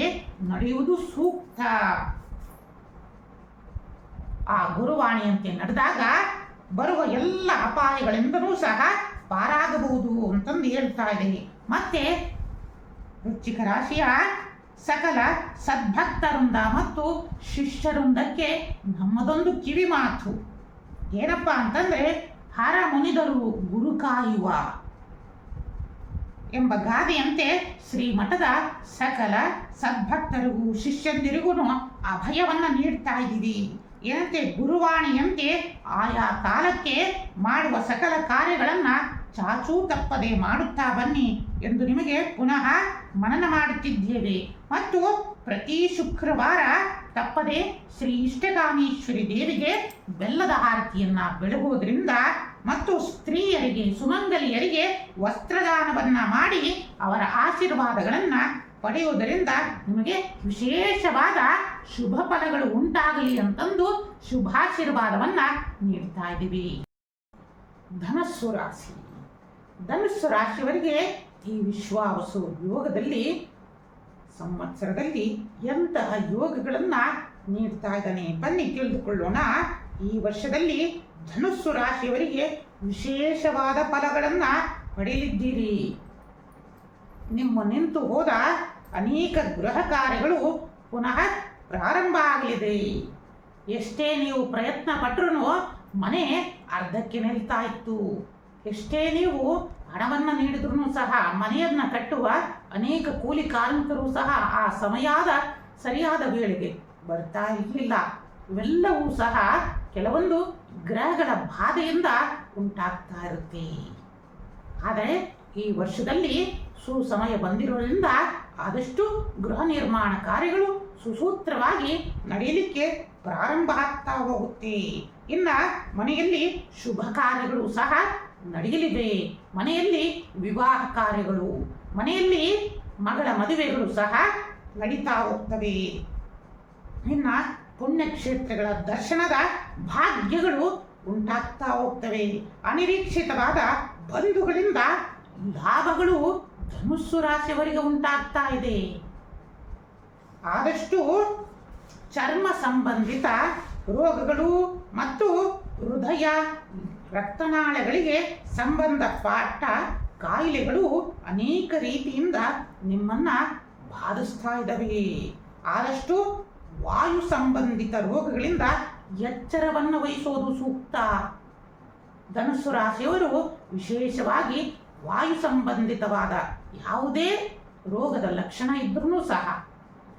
ನಡೆಯುವುದು ಸೂಕ್ತ. ಆ ಗುರುವಾಣಿಯಂತೆ ನಡೆದಾಗ ಬರುವ ಎಲ್ಲ ಅಪಾಯಗಳಿಂದಲೂ ಸಹ ಪಾರಾಗಬಹುದು ಅಂತಂದು ಹೇಳ್ತಾ ಇದೆ. ಮತ್ತೆ ವೃಶ್ಚಿಕ ರಾಶಿಯ ಸಕಲ ಸದ್ಭಕ್ತರಿಂದ ಮತ್ತು ಶಿಷ್ಯರೊಂದಕ್ಕೆ ನಮ್ಮದೊಂದು ಕಿವಿ ಮಾತು ಏನಪ್ಪ ಅಂತಂದ್ರೆ, ಹರ ಮುನಿದರು ಗುರು ಕಾಯುವ ಎಂಬ ಗಾದೆಯಂತೆ ಶ್ರೀಮಠದ ಸಕಲ ಸದ್ಭಕ್ತರಿಗೂ ಶಿಷ್ಯಂದಿರಿಗೂ ಅಭಯವನ್ನ ನೀಡ್ತಾ ಇದ್ದೀವಿ. ಏನಂತೆ, ಗುರುವಾಣಿಯಂತೆ ಆಯಾ ಕಾಲಕ್ಕೆ ಮಾಡುವ ಸಕಲ ಕಾರ್ಯಗಳನ್ನ ಚಾಚೂ ತಪ್ಪದೆ ಮಾಡುತ್ತಾ ಬನ್ನಿ ಎಂದು ನಿಮಗೆ ಪುನಃ ಮನನ ಮಾಡುತ್ತಿದ್ದೇವೆ. ಮತ್ತು ಪ್ರತಿ ಶುಕ್ರವಾರ ತಪ್ಪದೆ ಶ್ರೀ ಇಷ್ಟಕಾಮೇಶ್ವರಿ ದೇವಿಗೆ ಬೆಲ್ಲದ ಆರತಿಯನ್ನ ಬೆಳಗುವುದರಿಂದ ಮತ್ತು ಸ್ತ್ರೀಯರಿಗೆ, ಸುಮಂಗಲಿಯರಿಗೆ ವಸ್ತ್ರದಾನವನ್ನ ಮಾಡಿ ಅವರ ಆಶೀರ್ವಾದಗಳನ್ನ ಪಡೆಯುವುದರಿಂದ ನಿಮಗೆ ವಿಶೇಷವಾದ ಶುಭ ಫಲಗಳು ಉಂಟಾಗಲಿ ಅಂತಂದು ಶುಭಾಶೀರ್ವಾದವನ್ನ ನೀಡ್ತಾ ಇದ್ದೀವಿ. ಧನಸ್ಸು ರಾಶಿ. ಧನುಸ್ಸು ರಾಶಿಯವರಿಗೆ ಈ ವಿಶ್ವಾವಸು ಯೋಗದಲ್ಲಿ ಸಂವತ್ಸರದಲ್ಲಿ ಎಂತಹ ಯೋಗಗಳನ್ನ ನೀಡ್ತಾ ಇದ್ದಾನೆ ಬನ್ನಿ ತಿಳಿದುಕೊಳ್ಳೋಣ. ಈ ವರ್ಷದಲ್ಲಿ ಧನುಸ್ಸು ರಾಶಿಯವರಿಗೆ ವಿಶೇಷವಾದ ಫಲಗಳನ್ನ ಪಡೆಯಲಿದ್ದೀರಿ. ನಿಮ್ಮ ನಿಂತು ಹೋದ ಅನೇಕ ಗೃಹ ಕಾರ್ಯಗಳು ಪುನಃ ಪ್ರಾರಂಭ ಆಗಲಿದೆ. ಎಷ್ಟೇ ನೀವು ಪ್ರಯತ್ನ ಪಟ್ಟರೂ ಮನೆ ಅರ್ಧಕ್ಕೆ ನಿಲ್ತಾ ಇತ್ತು. ಎಷ್ಟೇ ನೀವು ಹಣವನ್ನು ನೀಡಿದ್ರೂ ಸಹ ಮನೆಯನ್ನ ಕಟ್ಟುವ ಅನೇಕ ಕೂಲಿ ಕಾರ್ಮಿಕರು ಸಹ ಆ ಸರಿಯಾದ ವೇಳೆಗೆ ಬರ್ತಾ ಇರಲಿಲ್ಲ. ಇವೆಲ್ಲವೂ ಸಹ ಕೆಲವೊಂದು ಗ್ರಹಗಳ ಬಾಧೆಯಿಂದ ಉಂಟಾಗ್ತಾ ಇರುತ್ತೆ. ಆದರೆ ಈ ವರ್ಷದಲ್ಲಿ ಸುಸಮಯ ಬಂದಿರೋದ್ರಿಂದ ಆದಷ್ಟು ಗೃಹ ನಿರ್ಮಾಣ ಕಾರ್ಯಗಳು ಸುಸೂತ್ರವಾಗಿ ನಡೆಯಲಿಕ್ಕೆ ಪ್ರಾರಂಭ ಆಗ್ತಾ ಹೋಗುತ್ತೆ. ಇನ್ನ ಮನೆಯಲ್ಲಿ ಶುಭ ಕಾರ್ಯಗಳು ಸಹ ನಡೆಯಲಿವೆ. ಮನೆಯಲ್ಲಿ ವಿವಾಹ ಕಾರ್ಯಗಳು, ಮನೆಯಲ್ಲಿ ಮಗಳ ಮದುವೆಗಳು ಸಹ ನಡೀತಾ ಹೋಗ್ತವೆ. ಇನ್ನ ಪುಣ್ಯಕ್ಷೇತ್ರಗಳ ದರ್ಶನದ ಭಾಗ್ಯಗಳು ಉಂಟಾಗ್ತಾ ಹೋಗ್ತವೆ. ಅನಿರೀಕ್ಷಿತವಾದ ಬಂಧುಗಳಿಂದ ಲಾಭಗಳು ಧನುಸ್ಸು ರಾಶಿಯವರಿಗೆ ಉಂಟಾಗ್ತಾ ಇದೆ. ಆದಷ್ಟು ಚರ್ಮ ಸಂಬಂಧಿತ ರೋಗಗಳು ಮತ್ತು ಹೃದಯ ರಕ್ತನಾಳಗಳಿಗೆ ಸಂಬಂಧಪಟ್ಟ ಕಾಯಿಲೆಗಳು ಅನೇಕ ರೀತಿಯಿಂದ ನಿಮ್ಮನ್ನ ಬಾಧಿಸ್ತಾ ಇದ್ದಾವೆ. ಆದಷ್ಟು ವಾಯು ಸಂಬಂಧಿತ ರೋಗಗಳಿಂದ ಎಚ್ಚರವನ್ನು ವಹಿಸೋದು ಸೂಕ್ತ. ಧನುಸ್ಸು ರಾಶಿಯವರು ವಿಶೇಷವಾಗಿ ವಾಯು ಸಂಬಂಧಿತವಾದ ಯಾವುದೇ ರೋಗದ ಲಕ್ಷಣ ಇದ್ರೂ ಸಹ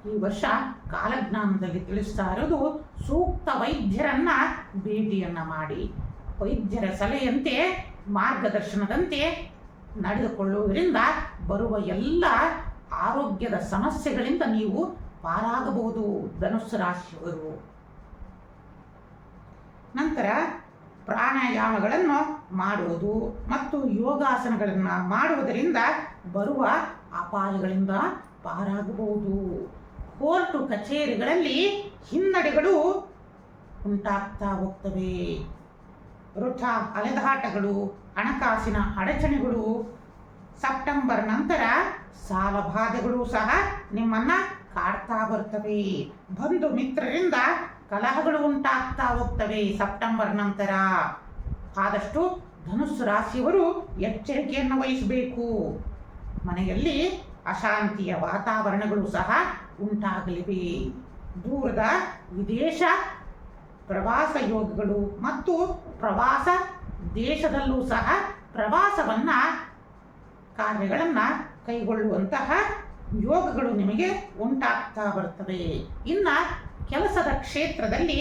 ಈ ವರ್ಷ ಕಾಲಜ್ಞಾನದಲ್ಲಿ ತಿಳಿಸ್ತಾ ಇರೋದು, ಸೂಕ್ತ ವೈದ್ಯರನ್ನ ಭೇಟಿಯನ್ನ ಮಾಡಿ ವೈದ್ಯರ ಸಲಹೆಯಂತೆ ಮಾರ್ಗದರ್ಶನದಂತೆ ನಡೆದುಕೊಳ್ಳುವುದರಿಂದ ಬರುವ ಎಲ್ಲ ಆರೋಗ್ಯದ ಸಮಸ್ಯೆಗಳಿಂದ ನೀವು ಪಾರಾಗಬಹುದು ಧನುಸ್ಸು ರಾಶಿಯವರು. ನಂತರ ಪ್ರಾಣಾಯಾಮಗಳನ್ನು ಮಾಡುವುದು ಮತ್ತು ಯೋಗಾಸನಗಳನ್ನು ಮಾಡುವುದರಿಂದ ಬರುವ ಅಪಾಯಗಳಿಂದ ಪಾರಾಗಬಹುದು. ಕೋರ್ಟು ಕಚೇರಿಗಳಲ್ಲಿ ಹಿನ್ನಡೆಗಳು ಉಂಟಾಗ್ತಾ ಹೋಗ್ತವೆ. ವೃಥಾ ಅಲೆದಾಟಗಳು, ಹಣಕಾಸಿನ ಅಡಚಣೆಗಳು, ಸೆಪ್ಟೆಂಬರ್ ನಂತರ ಸಾಲಬಾಧೆಗಳು ಸಹ ನಿಮ್ಮನ್ನ ಕಾಡ್ತಾ ಬರ್ತವೆ. ಬಂಧು ಮಿತ್ರರಿಂದ ಕಲಹಗಳು ಉಂಟಾಗ್ತಾ ಹೋಗ್ತವೆ ಸೆಪ್ಟೆಂಬರ್ ನಂತರ. ಆದಷ್ಟು ಧನುಸ್ಸು ರಾಶಿಯವರು ಎಚ್ಚರಿಕೆಯನ್ನು ವಹಿಸಬೇಕು. ಮನೆಯಲ್ಲಿ ಅಶಾಂತಿಯ ವಾತಾವರಣಗಳು ಸಹ ಉಂಟಾಗಲಿವೆ. ದೂರದ ವಿದೇಶ ಪ್ರವಾಸ ಯೋಗಗಳು ಮತ್ತು ಪ್ರವಾಸ ದೇಶದಲ್ಲೂ ಸಹ ಪ್ರವಾಸವನ್ನ ಕಾರ್ಯಗಳನ್ನು ಕೈಗೊಳ್ಳುವಂತಹ ಯೋಗಗಳು ನಿಮಗೆ ಉಂಟಾಗ್ತಾ ಬರ್ತವೆ. ಇನ್ನು ಕೆಲಸದ ಕ್ಷೇತ್ರದಲ್ಲಿ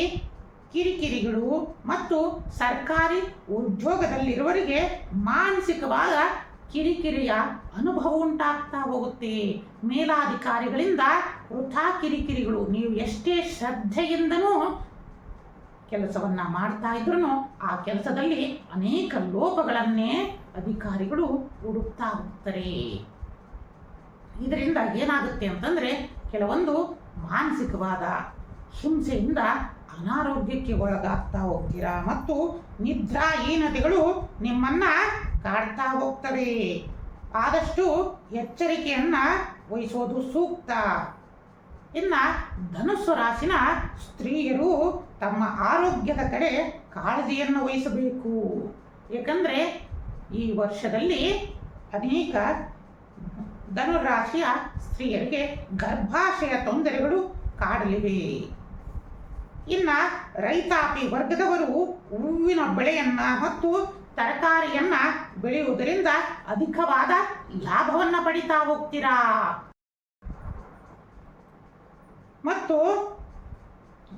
ಕಿರಿಕಿರಿಗಳು ಮತ್ತು ಸರ್ಕಾರಿ ಉದ್ಯೋಗದಲ್ಲಿರುವವರಿಗೆ ಮಾನಸಿಕವಾದ ಕಿರಿಕಿರಿಯ ಅನುಭವ ಉಂಟಾಗ್ತಾ ಹೋಗುತ್ತೆ. ಮೇಲಾಧಿಕಾರಿಗಳಿಂದ ವೃಥಾ ಕಿರಿಕಿರಿಗಳು. ನೀವು ಎಷ್ಟೇ ಶ್ರದ್ಧೆಯಿಂದನೂ ಕೆಲಸವನ್ನ ಮಾಡ್ತಾ ಇದ್ರೂ ಆ ಕೆಲಸದಲ್ಲಿ ಅನೇಕ ಲೋಪಗಳನ್ನೇ ಅಧಿಕಾರಿಗಳು ಹುಡುಕ್ತಾ ಹೋಗ್ತಾರೆ. ಇದರಿಂದ ಏನಾಗುತ್ತೆ ಅಂತಂದ್ರೆ ಕೆಲವೊಂದು ಮಾನಸಿಕವಾದ ಹಿಂಸೆಯಿಂದ ಅನಾರೋಗ್ಯಕ್ಕೆ ಒಳಗಾಗ್ತಾ ಹೋಗ್ತೀರಾ ಮತ್ತು ನಿದ್ರಾಹೀನತೆಗಳು ನಿಮ್ಮನ್ನ ಕಾಡ್ತಾ ಹೋಗ್ತವೆ. ಆದಷ್ಟು ಎಚ್ಚರಿಕೆಯನ್ನ ವಹಿಸೋದು ಸೂಕ್ತ. ಇನ್ನು ಧನುಸ್ಸು ರಾಶಿನ ಸ್ತ್ರೀಯರು ತಮ್ಮ ಆರೋಗ್ಯದ ಕಡೆ ಕಾಳಜಿಯನ್ನು ವಹಿಸಬೇಕು. ಏಕೆಂದರೆ ಈ ವರ್ಷದಲ್ಲಿ ಅನೇಕ ಧನುರಾಶಿಯ ಸ್ತ್ರೀಯರಿಗೆ ಗರ್ಭಾಶಯ ತೊಂದರೆಗಳು ಕಾಡಲಿವೆ. ಇನ್ನು ರೈತಾಪಿ ವರ್ಗದವರು ಹೂವಿನ ಬೆಳೆಯನ್ನ ಮತ್ತು ತರಕಾರಿಯನ್ನ ಬೆಳೆಯುವುದರಿಂದ ಅಧಿಕವಾದ ಲಾಭವನ್ನ ಪಡಿತಾ ಹೋಗ್ತೀರಾ. ಮತ್ತು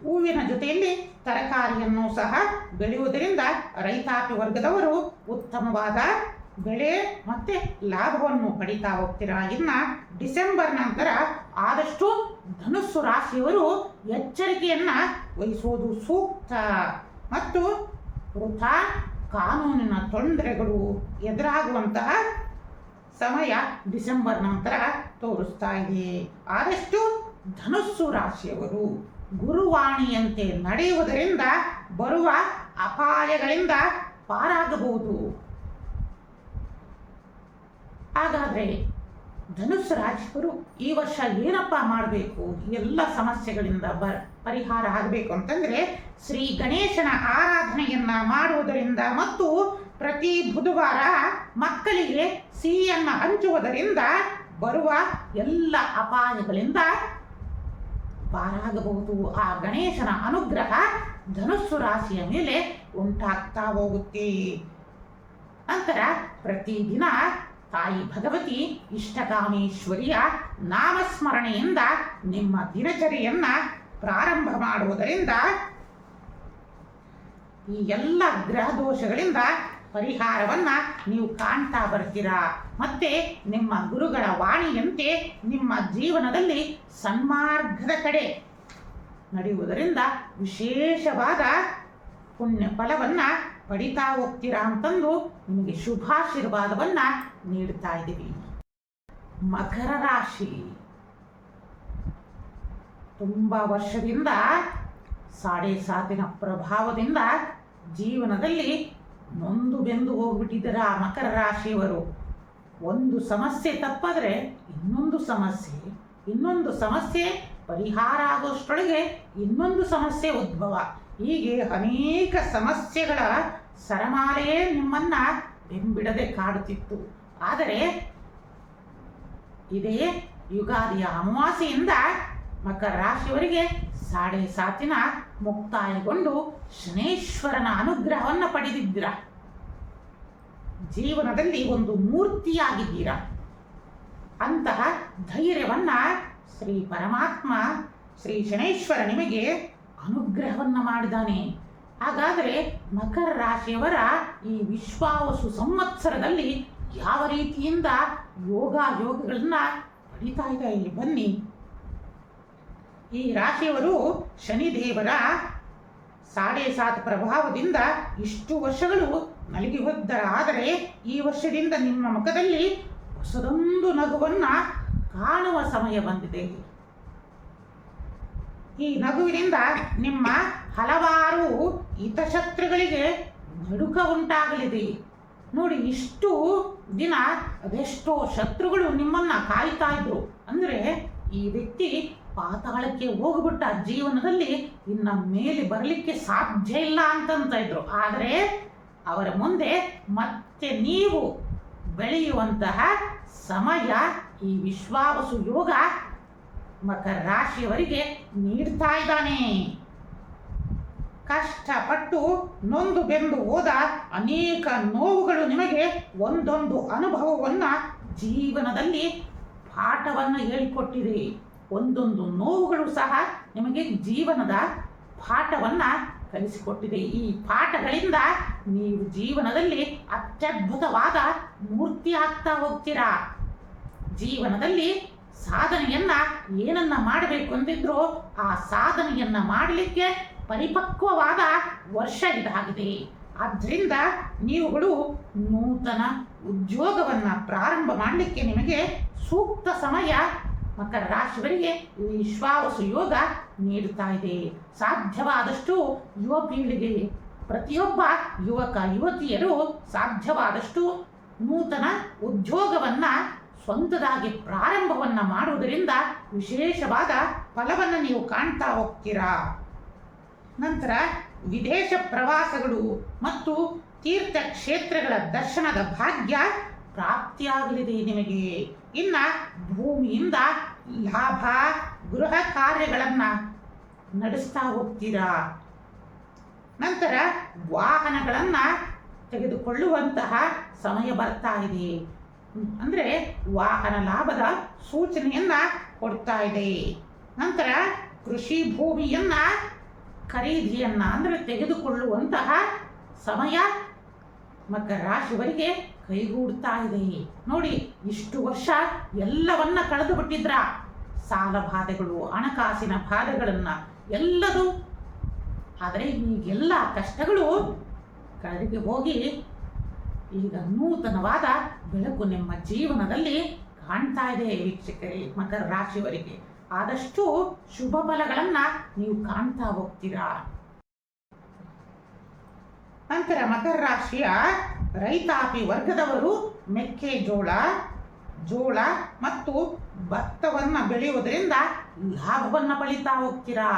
ಹೂವಿನ ಜೊತೆಯಲ್ಲಿ ತರಕಾರಿಯನ್ನು ಸಹ ಬೆಳೆಯುವುದರಿಂದ ರೈತಾಪಿ ವರ್ಗದವರು ಉತ್ತಮವಾದ ಬೆಳೆ ಮತ್ತೆ ಲಾಭವನ್ನು ಪಡಿತಾ ಹೋಗ್ತೀರಾ. ಇನ್ನು ಡಿಸೆಂಬರ್ ನಂತರ ಆದಷ್ಟು ಧನುಸ್ಸು ರಾಶಿಯವರು ಎಚ್ಚರಿಕೆಯನ್ನ ವಹಿಸುವುದು ಸೂಕ್ತ. ಮತ್ತು ವೃಥಾ ಕಾನೂನಿನ ತೊಂದರೆಗಳು ಎದುರಾಗುವಂತಹ ಸಮಯ ಡಿಸೆಂಬರ್ ನಂತರ ತೋರಿಸ್ತಾ ಇದೆ. ಆದಷ್ಟು ಧನುಸ್ಸು ರಾಶಿಯವರು ಗುರುವಾಣಿಯಂತೆ ನಡೆಯುವುದರಿಂದ ಬರುವ ಅಪಾಯಗಳಿಂದ ಪಾರಾಗಬಹುದು. ಹಾಗಾದ್ರೆ ಧನುಸ್ಸು ರಾಶಿಯವರು ಈ ವರ್ಷ ಏನಪ್ಪ ಮಾಡಬೇಕು? ಎಲ್ಲ ಸಮಸ್ಯೆಗಳಿಂದ ಪರಿಹಾರ ಆಗಬೇಕು ಅಂತಂದ್ರೆ ಶ್ರೀ ಗಣೇಶನ ಆರಾಧನೆಯನ್ನ ಮಾಡುವುದರಿಂದ ಮತ್ತು ಪ್ರತಿ ಬುಧವಾರ ಮಕ್ಕಳಿಗೆ ಸಿಹಿಯನ್ನ ಹಂಚುವುದರಿಂದ ಬರುವ ಎಲ್ಲ ಅಪಾಯಗಳಿಂದ ಪಾರಾಗಬಹುದು. ಆ ಗಣೇಶನ ಅನುಗ್ರಹ ಧನುಸ್ಸು ರಾಶಿಯ ಮೇಲೆ ಉಂಟಾಗ್ತಾ ಹೋಗುತ್ತೆ. ನಂತರ ಪ್ರತಿದಿನ ತಾಯಿ ಭಗವತಿ ಇಷ್ಟಕಾಮೇಶ್ವರಿಯ ನಾಮಸ್ಮರಣೆಯಿಂದ ನಿಮ್ಮ ದಿನಚರಿಯನ್ನ ಪ್ರಾರಂಭ ಮಾಡುವುದರಿಂದ ಈ ಎಲ್ಲ ಗ್ರಹ ದೋಷಗಳಿಂದ ಪರಿಹಾರವನ್ನ ನೀವು ಕಾಣ್ತಾ ಬರ್ತೀರಾ. ಮತ್ತೆ ನಿಮ್ಮ ಗುರುಗಳ ವಾಣಿಯಂತೆ ನಿಮ್ಮ ಜೀವನದಲ್ಲಿ ಸನ್ಮಾರ್ಗದ ಕಡೆ ನಡೆಯುವುದರಿಂದ ವಿಶೇಷವಾದ ಪುಣ್ಯ ಫಲವನ್ನ ಪಡಿತಾ ಹೋಗ್ತೀರಾ ಅಂತಂದು ನಿಮಗೆ ಶುಭಾಶೀರ್ವಾದವನ್ನ ನೀಡ್ತಾ ಇದ್ದೀವಿ. ಮಕರ ರಾಶಿ ತುಂಬಾ ವರ್ಷದಿಂದ ಸಾಡೆ ಸಾತಿನ ಪ್ರಭಾವದಿಂದ ಜೀವನದಲ್ಲಿ ನೊಂದು ಬೆಂದು ಹೋಗ್ಬಿಟ್ಟಿದ್ದೀರಾ ಮಕರ ರಾಶಿಯವರು. ಒಂದು ಸಮಸ್ಯೆ ತಪ್ಪಾದ್ರೆ ಇನ್ನೊಂದು ಸಮಸ್ಯೆ ಪರಿಹಾರ ಆಗೋಷ್ಟರೊಳಗೆ ಇನ್ನೊಂದು ಸಮಸ್ಯೆ ಉದ್ಭವ. ಹೀಗೆ ಅನೇಕ ಸಮಸ್ಯೆಗಳ ಸರಮಾಲೆಯೇ ನಿಮ್ಮನ್ನ ಬೆಂಬಿಡದೆ ಕಾಡುತ್ತಿತ್ತು. ಆದರೆ ಇದೇ ಯುಗಾದಿಯ ಅಮಾವಾಸ್ಯೆಯಿಂದ ಮಕರ ರಾಶಿಯವರಿಗೆ ಸಾಡೆ ಸಾತಿನ ಮುಕ್ತಾಯಗೊಂಡು ಶನೇಶ್ವರನ ಅನುಗ್ರಹವನ್ನು ಪಡೆದಿದ್ದೀರಾ. ಜೀವನದಲ್ಲಿ ಒಂದು ಮೂರ್ತಿಯಾಗಿದ್ದೀರಾ. ಅಂತಹ ಧೈರ್ಯವನ್ನ ಶ್ರೀ ಪರಮಾತ್ಮ ಶ್ರೀ ಶನೇಶ್ವರ ನಿಮಗೆ ಅನುಗ್ರಹವನ್ನ ಮಾಡಿದಾನೆ. ಹಾಗಾದರೆ ಮಕರ ರಾಶಿಯವರ ಈ ವಿಶ್ವಾವಸು ಸಂವತ್ಸರದಲ್ಲಿ ಯಾವ ರೀತಿಯಿಂದ ಯೋಗಗಳನ್ನ ಪಡಿತಾ ಇದೆ ಇಲ್ಲಿ ಬನ್ನಿ. ಈ ರಾಶಿಯವರು ಶನಿದೇವರ 7.5 ಪ್ರಭಾವದಿಂದ ಇಷ್ಟು ವರ್ಷಗಳು ನಲಗಿ ಹೋದ್ದರಾದರೆ ಈ ವರ್ಷದಿಂದ ನಿಮ್ಮ ಮುಖದಲ್ಲಿ ಹೊಸದೊಂದು ನಗುವನ್ನ ಕಾಣುವ ಸಮಯ ಬಂದಿದೆ. ಈ ನಗುವಿನಿಂದ ನಿಮ್ಮ ಹಲವಾರು ಹಿತಶತ್ರುಗಳಿಗೆ ನಡುಕ ಉಂಟಾಗಲಿದೆ. ನೋಡಿ, ಇಷ್ಟು ದಿನ ಅದೆಷ್ಟೋ ಶತ್ರುಗಳು ನಿಮ್ಮನ್ನ ಕಾಯ್ತಾ ಇದ್ರು. ಅಂದ್ರೆ ಈ ವ್ಯಕ್ತಿ ಪಾತಾಳಕ್ಕೆ ಹೋಗ್ಬಿಟ್ಟ, ಜೀವನದಲ್ಲಿ ಇನ್ನ ಮೇಲೆ ಬರಲಿಕ್ಕೆ ಸಾಧ್ಯ ಇಲ್ಲ ಅಂತಂತ ಇದ್ರು. ಆದರೆ ಅವರ ಮುಂದೆ ಮತ್ತೆ ನೀವು ಬೆಳೆಯುವಂತಹ ಸಮಯ ಈ ವಿಶ್ವಾವಸು ಯೋಗ ಮಕರ ರಾಶಿಯವರಿಗೆ ನೀಡ್ತಾ ಇದ್ದಾನೆ. ಕಷ್ಟಪಟ್ಟು ನೊಂದು ಬೆಂದು ಹೋದ ಅನೇಕ ನೋವುಗಳು ನಿಮಗೆ ಒಂದೊಂದು ಅನುಭವವನ್ನ ಜೀವನದಲ್ಲಿ ಪಾಠವನ್ನು ಹೇಳಿಕೊಟ್ಟಿದೆ. ಒಂದೊಂದು ನೋವುಗಳು ಸಹ ನಿಮಗೆ ಜೀವನದ ಪಾಠವನ್ನ ಕಲಿಸಿಕೊಟ್ಟಿದೆ. ಈ ಪಾಠಗಳಿಂದ ನೀವು ಜೀವನದಲ್ಲಿ ಅತ್ಯದ್ಭುತವಾದ ಮೂರ್ತಿ ಆಗ್ತಾ ಹೋಗ್ತೀರಾ. ಜೀವನದಲ್ಲಿ ಸಾಧನೆಯನ್ನ ಏನನ್ನ ಮಾಡಬೇಕು ಅಂತಿದ್ರು ಆ ಸಾಧನೆಯನ್ನ ಮಾಡಲಿಕ್ಕೆ ಪರಿಪಕ್ವವಾದ ವರ್ಷ ಇದಾಗಿದೆ. ಆದ್ದರಿಂದ ನೀವುಗಳು ನೂತನ ಉದ್ಯೋಗವನ್ನ ಪ್ರಾರಂಭ ಮಾಡಲಿಕ್ಕೆ ನಿಮಗೆ ಸೂಕ್ತ ಸಮಯ ಮಕರ ರಾಶಿಯವರಿಗೆ ವಿಶ್ವಾವಸು ಯೋಗ ನೀಡುತ್ತಾ ಇದೆ. ಸಾಧ್ಯವಾದಷ್ಟು ಯುವ ಪೀಳಿಗೆ, ಪ್ರತಿಯೊಬ್ಬ ಯುವಕ ಯುವತಿಯರು ಸಾಧ್ಯವಾದಷ್ಟು ನೂತನ ಉದ್ಯೋಗವನ್ನ ಸ್ವಂತದಾಗಿ ಪ್ರಾರಂಭವನ್ನ ಮಾಡುವುದರಿಂದ ವಿಶೇಷವಾದ ಫಲವನ್ನು ನೀವು ಕಾಣ್ತಾ ಹೋಗ್ತೀರಾ. ನಂತರ ವಿದೇಶ ಪ್ರವಾಸಗಳು ಮತ್ತು ತೀರ್ಥ ಕ್ಷೇತ್ರಗಳ ದರ್ಶನದ ಭಾಗ್ಯ ಪ್ರಾಪ್ತಿಯಾಗಲಿದೆ ನಿಮಗೆ. ಇನ್ನ ಭೂಮಿಯಿಂದ ಲಾಭ, ಗೃಹ ಕಾರ್ಯಗಳನ್ನ ನಡೆಸ್ತಾ ಹೋಗ್ತೀರಾ. ನಂತರ ವಾಹನಗಳನ್ನ ತೆಗೆದುಕೊಳ್ಳುವಂತಹ ಸಮಯ ಬರ್ತಾ ಇದೆ. ಅಂದ್ರೆ ವಾಹನ ಲಾಭದ ಸೂಚನೆಯನ್ನ ಕೊಡ್ತಾ ಇದೆ. ನಂತರ ಕೃಷಿ ಭೂಮಿಯನ್ನ ಖರೀದಿಯನ್ನ ಅಂದ್ರೆ ತೆಗೆದುಕೊಳ್ಳುವಂತಹ ಸಮಯ ಮಕರ ರಾಶಿಯವರಿಗೆ ಕೈಗೂಡ್ತಾ ಇದೆ. ನೋಡಿ, ಇಷ್ಟು ವರ್ಷ ಎಲ್ಲವನ್ನ ಕಳೆದು ಬಿಟ್ಟಿದ್ರ, ಸಾಲ ಬಾಧೆಗಳು, ಹಣಕಾಸಿನ ಬಾಧೆಗಳನ್ನ ಎಲ್ಲದು. ಆದರೆ ಈಗೆಲ್ಲ ಕಷ್ಟಗಳು ಕಳೆದು ಹೋಗಿ ಈಗ ನೂತನವಾದ ಬೆಳಕು ನಿಮ್ಮ ಜೀವನದಲ್ಲಿ ಕಾಣ್ತಾ ಇದೆ ವೀಕ್ಷಕರೇ. ಮಕರ ರಾಶಿಯವರಿಗೆ ಆದಷ್ಟು ಶುಭ ಫಲಗಳನ್ನ ನೀವು ಕಾಣ್ತಾ ಹೋಗ್ತೀರಾ. ನಂತರ ಮಕರ ರಾಶಿಯ ರೈತಾಪಿ ವರ್ಗದವರು ಮೆಕ್ಕೆಜೋಳ, ಜೋಳ ಮತ್ತು ಭತ್ತವನ್ನ ಬೆಳೆಯುವುದರಿಂದ ಲಾಭವನ್ನ ಪಡಿತಾ ಹೋಗ್ತೀರಾ.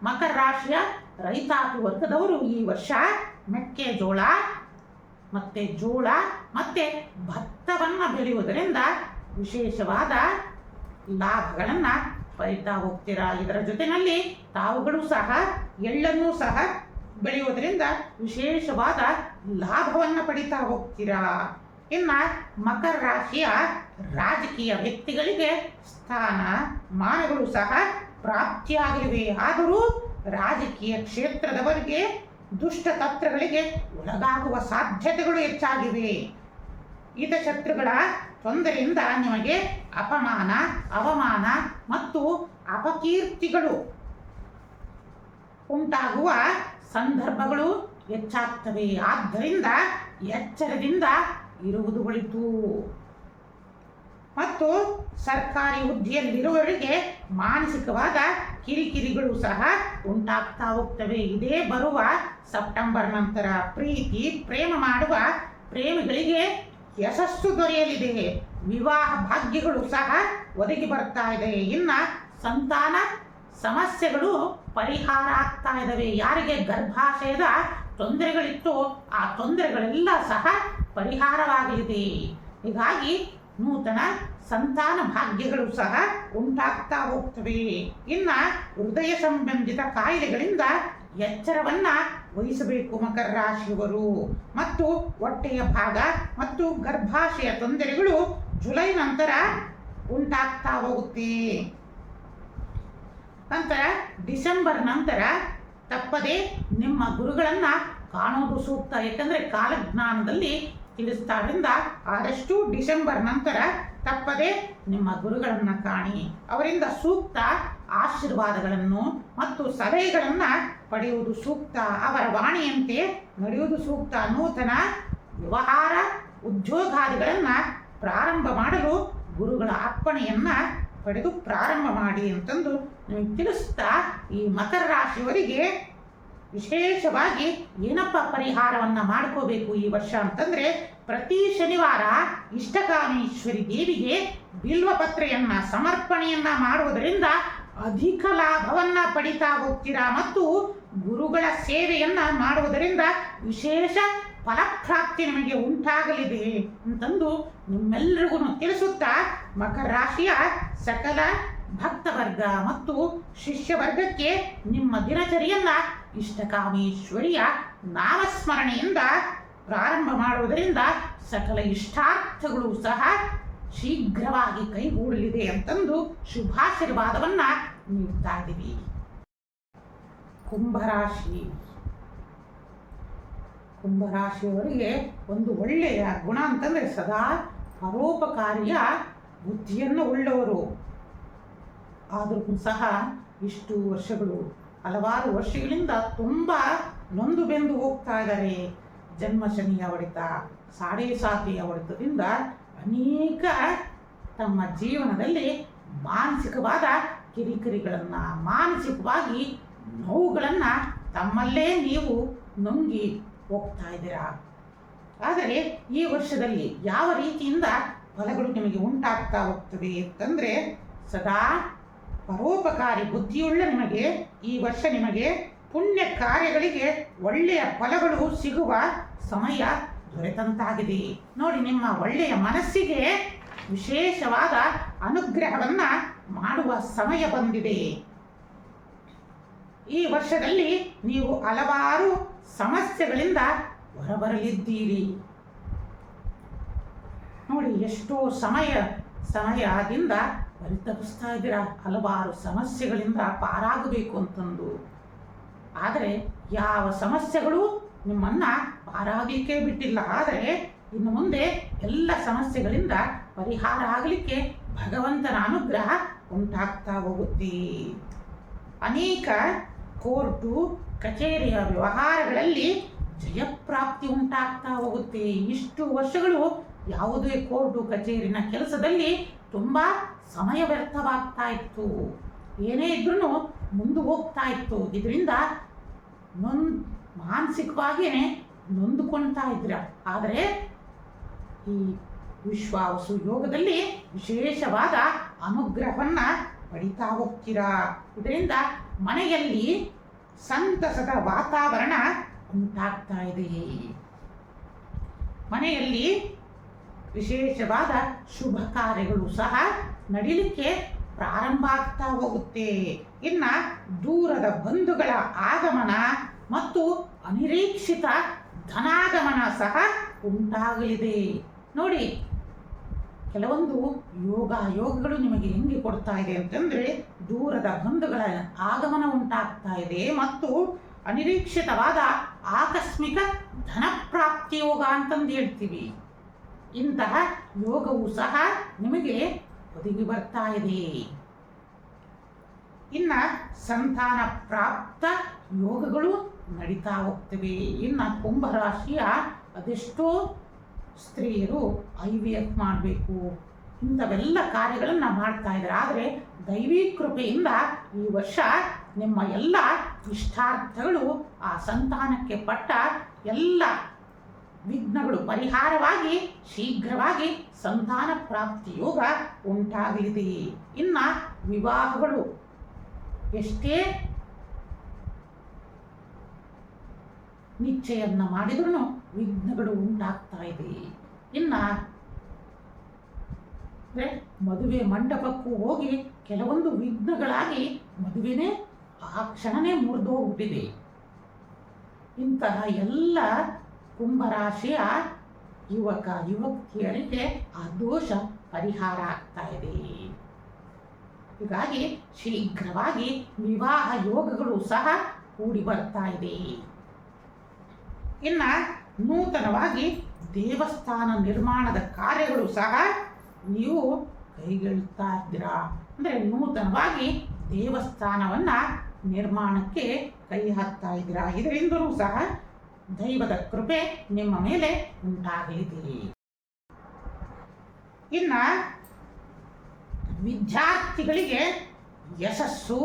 ಮಕರ ರಾಶಿಯ ರೈತಾಪಿ ವರ್ಗದವರು ಈ ವರ್ಷ ಮೆಕ್ಕೆಜೋಳ ಮತ್ತೆ ಜೋಳ ಮತ್ತೆ ಭತ್ತವನ್ನ ಬೆಳೆಯುವುದರಿಂದ ವಿಶೇಷವಾದ ಲಾಭಗಳನ್ನ ಪಡಿತಾ ಹೋಗ್ತೀರಾ. ಇದರ ಜೊತೆಯಲ್ಲಿ ತಾವುಗಳು ಸಹ ಎಳ್ಳನ್ನು ಸಹ ಬೆಳೆಯುವುದರಿಂದ ವಿಶೇಷವಾದ ಲಾಭವನ್ನು ಪಡಿತಾ ಹೋಗ್ತೀರಾ. ಇನ್ನ ಮಕರ ರಾಶಿಯ ರಾಜಕೀಯ ವ್ಯಕ್ತಿಗಳಿಗೆ ಸ್ಥಾನ ಮಾನಗಳು ಸಹ ಪ್ರಾಪ್ತಿಯಾಗಲಿವೆ. ಆದರೂ ರಾಜಕೀಯ ಕ್ಷೇತ್ರದವರಿಗೆ ದುಷ್ಟ ತತ್ರಗಳಿಗೆ ಒಳಗಾಗುವ ಸಾಧ್ಯತೆಗಳು ಹೆಚ್ಚಾಗಿವೆ. ಹಿತಶತ್ರುಗಳ ತೊಂದರೆಯಿಂದ ನಿಮಗೆ ಅಪಮಾನ, ಅವಮಾನ ಮತ್ತು ಅಪಕೀರ್ತಿಗಳು ಉಂಟಾಗುವ ಸಂದರ್ಭಗಳು ಹೆಚ್ಚಾಗ್ತವೆ. ಆದ್ದರಿಂದ ಎಚ್ಚರದಿಂದ ಇರುವುದು ಒಳಿತು. ಮತ್ತು ಸರ್ಕಾರಿ ಹುದ್ದೆಯಲ್ಲಿರುವವರಿಗೆ ಮಾನಸಿಕವಾದ ಕಿರಿಕಿರಿಗಳು ಸಹ ಉಂಟಾಗ್ತಾ ಹೋಗ್ತವೆ. ಇದೇ ಬರುವ ಸೆಪ್ಟೆಂಬರ್ ನಂತರ ಪ್ರೀತಿ ಪ್ರೇಮ ಮಾಡುವ ಪ್ರೇಮಿಗಳಿಗೆ ಯಶಸ್ಸು ದೊರೆಯಲಿದೆ. ವಿವಾಹ ಭಾಗ್ಯಗಳು ಸಹ ಒದಗಿ ಬರ್ತಾ ಇದೆ. ಇನ್ನ ಸಂತಾನ ಸಮಸ್ಯೆಗಳು ಪರಿಹಾರ ಆಗ್ತಾ ಇದ್ದಾವೆ. ಯಾರಿಗೆ ಗರ್ಭಾಶಯದ ತೊಂದರೆಗಳಿತ್ತು ಆ ತೊಂದರೆಗಳೆಲ್ಲ ಸಹ ಪರಿಹಾರವಾಗಲಿದೆ. ಹೀಗಾಗಿ ನೂತನ ಸಂತಾನ ಭಾಗ್ಯಗಳು ಸಹ ಉಂಟಾಗ್ತಾ ಹೋಗ್ತವೆ. ಇನ್ನ ಹೃದಯ ಸಂಬಂಧಿತ ಕಾಯಿಲೆಗಳಿಂದ ಎಚ್ಚರವನ್ನ ವಹಿಸಬೇಕು ಮಕರ ರಾಶಿಯವರು. ಮತ್ತು ಹೊಟ್ಟೆಯ ಭಾಗ ಮತ್ತು ಗರ್ಭಾಶಯ ತೊಂದರೆಗಳು ಜುಲೈ ನಂತರ ಉಂಟಾಗ್ತಾ ಹೋಗುತ್ತೆ. ನಂತರ ಡಿಸೆಂಬರ್ ನಂತರ ತಪ್ಪದೆ ನಿಮ್ಮ ಗುರುಗಳನ್ನ ಕಾಣೋದು ಸೂಕ್ತ. ಯಾಕಂದ್ರೆ ಕಾಲಜ್ಞಾನದಲ್ಲಿ ತಿಳಿಸ್ತಾರಿಂದ ಆದಷ್ಟು ಡಿಸೆಂಬರ್ ನಂತರ ತಪ್ಪದೆ ನಿಮ್ಮ ಗುರುಗಳನ್ನ ಕಾಣಿ. ಅವರಿಂದ ಸೂಕ್ತ ಆಶೀರ್ವಾದಗಳನ್ನು ಮತ್ತು ಸಲಹೆಗಳನ್ನು ಪಡೆಯುವುದು ಸೂಕ್ತ. ಅವರ ವಾಣಿಯಂತೆ ನಡೆಯುವುದು ಸೂಕ್ತ. ನೂತನ ವ್ಯವಹಾರ ಉದ್ಯೋಗಾದಿಗಳನ್ನು ಪ್ರಾರಂಭ ಮಾಡಲು ಗುರುಗಳ ಅಪ್ಪಣೆಯನ್ನು ಪಡೆದು ಪ್ರಾರಂಭ ಮಾಡಿ ಅಂತಂದು ನಿಮಗೆ ತಿಳಿಸ್ತಾ, ಈ ಮಕರ ರಾಶಿಯವರಿಗೆ ವಿಶೇಷವಾಗಿ ಏನಪ್ಪ ಪರಿಹಾರವನ್ನು ಮಾಡ್ಕೋಬೇಕು ಈ ವರ್ಷ ಅಂತಂದರೆ, ಪ್ರತಿ ಶನಿವಾರ ಇಷ್ಟಕಾಮೇಶ್ವರಿ ದೇವಿಗೆ ಬಿಲ್ವಪತ್ರೆಯನ್ನು ಸಮರ್ಪಣೆಯನ್ನು ಮಾಡುವುದರಿಂದ ಅಧಿಕ ಲಾಭವನ್ನು ಪಡಿತಾ ಹೋಗ್ತೀರಾ ಮತ್ತು ಗುರುಗಳ ಸೇವೆಯನ್ನು ಮಾಡುವುದರಿಂದ ವಿಶೇಷ ಫಲಪ್ರಾಪ್ತಿ ನಿಮಗೆ ಉಂಟಾಗಲಿದೆ ಅಂತಂದು ನಿಮ್ಮೆಲ್ಲರಿಗೂ ತಿಳಿಸುತ್ತಾ, ಮಕರ ರಾಶಿಯ ಸಕಲ ಭಕ್ತವರ್ಗ ಮತ್ತು ಶಿಷ್ಯವರ್ಗಕ್ಕೆ ನಿಮ್ಮ ದಿನಚರಿಯನ್ನ ಇಷ್ಟಕಾಮೇಶ್ವರಿಯ ನಾಮಸ್ಮರಣೆಯಿಂದ ಪ್ರಾರಂಭ ಮಾಡುವುದರಿಂದ ಸಕಲ ಇಷ್ಟಾರ್ಥಗಳು ಸಹ ಶೀಘ್ರವಾಗಿ ಕೈಗೂಡಲಿದೆ ಅಂತಂದು ಶುಭಾಶೀರ್ವಾದವನ್ನ ನೀಡ್ತಾ ಇದ್ದೀವಿ. ಕುಂಭರಾಶಿಯವರಿಗೆ ಒಂದು ಒಳ್ಳೆಯ ಗುಣ ಅಂತಂದರೆ ಸದಾ ಪರೋಪಕಾರಿಯ ಬುದ್ಧಿಯನ್ನು ಉಳ್ಳವರು. ಆದರೂ ಸಹ ಇಷ್ಟು ವರ್ಷಗಳು, ಹಲವಾರು ವರ್ಷಗಳಿಂದ ತುಂಬ ನೊಂದು ಬೆಂದು ಹೋಗ್ತಾ ಇದ್ದಾರೆ. ಜನ್ಮ ಶನಿಯ ಹೊಡೆತ, ಸಾಡೆ ಸಾತಿಯ ಹೊಡೆತದಿಂದ ಅನೇಕ ತಮ್ಮ ಜೀವನದಲ್ಲಿ ಮಾನಸಿಕವಾದ ಕಿರಿಕಿರಿಗಳನ್ನು, ಮಾನಸಿಕವಾಗಿ ನೋವುಗಳನ್ನು ತಮ್ಮಲ್ಲೇ ನೀವು ನುಂಗಿ ಹೋಗ್ತಾ ಇದ್ದೀರಾ. ಆದರೆ ಈ ವರ್ಷದಲ್ಲಿ ಯಾವ ರೀತಿಯಿಂದ ಫಲಗಳು ನಿಮಗೆ ಉಂಟಾಗ್ತಾ ಹೋಗ್ತವೆ ಅಂತಂದರೆ, ಸದಾ ಪರೋಪಕಾರಿ ಬುದ್ಧಿಯುಳ್ಳ ನಿಮಗೆ ಈ ವರ್ಷ ನಿಮಗೆ ಪುಣ್ಯ ಕಾರ್ಯಗಳಿಗೆ ಒಳ್ಳೆಯ ಫಲಗಳು ಸಿಗುವ ಸಮಯ ದೊರೆತಂತಾಗಿದೆ. ನೋಡಿ, ನಿಮ್ಮ ಒಳ್ಳೆಯ ಮನಸ್ಸಿಗೆ ವಿಶೇಷವಾದ ಅನುಗ್ರಹವನ್ನ ಮಾಡುವ ಸಮಯ ಬಂದಿದೆ. ಈ ವರ್ಷದಲ್ಲಿ ನೀವು ಹಲವಾರು ಸಮಸ್ಯೆಗಳಿಂದ ಹೊರಬರಲಿದ್ದೀರಿ. ನೋಡಿ, ಎಷ್ಟೋ ಸಮಯದಿಂದ ಪರಿತಪಿಸ್ತಾ ಇದ್ದೀರಾ ಹಲವಾರು ಸಮಸ್ಯೆಗಳಿಂದ ಪಾರಾಗಬೇಕು ಅಂತಂದು. ಆದರೆ ಯಾವ ಸಮಸ್ಯೆಗಳು ನಿಮ್ಮನ್ನ ಪಾರಾಗಲಿಕ್ಕೆ ಬಿಟ್ಟಿಲ್ಲ. ಆದರೆ ಇನ್ನು ಮುಂದೆ ಎಲ್ಲ ಸಮಸ್ಯೆಗಳಿಂದ ಪರಿಹಾರ ಆಗಲಿಕ್ಕೆ ಭಗವಂತನ ಅನುಗ್ರಹ ಉಂಟಾಗ್ತಾ ಹೋಗುತ್ತೆ. ಅನೇಕ ಕೋರ್ಟು ಕಚೇರಿಯ ವ್ಯವಹಾರಗಳಲ್ಲಿ ಜಯಪ್ರಾಪ್ತಿ ಉಂಟಾಗ್ತಾ ಹೋಗುತ್ತೆ. ಇಷ್ಟು ವರ್ಷಗಳು ಯಾವುದೇ ಕೋರ್ಟು ಕಚೇರಿನ ಕೆಲಸದಲ್ಲಿ ತುಂಬ ಸಮಯ ವ್ಯರ್ಥವಾಗ್ತಾ ಇತ್ತು. ಏನೇ ಇದ್ರೂ ಮುಂದೆ ಹೋಗ್ತಾ ಇತ್ತು. ಇದರಿಂದ ಮಾನಸಿಕವಾಗಿಯೇ ನೊಂದುಕೊಳ್ತಾ ಇದ್ರ. ಆದರೆ ಈ ವಿಶ್ವಾವಸು ಯೋಗದಲ್ಲಿ ವಿಶೇಷವಾದ ಅನುಗ್ರಹವನ್ನ ಪಡಿತಾ ಹೋಗ್ತೀರಾ. ಇದರಿಂದ ಮನೆಯಲ್ಲಿ ಸಂತಸದ ವಾತಾವರಣ ಉಂಟಾಗ್ತಾ ಇದೆ. ಮನೆಯಲ್ಲಿ ವಿಶೇಷವಾದ ಶುಭ ಕಾರ್ಯಗಳು ಸಹ ನಡೀಲಿಕ್ಕೆ ಪ್ರಾರಂಭ ಆಗ್ತಾ ಹೋಗುತ್ತೆ. ಇನ್ನ ದೂರದ ಬಂಧುಗಳ ಆಗಮನ ಮತ್ತು ಅನಿರೀಕ್ಷಿತ ಧನಾಗಮನ ಸಹ ಉಂಟಾಗಲಿದೆ. ನೋಡಿ, ಕೆಲವೊಂದು ಯೋಗಗಳು ನಿಮಗೆ ಹೆಂಗೆ ಕೊಡ್ತಾ ಇದೆ ಅಂತಂದ್ರೆ, ದೂರದ ಬಂಧುಗಳ ಆಗಮನ ಉಂಟಾಗ್ತಾ ಇದೆ ಮತ್ತು ಅನಿರೀಕ್ಷಿತವಾದ ಆಕಸ್ಮಿಕ ಧನಪ್ರಾಪ್ತಿ ಯೋಗ ಅಂತಂದು ಹೇಳ್ತೀವಿ. ಇಂತಹ ಯೋಗವು ಸಹ ನಿಮಗೆ ಒದಗಿ ಬರ್ತಾ ಇದೆ. ಇನ್ನ ಸಂತಾನ ಪ್ರಾಪ್ತ ಯೋಗಗಳು ನಡೀತಾ ಹೋಗ್ತವೆ. ಇನ್ನು ಕುಂಭರಾಶಿಯ ಅದೆಷ್ಟೋ ಸ್ತ್ರೀಯರು IVF ಮಾಡಬೇಕು, ಇಂಥವೆಲ್ಲ ಕಾರ್ಯಗಳನ್ನು ಮಾಡ್ತಾ ಇದ್ದಾರೆ. ಆದರೆ ದೈವಿ ಕೃಪೆಯಿಂದ ಈ ವರ್ಷ ನಿಮ್ಮ ಎಲ್ಲ ಇಷ್ಟಾರ್ಥಗಳು, ಆ ಸಂತಾನಕ್ಕೆ ಪಟ್ಟ ಎಲ್ಲ ವಿಘ್ನಗಳು ಪರಿಹಾರವಾಗಿ ಶೀಘ್ರವಾಗಿ ಸಂತಾನ ಪ್ರಾಪ್ತಿ ಯೋಗ ಉಂಟಾಗಲಿದೆ. ಇನ್ನ ವಿವಾಹಗಳು ಎಷ್ಟೇ ನಿಶ್ಚಯನ್ನ ಮಾಡಿದ್ರೂ ವಿಘ್ನಗಳು ಉಂಟಾಗ್ತಾ ಇದೆ. ಇನ್ನ ಮದುವೆ ಮಂಟಪಕ್ಕೂ ಹೋಗಿ ಕೆಲವೊಂದು ವಿಘ್ನಗಳಾಗಿ ಮದುವೆನೇ ಆ ಕ್ಷಣನೇ ಮುರಿದು ಹೋಗ್ಬಿಟ್ಟಿದೆ. ಇಂತಹ ಎಲ್ಲ ಕುಂಭರಾಶಿಯ ಯುವತಿಯರಿಗೆ ಆ ದೋಷ ಪರಿಹಾರ ಆಗ್ತಾ ಇದೆ. ಹೀಗಾಗಿ ಶೀಘ್ರವಾಗಿ ವಿವಾಹ ಯೋಗಗಳು ಸಹ ಕೂಡಿ ಬರ್ತಾ ಇದೆ. ಇನ್ನ ನೂತನವಾಗಿ ದೇವಸ್ಥಾನ ನಿರ್ಮಾಣದ ಕಾರ್ಯಗಳು ಸಹ ನೀವು ಕೈಗೊಳ್ತಾ ಇದ್ದೀರಾ. ಅಂದರೆ ನೂತನವಾಗಿ ದೇವಸ್ಥಾನವನ್ನು ನಿರ್ಮಾಣಕ್ಕೆ ಕೈ ಹಾಕ್ತಾ ಇದ್ದೀರಾ. ಇದರಿಂದಲೂ ಸಹ ದೈವದ ಕೃಪೆ ನಿಮ್ಮ ಮೇಲೆ ಉಂಟಾಗಲಿದೆ. ಇನ್ನು ವಿದ್ಯಾರ್ಥಿಗಳಿಗೆ ಯಶಸ್ಸು,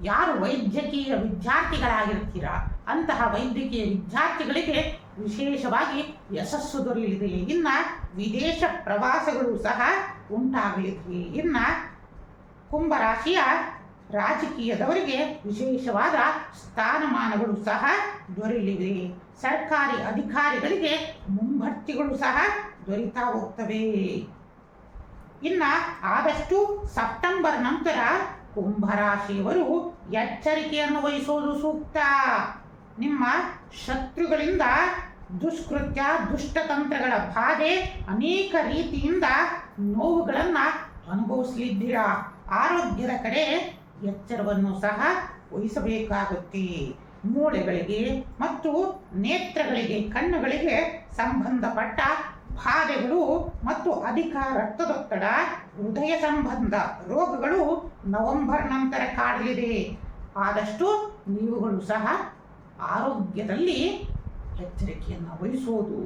ಯಾರು ವೈದ್ಯಕೀಯ ವಿದ್ಯಾರ್ಥಿಗಳಾಗಿರ್ತೀರಾ ಅಂತಹ ವೈದ್ಯಕೀಯ ವಿದ್ಯಾರ್ಥಿಗಳಿಗೆ ವಿಶೇಷವಾಗಿ ಯಶಸ್ಸು ದೊರೆಯಲಿದೆ. ಇನ್ನು ವಿದೇಶ ಪ್ರವಾಸಗಳು ಸಹ ಉಂಟಾಗಲಿದೆ. ಇನ್ನು ಕುಂಭರಾಶಿಯ ರಾಜಕೀಯದವರಿಗೆ ವಿಶೇಷವಾದ ಸ್ಥಾನಮಾನಗಳು ಸಹ ದೊರೆಯಲಿವೆ. ಸರ್ಕಾರಿ ಅಧಿಕಾರಿಗಳಿಗೆ ಮುಂಬಡ್ತಿಗಳು ಸಹ ದೊರೀತಾ ಹೋಗ್ತವೆ. ಇನ್ನು ಆದಷ್ಟು ಸೆಪ್ಟೆಂಬರ್ ನಂತರ ಕುಂಭರಾಶಿಯವರು ಎಚ್ಚರಿಕೆಯನ್ನು ವಹಿಸುವುದು ಸೂಕ್ತ. ನಿಮ್ಮ ಶತ್ರುಗಳಿಂದ ದುಷ್ಕೃತ್ಯ, ದುಷ್ಟತಂತ್ರಗಳ ಬಾಧೆ, ಅನೇಕ ರೀತಿಯಿಂದ ನೋವುಗಳನ್ನು ಅನುಭವಿಸಲಿದ್ದೀರಾ. ಆರೋಗ್ಯದ ಕಡೆ ಎಚ್ಚರವನ್ನು ಸಹ ವಹಿಸಬೇಕಾಗುತ್ತೆ. ಮೂಳೆಗಳಿಗೆ ಮತ್ತು ನೇತ್ರಗಳಿಗೆ, ಕಣ್ಣುಗಳಿಗೆ ಸಂಬಂಧಪಟ್ಟ ಬಾಧೆಗಳು ಮತ್ತು ಅಧಿಕ ರಕ್ತದೊತ್ತಡ, ಹೃದಯ ಸಂಬಂಧ ರೋಗಗಳು ನವೆಂಬರ್ ನಂತರ ಕಾಡಲಿದೆ. ಆದಷ್ಟು ನೀವುಗಳು ಸಹ ಆರೋಗ್ಯದಲ್ಲಿ ಎಚ್ಚರಿಕೆಯನ್ನು ವಹಿಸುವುದು,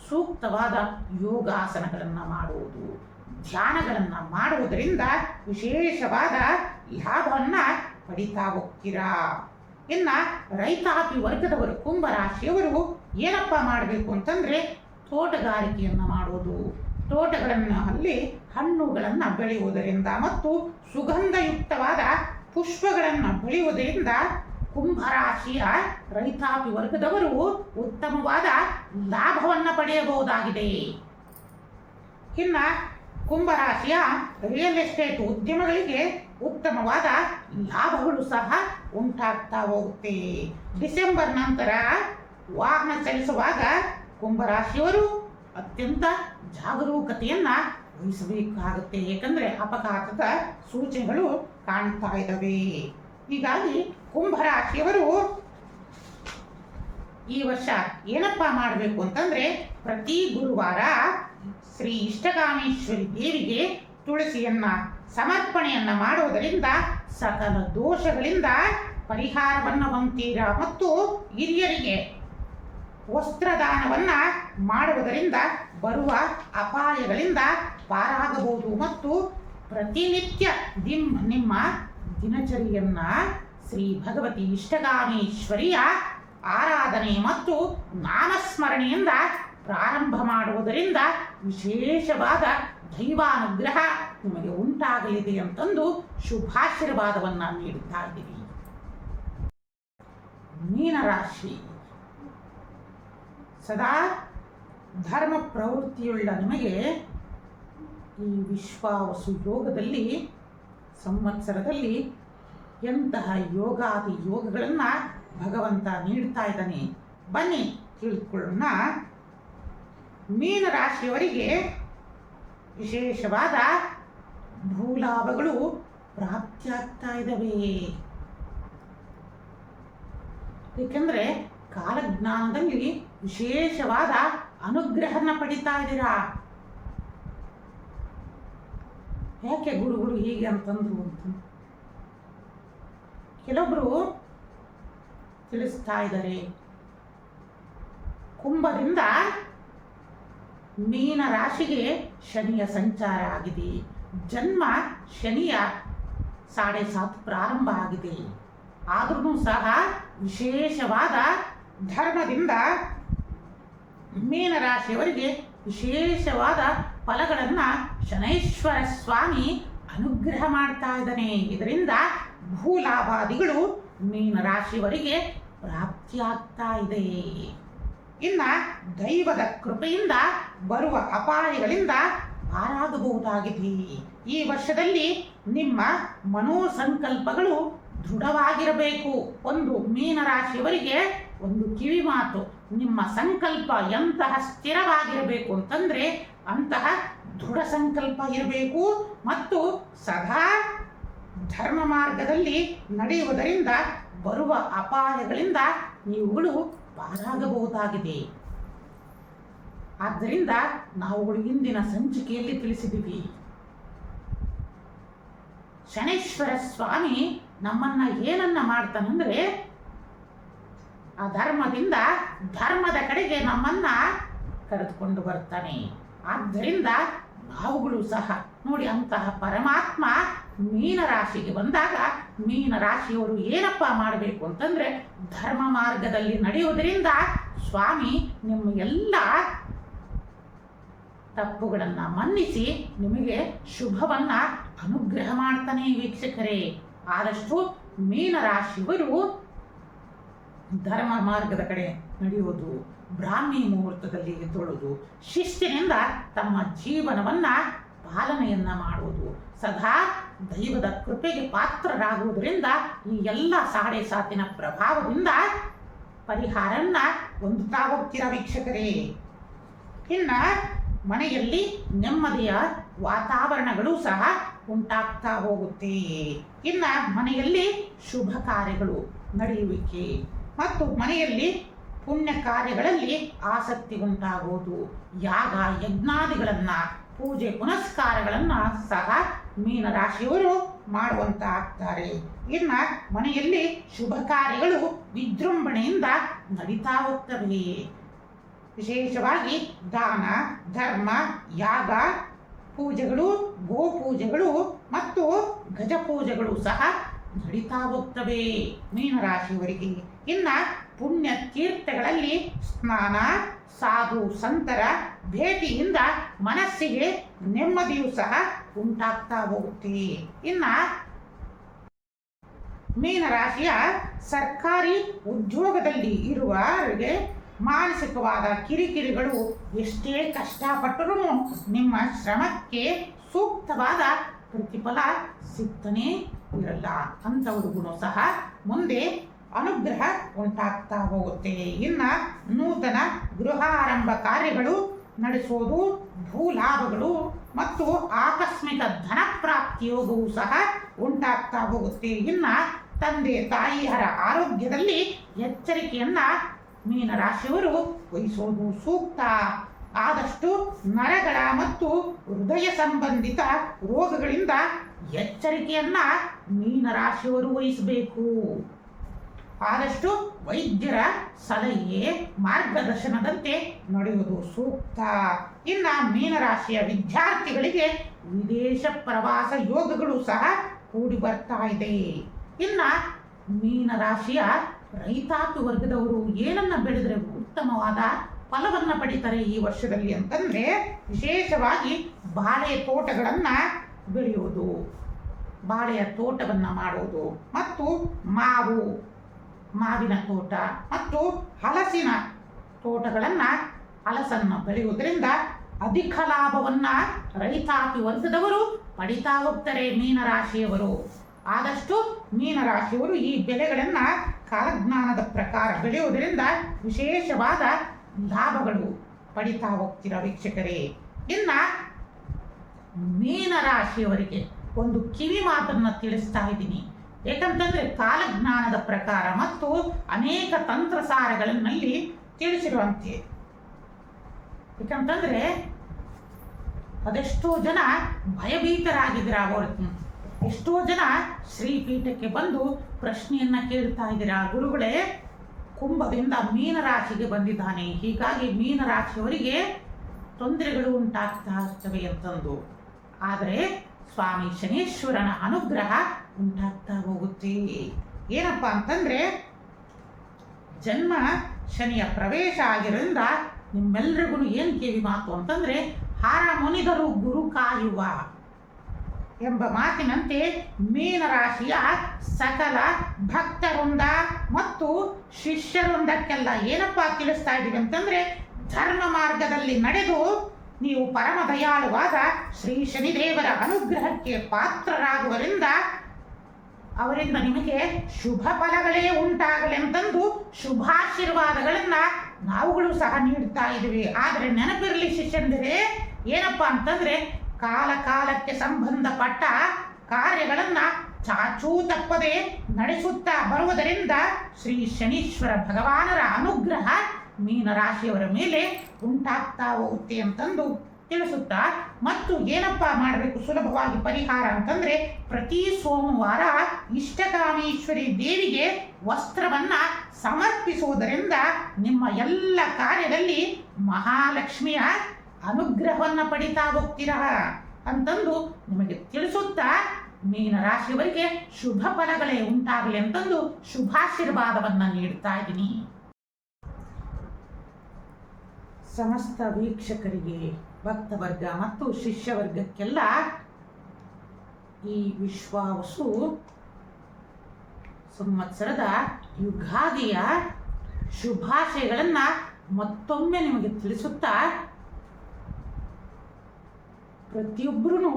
ಸೂಕ್ತವಾದ ಯೋಗಾಸನಗಳನ್ನು ಮಾಡುವುದು, ಧ್ಯಾನಗಳನ್ನು ಮಾಡುವುದರಿಂದ ವಿಶೇಷವಾದ ಲಾಭವನ್ನು ಪಡಿತಾ ಹೋಗ್ತೀರಾ. ಇನ್ನು ರೈತಾಪಿ ವರ್ಗದವರು ಕುಂಭರಾಶಿಯವರು ಏನಪ್ಪ ಮಾಡಬೇಕು ಅಂತಂದರೆ ತೋಟಗಾರಿಕೆಯನ್ನು ಮಾಡೋದು, ತೋಟಗಳಲ್ಲಿ ಹಣ್ಣುಗಳನ್ನು ಬೆಳೆಯುವುದರಿಂದ ಮತ್ತು ಸುಗಂಧಯುಕ್ತವಾದ ಪುಷ್ಪಗಳನ್ನು ಬೆಳೆಯುವುದರಿಂದ ಕುಂಭರಾಶಿಯ ರೈತಾಪಿ ವರ್ಗದವರು ಉತ್ತಮವಾದ ಲಾಭವನ್ನು ಪಡೆಯಬಹುದಾಗಿದೆ. ಇನ್ನು ಕುಂಭರಾಶಿಯ ರಿಯಲ್ ಎಸ್ಟೇಟ್ ಉದ್ಯಮಗಳಿಗೆ ಉತ್ತಮವಾದ ಲಾಭಗಳು ಸಹ ಉಂಟಾಗ್ತಾ ಹೋಗುತ್ತೆ. ಡಿಸೆಂಬರ್ ನಂತರ ವಾಹನ ಚಲಿಸುವಾಗ ಕುಂಭರಾಶಿಯವರು ಅತ್ಯಂತ ಜಾಗರೂಕತೆಯನ್ನು ವಹಿಸಬೇಕಾಗುತ್ತೆ. ಏಕೆಂದರೆ ಅಪಘಾತದ ಸೂಚನೆಗಳು ಕಾಣ್ತಾ ಇದ್ದಾವೆ. ಹೀಗಾಗಿ ಕುಂಭರಾಶಿಯವರು ಈ ವರ್ಷ ಏನಪ್ಪ ಮಾಡಬೇಕು ಅಂತಂದರೆ ಪ್ರತಿ ಗುರುವಾರ ಶ್ರೀ ಇಷ್ಟಕಾಮೇಶ್ವರಿ ದೇವಿಗೆ ತುಳಸಿಯನ್ನು ಸಮರ್ಪಣೆಯನ್ನು ಮಾಡುವುದರಿಂದ ಸಕಲ ದೋಷಗಳಿಂದ ಪರಿಹಾರವನ್ನು ಹೊಂದುತ್ತೀರಾ. ಮತ್ತು ಹಿರಿಯರಿಗೆ ವಸ್ತ್ರದಾನವನ್ನು ಮಾಡುವುದರಿಂದ ಬರುವ ಅಪಾಯಗಳಿಂದ ಪಾರಾಗಬಹುದು. ಮತ್ತು ಪ್ರತಿನಿತ್ಯ ನಿಮ್ಮ ದಿನಚರಿಯನ್ನು ಶ್ರೀ ಭಗವತಿ ಇಷ್ಟಕಾಮೇಶ್ವರಿಯ ಆರಾಧನೆ ಮತ್ತು ನಾಮಸ್ಮರಣೆಯಿಂದ ಪ್ರಾರಂಭ ಮಾಡುವುದರಿಂದ ವಿಶೇಷವಾದ ದೈವಾನುಗ್ರಹ ನಿಮಗೆ ಉಂಟಾಗಲಿದೆ ಅಂತಂದು ಶುಭಾಶೀರ್ವಾದವನ್ನು ನೀಡುತ್ತಾ ಇದ್ದೀವಿ. ಮೀನರಾಶಿ, ಸದಾ ಧರ್ಮ ಪ್ರವೃತ್ತಿಯುಳ್ಳ ನಿಮಗೆ ಈ ವಿಶ್ವಾವಸು ಯೋಗದಲ್ಲಿ ಸಂವತ್ಸರದಲ್ಲಿ ಎಂತಹ ಯೋಗಾದಿ ಯೋಗಗಳನ್ನು ಭಗವಂತ ನೀಡ್ತಾ ಇದ್ದಾನೆ, ಬನ್ನಿ ತಿಳಿದುಕೊಳ್ಳೋಣ. ಮೀನರಾಶಿಯವರಿಗೆ ವಿಶೇಷವಾದ ಭೂಲಾಭಗಳು ಪ್ರಾಪ್ತಿಯಾಗ್ತಾ ಇದ್ದಾವೆ. ಏಕೆಂದರೆ ಕಾಲಜ್ಞಾನದಲ್ಲಿ ವಿಶೇಷವಾದ ಅನುಗ್ರಹನ ಪಡಿತಾ ಇದ್ದೀರಾ. ಯಾಕೆ ಗುರುಗಳು ಹೀಗೆ ಅಂತಂದ್ರು ಅಂತ ಕೆಲವೊಬ್ಬರು ತಿಳಿಸ್ತಾ ಇದ್ದಾರೆ. ಕುಂಭದಿಂದ ಮೀನ ರಾಶಿಗೆ ಶನಿಯ ಸಂಚಾರ ಆಗಿದೆ. ಜನ್ಮ ಶನಿಯ 7.5 ಪ್ರಾರಂಭ ಆಗಿದೆ. ಆದ್ರೂ ಸಹ ವಿಶೇಷವಾದ ಧರ್ಮದಿಂದ ಮೀನರಾಶಿಯವರಿಗೆ ವಿಶೇಷವಾದ ಫಲಗಳನ್ನು ಶನೈಶ್ವರ ಸ್ವಾಮಿ ಅನುಗ್ರಹ ಮಾಡ್ತಾ ಇದ್ದಾನೆ. ಇದರಿಂದ ಭೂಲಾಭಾದಿಗಳು ಮೀನರಾಶಿಯವರಿಗೆ ಪ್ರಾಪ್ತಿಯಾಗ್ತಾ ಇದೆ. ಇನ್ನು ದೈವದ ಕೃಪೆಯಿಂದ ಬರುವ ಅಪಾಯಗಳಿಂದ ಪಾರಾಗಬಹುದಾಗಿದೆ. ಈ ವರ್ಷದಲ್ಲಿ ನಿಮ್ಮ ಮನೋಸಂಕಲ್ಪಗಳು ದೃಢವಾಗಿರಬೇಕು. ಒಂದು ಮೀನರಾಶಿಯವರಿಗೆ ಒಂದು ಕಿವಿ ಮಾತು, ನಿಮ್ಮ ಸಂಕಲ್ಪ ಎಂತಹ ಸ್ಥಿರವಾಗಿರಬೇಕು ಅಂತಂದರೆ ಅಂತಹ ದೃಢ ಸಂಕಲ್ಪ ಇರಬೇಕು. ಮತ್ತು ಸದಾ ಧರ್ಮ ಮಾರ್ಗದಲ್ಲಿ ನಡೆಯುವುದರಿಂದ ಬರುವ ಅಪಾಯಗಳಿಂದ ನೀವುಗಳು ಪಾರಾಗಬಹುದಾಗಿದೆ. ಆದ್ದರಿಂದ ನಾವುಗಳು ಇಂದಿನ ಸಂಚಿಕೆಯಲ್ಲಿ ತಿಳಿಸಿದ್ದೀವಿ. ಶನೈಶ್ವರ ಸ್ವಾಮಿ ನಮ್ಮನ್ನ ಏನನ್ನ ಮಾಡ್ತಾನಂದ್ರೆ ಅಧರ್ಮದಿಂದ ಧರ್ಮದ ಕಡೆಗೆ ನಮ್ಮನ್ನ ಕರೆದುಕೊಂಡು ಬರ್ತಾನೆ. ಆದ್ದರಿಂದ ನಾವುಗಳು ಸಹ ನೋಡಿ ಅಂತಹ ಪರಮಾತ್ಮ ಮೀನರಾಶಿಗೆ ಬಂದಾಗ ಮೀನರಾಶಿಯವರು ಏನಪ್ಪ ಮಾಡಬೇಕು ಅಂತಂದ್ರೆ ಧರ್ಮ ಮಾರ್ಗದಲ್ಲಿ ನಡೆಯುವುದರಿಂದ ಸ್ವಾಮಿ ನಿಮ್ಮ ಎಲ್ಲ ತಪ್ಪುಗಳನ್ನು ಮನ್ನಿಸಿ ನಿಮಗೆ ಶುಭವನ್ನ ಅನುಗ್ರಹ ಮಾಡ್ತಾನೆ. ವೀಕ್ಷಕರೇ, ಆದಷ್ಟು ಮೀನರಾಶಿಯವರು ಧರ್ಮ ಮಾರ್ಗದ ಕಡೆ ನಡೆಯುವುದು, ಬ್ರಾಹ್ಮಿ ಮುಹೂರ್ತದಲ್ಲಿ ಎದ್ದೊಳುವುದು, ಶಿಸ್ತಿನಿಂದ ತಮ್ಮ ಜೀವನವನ್ನ ಪಾಲನೆಯನ್ನ ಮಾಡುವುದು, ಸದಾ ದೈವದ ಕೃಪೆಗೆ ಪಾತ್ರರಾಗುವುದರಿಂದ ಈ ಎಲ್ಲ ಸಾಡೆ ಸಾತಿನ ಪ್ರಭಾವದಿಂದ ಪರಿಹಾರನ್ನ ಹೊಂದುತ್ತಾ ಹೋಗ್ತೀರ ವೀಕ್ಷಕರೇ. ಇನ್ನ ಮನೆಯಲ್ಲಿ ನೆಮ್ಮದಿಯ ವಾತಾವರಣಗಳು ಸಹ ಉಂಟಾಗ್ತಾ ಹೋಗುತ್ತೆ. ಇನ್ನ ಮನೆಯಲ್ಲಿ ಶುಭ ಕಾರ್ಯಗಳು ನಡೆಯುವಿಕೆ ಮತ್ತು ಮನೆಯಲ್ಲಿ ಪುಣ್ಯ ಕಾರ್ಯಗಳಲ್ಲಿ ಆಸಕ್ತಿ ಉಂಟಾಗುವುದು, ಯಾಗ ಯಜ್ಞಾದಿಗಳನ್ನ ಪೂಜೆ ಪುನಸ್ಕಾರಗಳನ್ನ ಸಹ ಮೀನರಾಶಿಯವರು ಮಾಡುವಂತ ಆಗ್ತಾರೆ. ಇನ್ನ ಮನೆಯಲ್ಲಿ ಶುಭ ಕಾರ್ಯಗಳು ವಿಜೃಂಭಣೆಯಿಂದ ನಡೀತಾ ಹೋಗ್ತವೆ. ವಿಶೇಷವಾಗಿ ದಾನ ಧರ್ಮ ಯಾಗ ಪೂಜೆಗಳು ಗೋಪೂಜೆಗಳು ಮತ್ತು ಗಜಪೂಜೆಗಳು ಸಹ ನಡೀತಾ ಹೋಗ್ತವೆ ಮೀನರಾಶಿಯವರಿಗೆ. ಇನ್ನ ಪುಣ್ಯ ತೀರ್ಥಗಳಲ್ಲಿ ಸ್ನಾನ ಸಾಧು ಸಂತರ ಭೇಟಿಯಿಂದ ಮನಸ್ಸಿಗೆ ನೆಮ್ಮದಿಯೂ ಸಹ ಉಂಟಾಗ್ತಾ ಹೋಗುತ್ತೆ. ಇನ್ನ ಮೀನರಾಶಿಯ ಸರ್ಕಾರಿ ಉದ್ಯೋಗದಲ್ಲಿ ಇರುವವರಿಗೆ ಮಾನಸಿಕವಾದ ಕಿರಿಕಿರಿಗಳು ಎಷ್ಟೇ ಕಷ್ಟಪಟ್ಟರೂ ನಿಮ್ಮ ಶ್ರಮಕ್ಕೆ ಸೂಕ್ತವಾದ ಪ್ರತಿಫಲ ಸಿಗ್ತಾನೇ ಇರಲ್ಲ. ಅಂಥವ್ರಿಗೂ ಸಹ ಮುಂದೆ ಅನುಗ್ರಹ ಉಂಟಾಗ್ತಾ ಹೋಗುತ್ತೆ. ಇನ್ನ ನೂತನ ಗೃಹಾರಂಭ ಕಾರ್ಯಗಳು ನಡೆಸೋದು, ಭೂಲಾಭಗಳು ಮತ್ತು ಆಕಸ್ಮಿಕ ಧನ ಪ್ರಾಪ್ತಿ ಯೋಗವೂ ಸಹ ಉಂಟಾಗ್ತಾ ಹೋಗುತ್ತೆ. ಇನ್ನ ತಂದೆ ತಾಯಿಯರ ಆರೋಗ್ಯದಲ್ಲಿ ಎಚ್ಚರಿಕೆಯನ್ನ ಮೀನರಾಶಿಯವರು ವಹಿಸೋದು ಸೂಕ್ತ. ಆದಷ್ಟು ನರಗಳ ಮತ್ತು ಹೃದಯ ಸಂಬಂಧಿತ ರೋಗಗಳಿಂದ ಎಚ್ಚರಿಕೆಯನ್ನ ಮೀನರಾಶಿಯವರು ವಹಿಸಬೇಕು. ಆದಷ್ಟು ವೈದ್ಯರ ಸಲಹೆ ಮಾರ್ಗದರ್ಶನದಂತೆ ನಡೆಯುವುದು ಸೂಕ್ತ. ಇನ್ನ ಮೀನರಾಶಿಯ ವಿದ್ಯಾರ್ಥಿಗಳಿಗೆ ವಿದೇಶ ಪ್ರವಾಸ ಯೋಗಗಳು ಸಹ ಕೂಡಿ ಬರ್ತಾ ಇದೆ. ಇನ್ನ ಮೀನರಾಶಿಯ ರೈತಾಪಿ ವರ್ಗದವರು ಏನನ್ನ ಬೆಳೆದರೆ ಉತ್ತಮವಾದ ಫಲವನ್ನ ಪಡಿತಾರೆ ಈ ವರ್ಷದಲ್ಲಿ ಅಂತಂದ್ರೆ ವಿಶೇಷವಾಗಿ ಬಾಳೆ ತೋಟಗಳನ್ನ ಬೆಳೆಯುವುದು, ಬಾಳೆಯ ತೋಟವನ್ನ ಮಾಡುವುದು ಮತ್ತು ಮಾವಿನ ತೋಟ ಮತ್ತು ಹಲಸಿನ ತೋಟಗಳನ್ನ ಹಲಸನ್ನು ಬೆಳೆಯುವುದರಿಂದ ಅಧಿಕ ಲಾಭವನ್ನ ರೈತಾಪಿ ವರ್ಗದವರು ಪಡಿತಾ ಹೋಗ್ತಾರೆ ಮೀನರಾಶಿಯವರು. ಆದಷ್ಟು ಮೀನರಾಶಿಯವರು ಈ ಬೆಳೆಗಳನ್ನ ಕಾಲಜ್ಞಾನದ ಪ್ರಕಾರ ಬೆಳೆಯುವುದರಿಂದ ವಿಶೇಷವಾದ ಲಾಭಗಳು ಪಡಿತಾ ಹೋಗ್ತೀರ ವೀಕ್ಷಕರೇ. ಇನ್ನ ಮೀನರಾಶಿಯವರಿಗೆ ಒಂದು ಕಿವಿ ಮಾತನ್ನ ತಿಳಿಸ್ತಾ ಇದ್ದೀನಿ. ಏಕೆಂತಂದ್ರೆ ಕಾಲಜ್ಞಾನದ ಪ್ರಕಾರ ಮತ್ತು ಅನೇಕ ತಂತ್ರಸಾರಗಳಲ್ಲಿ ತಿಳಿಸಿರುವಂತೆ, ಏಕೆಂತಂದ್ರೆ ಅದೆಷ್ಟೋ ಜನ ಭಯಭೀತರಾಗಿದ್ದೀರ. ಎಷ್ಟೋ ಜನ ಶ್ರೀಪೀಠಕ್ಕೆ ಬಂದು ಪ್ರಶ್ನೆಯನ್ನ ಕೇಳ್ತಾ ಇದ್ದೀರಾ, ಗುರುಗಳೇ ಕುಂಭದಿಂದ ಮೀನರಾಶಿಗೆ ಬಂದಿದ್ದಾನೆ, ಹೀಗಾಗಿ ಮೀನರಾಶಿಯವರಿಗೆ ತೊಂದರೆಗಳು ಉಂಟಾಗ್ತಾ ಇರ್ತವೆ ಅಂತಂದು. ಆದರೆ ಸ್ವಾಮಿ ಶನೀಶ್ವರನ ಅನುಗ್ರಹ ಉಂಟಾಗ್ತಾ ಹೋಗುತ್ತೆ. ಏನಪ್ಪಾ ಅಂತಂದ್ರೆ ಜನ್ಮ ಶನಿಯ ಪ್ರವೇಶ ಆಗಿರೋದ್ರಿಂದ ನಿಮ್ಮೆಲ್ಲರಿಗೂ ಏನ್ ಕಿವಿ ಮಾತು ಅಂತಂದ್ರೆ ಹಾರ ಮುನಿದರು ಗುರು ಕಾಯುವ ಎಂಬ ಮಾತಿನಂತೆ ಮೀನರಾಶಿಯ ಸಕಲ ಭಕ್ತವೃಂದ ಮತ್ತು ಶಿಷ್ಯವೃಂದಕ್ಕೆಲ್ಲ ಏನಪ್ಪಾ ತಿಳಿಸ್ತಾ ಇದ್ದೀವಿ ಅಂತಂದ್ರೆ ಧರ್ಮ ಮಾರ್ಗದಲ್ಲಿ ನಡೆದು ನೀವು ಪರಮ ದಯಾಳುವಾದ ಶ್ರೀ ಶನಿದೇವರ ಅನುಗ್ರಹಕ್ಕೆ ಪಾತ್ರರಾಗುವರಿಂದ ಅವರಿಂದ ನಿಮಗೆ ಶುಭ ಫಲಗಳೇ ಉಂಟಾಗಲಿ ಅಂತಂದು ಶುಭಾಶೀರ್ವಾದಗಳನ್ನ ನಾವುಗಳು ಸಹ ನೀಡ್ತಾ ಇದ್ದೀವಿ. ಆದರೆ ನೆನಪಿರಲಿ ಶಿಷ್ಯಂದಿರೇ, ಏನಪ್ಪಾ ಅಂತಂದ್ರೆ ಕಾಲ ಕಾಲಕ್ಕೆ ಸಂಬಂಧಪಟ್ಟ ಕಾರ್ಯಗಳನ್ನ ಚಾಚೂ ತಪ್ಪದೆ ನಡೆಸುತ್ತಾ ಬರುವುದರಿಂದ ಶ್ರೀ ಶನೀಶ್ವರ ಭಗವಾನರ ಅನುಗ್ರಹ ಮೀನರಾಶಿಯವರ ಮೇಲೆ ಉಂಟಾಗ್ತಾ ಹೋಗುತ್ತೆ ಅಂತಂದು ತಿಳಿಸುತ್ತಾ, ಮತ್ತು ಏನಪ್ಪ ಮಾಡಬೇಕು ಸುಲಭವಾಗಿ ಪರಿಹಾರ ಅಂತಂದ್ರೆ, ಪ್ರತಿ ಸೋಮವಾರ ಇಷ್ಟಕಾಮೇಶ್ವರಿ ದೇವಿಗೆ ವಸ್ತ್ರವನ್ನ ಸಮರ್ಪಿಸುವುದರಿಂದ ನಿಮ್ಮ ಎಲ್ಲ ಕಾರ್ಯದಲ್ಲಿ ಮಹಾಲಕ್ಷ್ಮಿಯ ಅನುಗ್ರಹವನ್ನ ಪಡಿತಾ ಹೋಗ್ತೀರಾ ಅಂತಂದು ನಿಮಗೆ ತಿಳಿಸುತ್ತಾ, ಮೀನರಾಶಿಯವರಿಗೆ ಶುಭ ಫಲಗಳೇ ಉಂಟಾಗಲಿ ಅಂತಂದು ಶುಭಾಶೀರ್ವಾದವನ್ನ ನೀಡ್ತಾ ಇದ್ದೀನಿ. ಸಮಸ್ತ ವೀಕ್ಷಕರಿಗೆ, ಭಕ್ತವರ್ಗ ಮತ್ತು ಶಿಷ್ಯವರ್ಗಕ್ಕೆಲ್ಲ ಈ ವಿಶ್ವಾವಸು ಸಂವತ್ಸರದ ಯುಗಾದಿಯ ಶುಭಾಶಯಗಳನ್ನ ಮತ್ತೊಮ್ಮೆ ನಿಮಗೆ ತಿಳಿಸುತ್ತಾ, ಪ್ರತಿಯೊಬ್ಬರೂ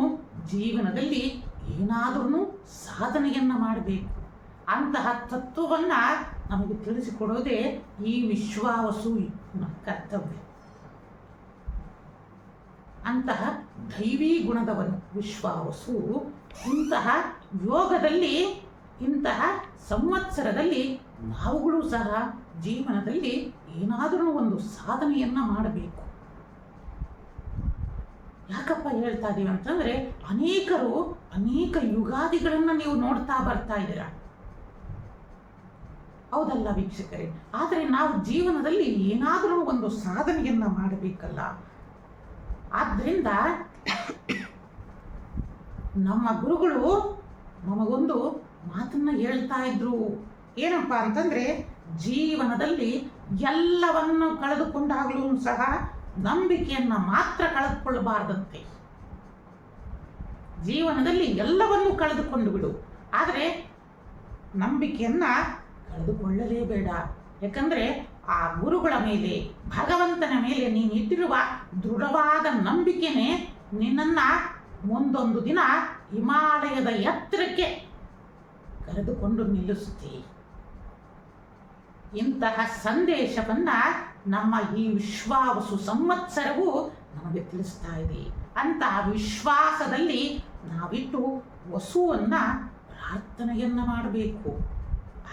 ಜೀವನದಲ್ಲಿ ಏನಾದರೂ ಸಾಧನೆಯನ್ನ ಮಾಡಬೇಕು ಅಂತಹ ತತ್ವವನ್ನ ನಮಗೆ ತಿಳಿಸಿಕೊಡೋದೇ ಈ ವಿಶ್ವಾವಸು ಕರ್ತವ್ಯ. ಅಂತಹ ದೈವೀ ಗುಣದವನು ವಿಶ್ವಾವಸು. ಇಂತಹ ಯೋಗದಲ್ಲಿ, ಇಂತಹ ಸಂವತ್ಸರದಲ್ಲಿ ನಾವುಗಳು ಸಹ ಜೀವನದಲ್ಲಿ ಏನಾದರೂ ಒಂದು ಸಾಧನೆಯನ್ನ ಮಾಡಬೇಕು. ಯಾಕಪ್ಪ ಹೇಳ್ತಾ ಇದೀವಿ ಅಂತಂದ್ರೆ, ಅನೇಕ ಯುಗಾದಿಗಳನ್ನ ನೀವು ನೋಡ್ತಾ ಬರ್ತಾ ಇದ್ದೀರಾ, ಹೌದಲ್ಲ ವೀಕ್ಷಕರೇ? ಆದರೆ ನಾವು ಜೀವನದಲ್ಲಿ ಏನಾದರೂ ಒಂದು ಸಾಧನೆಯನ್ನ ಮಾಡಬೇಕಲ್ಲ. ಆದ್ದರಿಂದ ನಮ್ಮ ಗುರುಗಳು ನಮಗೊಂದು ಮಾತನ್ನ ಹೇಳ್ತಾ ಇದ್ರು. ಏನಪ್ಪ ಅಂತಂದ್ರೆ, ಜೀವನದಲ್ಲಿ ಎಲ್ಲವನ್ನು ಕಳೆದುಕೊಂಡಾಗಲೂ ಸಹ ನಂಬಿಕೆಯನ್ನ ಮಾತ್ರ ಕಳೆದುಕೊಳ್ಳಬಾರದಂತೆ. ಜೀವನದಲ್ಲಿ ಎಲ್ಲವನ್ನೂ ಕಳೆದುಕೊಂಡು ಬಿಡು, ಆದರೆ ನಂಬಿಕೆಯನ್ನ ಕಳೆದುಕೊಳ್ಳಲೇಬೇಡ. ಯಾಕಂದ್ರೆ ಆ ಗುರುಗಳ ಮೇಲೆ, ಭಗವಂತನ ಮೇಲೆ ನೀನಿಟ್ಟಿರುವ ದೃಢವಾದ ನಂಬಿಕೆನೇ ನಿನ್ನನ್ನ ಮುಂದೊಂದು ದಿನ ಹಿಮಾಲಯದ ಎತ್ತರಕ್ಕೆ ಕರೆದುಕೊಂಡು ನಿಲ್ಲಿಸುತ್ತೆ. ಇಂತಹ ಸಂದೇಶವನ್ನ ನಮ್ಮ ಈ ವಿಶ್ವಾವಸು ಸಂವತ್ಸರವು ನಮಗೆ ತಿಳಿಸ್ತಾ ಇದೆ. ಅಂತಹ ವಿಶ್ವಾಸದಲ್ಲಿ ನಾವಿಟ್ಟು ವಸುವನ್ನ ಪ್ರಾರ್ಥನೆಯನ್ನ ಮಾಡಬೇಕು.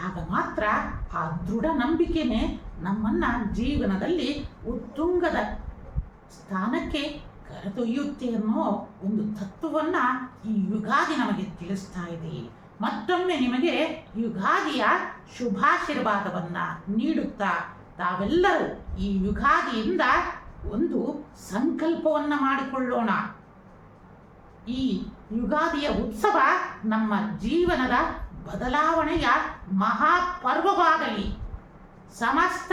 ಆಗ ಮಾತ್ರ ಆ ದೃಢ ನಂಬಿಕೆನೇ ನಮ್ಮನ್ನ ಜೀವನದಲ್ಲಿ ಉತ್ತುಂಗದ ಸ್ಥಾನಕ್ಕೆ ಕರೆದೊಯ್ಯುತ್ತೆ ಅನ್ನೋ ಒಂದು ತತ್ವವನ್ನ ಈ ಯುಗಾದಿ ನಮಗೆ ತಿಳಿಸ್ತಾ ಇದೆ. ಮತ್ತೊಮ್ಮೆ ನಿಮಗೆ ಯುಗಾದಿಯ ಶುಭಾಶೀರ್ವಾದವನ್ನ ನೀಡುತ್ತಾ, ತಾವೆಲ್ಲರೂ ಈ ಯುಗಾದಿಯಿಂದ ಒಂದು ಸಂಕಲ್ಪವನ್ನ ಮಾಡಿಕೊಳ್ಳೋಣ. ಈ ಯುಗಾದಿಯ ಉತ್ಸವ ನಮ್ಮ ಜೀವನದ ಬದಲಾವಣೆಯ ಮಹಾಪರ್ವವಾಗಲಿ. ಸಮಸ್ತ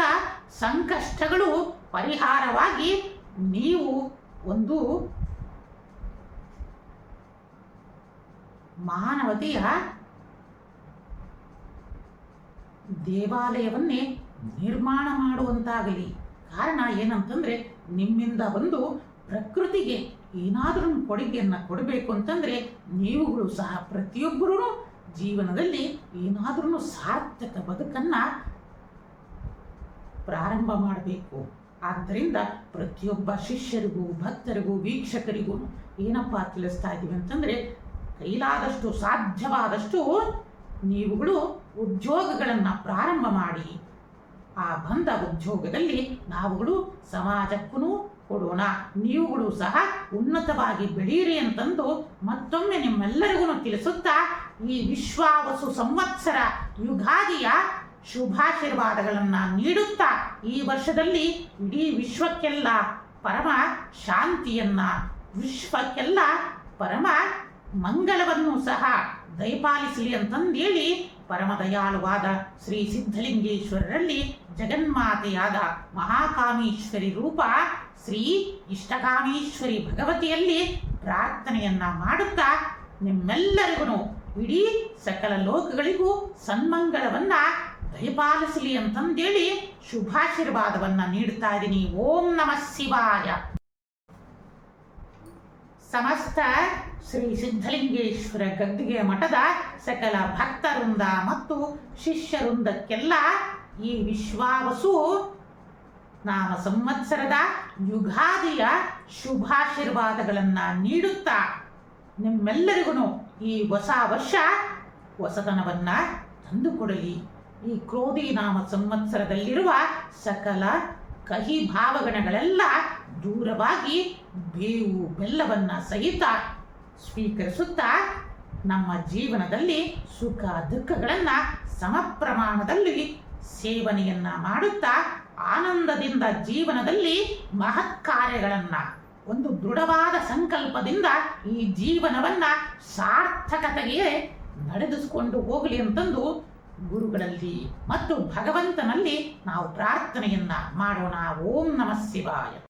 ಸಂಕಷ್ಟಗಳು ಪರಿಹಾರವಾಗಿ ನೀವು ಒಂದು ಮಾನವತೆಯ ದೇವಾಲಯವನ್ನೇ ನಿರ್ಮಾಣ ಮಾಡುವಂತಾಗಲಿ. ಕಾರಣ ಏನಂತಂದ್ರೆ, ನಿಮ್ಮಿಂದ ಒಂದು ಪ್ರಕೃತಿಗೆ ಏನಾದರೂ ಕೊಡುಗೆಯನ್ನ ಕೊಡಬೇಕು ಅಂತಂದ್ರೆ, ನೀವುಗಳು ಸಹ ಪ್ರತಿಯೊಬ್ಬರೂ ಜೀವನದಲ್ಲಿ ಏನಾದ್ರೂ ಸಾರ್ಥಕ ಬದುಕನ್ನ ಪ್ರಾರಂಭ ಮಾಡಬೇಕು. ಆದ್ದರಿಂದ ಪ್ರತಿಯೊಬ್ಬ ಶಿಷ್ಯರಿಗೂ, ಭಕ್ತರಿಗೂ, ವೀಕ್ಷಕರಿಗೂ ಏನಪ್ಪ ತಿಳಿಸ್ತಾ ಇದ್ದೀವಿ ಅಂತಂದ್ರೆ, ಕೈಲಾದಷ್ಟು ಸಾಧ್ಯವಾದಷ್ಟು ನೀವುಗಳು ಉದ್ಯೋಗಗಳನ್ನು ಪ್ರಾರಂಭ ಮಾಡಿ, ಆ ಬಂದ ಉದ್ಯೋಗದಲ್ಲಿ ನಾವುಗಳು ಸಮಾಜಕ್ಕೂ ಕೊಡೋಣ, ನೀವುಗಳು ಸಹ ಉನ್ನತವಾಗಿ ಬೆಳೆಯಿರಿ ಅಂತಂದು ಮತ್ತೊಮ್ಮೆ ನಿಮ್ಮೆಲ್ಲರಿಗೂ ತಿಳಿಸುತ್ತಾ, ಈ ವಿಶ್ವಾವಸು ಸಂವತ್ಸರ ಯುಗಾದಿಯ ಶುಭಾಶೀರ್ವಾದಗಳನ್ನು ನೀಡುತ್ತಾ, ಈ ವರ್ಷದಲ್ಲಿ ಇಡೀ ವಿಶ್ವಕ್ಕೆಲ್ಲ ಪರಮ ಶಾಂತಿಯನ್ನ, ವಿಶ್ವಕ್ಕೆಲ್ಲ ಪರಮ ಮಂಗಲವನ್ನು ಸಹ ದಯಪಾಲಿಸಲಿ ಅಂತಂದೇಳಿ, ಪರಮ ದಯಾಳುವಾದ ಶ್ರೀ ಸಿದ್ಧಲಿಂಗೇಶ್ವರರಲ್ಲಿ ಜಗನ್ಮಾತೆಯಾದ ಮಹಾಕಾಮೇಶ್ವರಿ ರೂಪ ಶ್ರೀ ಇಷ್ಟಕಾಮೇಶ್ವರಿ ಭಗವತಿಯಲ್ಲಿ ಪ್ರಾರ್ಥನೆಯನ್ನ ಮಾಡುತ್ತಾ, ನಿಮ್ಮೆಲ್ಲರಿಗೂ ಇಡೀ ಸಕಲ ಲೋಕಗಳಿಗೂ ಸನ್ಮಂಗಳವನ್ನ ದಯಪಾಲಿಸಲಿ ಅಂತಂದೇಳಿ ಶುಭಾಶೀರ್ವಾದವನ್ನ ನೀಡ್ತಾ ಇದ್ದೀನಿ. ಓಂ ನಮಃ ಶಿವಾಯ. ಸಮಸ್ತ ಶ್ರೀ ಸಿದ್ಧಲಿಂಗೇಶ್ವರ ಗದ್ದಿಗೆ ಮಠದ ಸಕಲ ಭಕ್ತವೃಂದ ಮತ್ತು ಶಿಷ್ಯವೃಂದಕ್ಕೆಲ್ಲ ಈ ವಿಶ್ವಾವಸು ನಾಮ ಸಂವತ್ಸರದ ಯುಗಾದಿಯ ಶುಭಾಶೀರ್ವಾದಗಳನ್ನು ನೀಡುತ್ತಾ, ನಿಮ್ಮೆಲ್ಲರಿಗೂ ಈ ಹೊಸ ವರ್ಷ ಹೊಸತನವನ್ನ ತಂದುಕೊಡಲಿ. ಈ ಕ್ರೋಧಿ ನಾಮ ಸಂವತ್ಸರದಲ್ಲಿರುವ ಸಕಲ ಕಹಿ ಭಾವಗಣಗಳೆಲ್ಲ ದೂರವಾಗಿ ಬೇವು ಬೆಲ್ಲವನ್ನ ಸಹಿತ ಸ್ವೀಕರಿಸುತ್ತಾ ನಮ್ಮ ಜೀವನದಲ್ಲಿ ಸುಖ ದುಃಖಗಳನ್ನು ಸಮ ಪ್ರಮಾಣದಲ್ಲಿ ಸೇವನೆಯನ್ನ ಮಾಡುತ್ತಾ ಆನಂದದಿಂದ ಜೀವನದಲ್ಲಿ ಮಹತ್ ಕಾರ್ಯಗಳನ್ನು ಒಂದು ದೃಢವಾದ ಸಂಕಲ್ಪದಿಂದ ಈ ಜೀವನವನ್ನ ಸಾರ್ಥಕತೆಗೆ ನಡೆದಿಸಿಕೊಂಡು ಹೋಗಲಿ ಅಂತಂದು ಗುರುಗಳಲ್ಲಿ ಮತ್ತು ಭಗವಂತನಲ್ಲಿ ನಾವು ಪ್ರಾರ್ಥನೆಯನ್ನ ಮಾಡೋಣ. ಓಂ ನಮಃ ಶಿವಾಯ.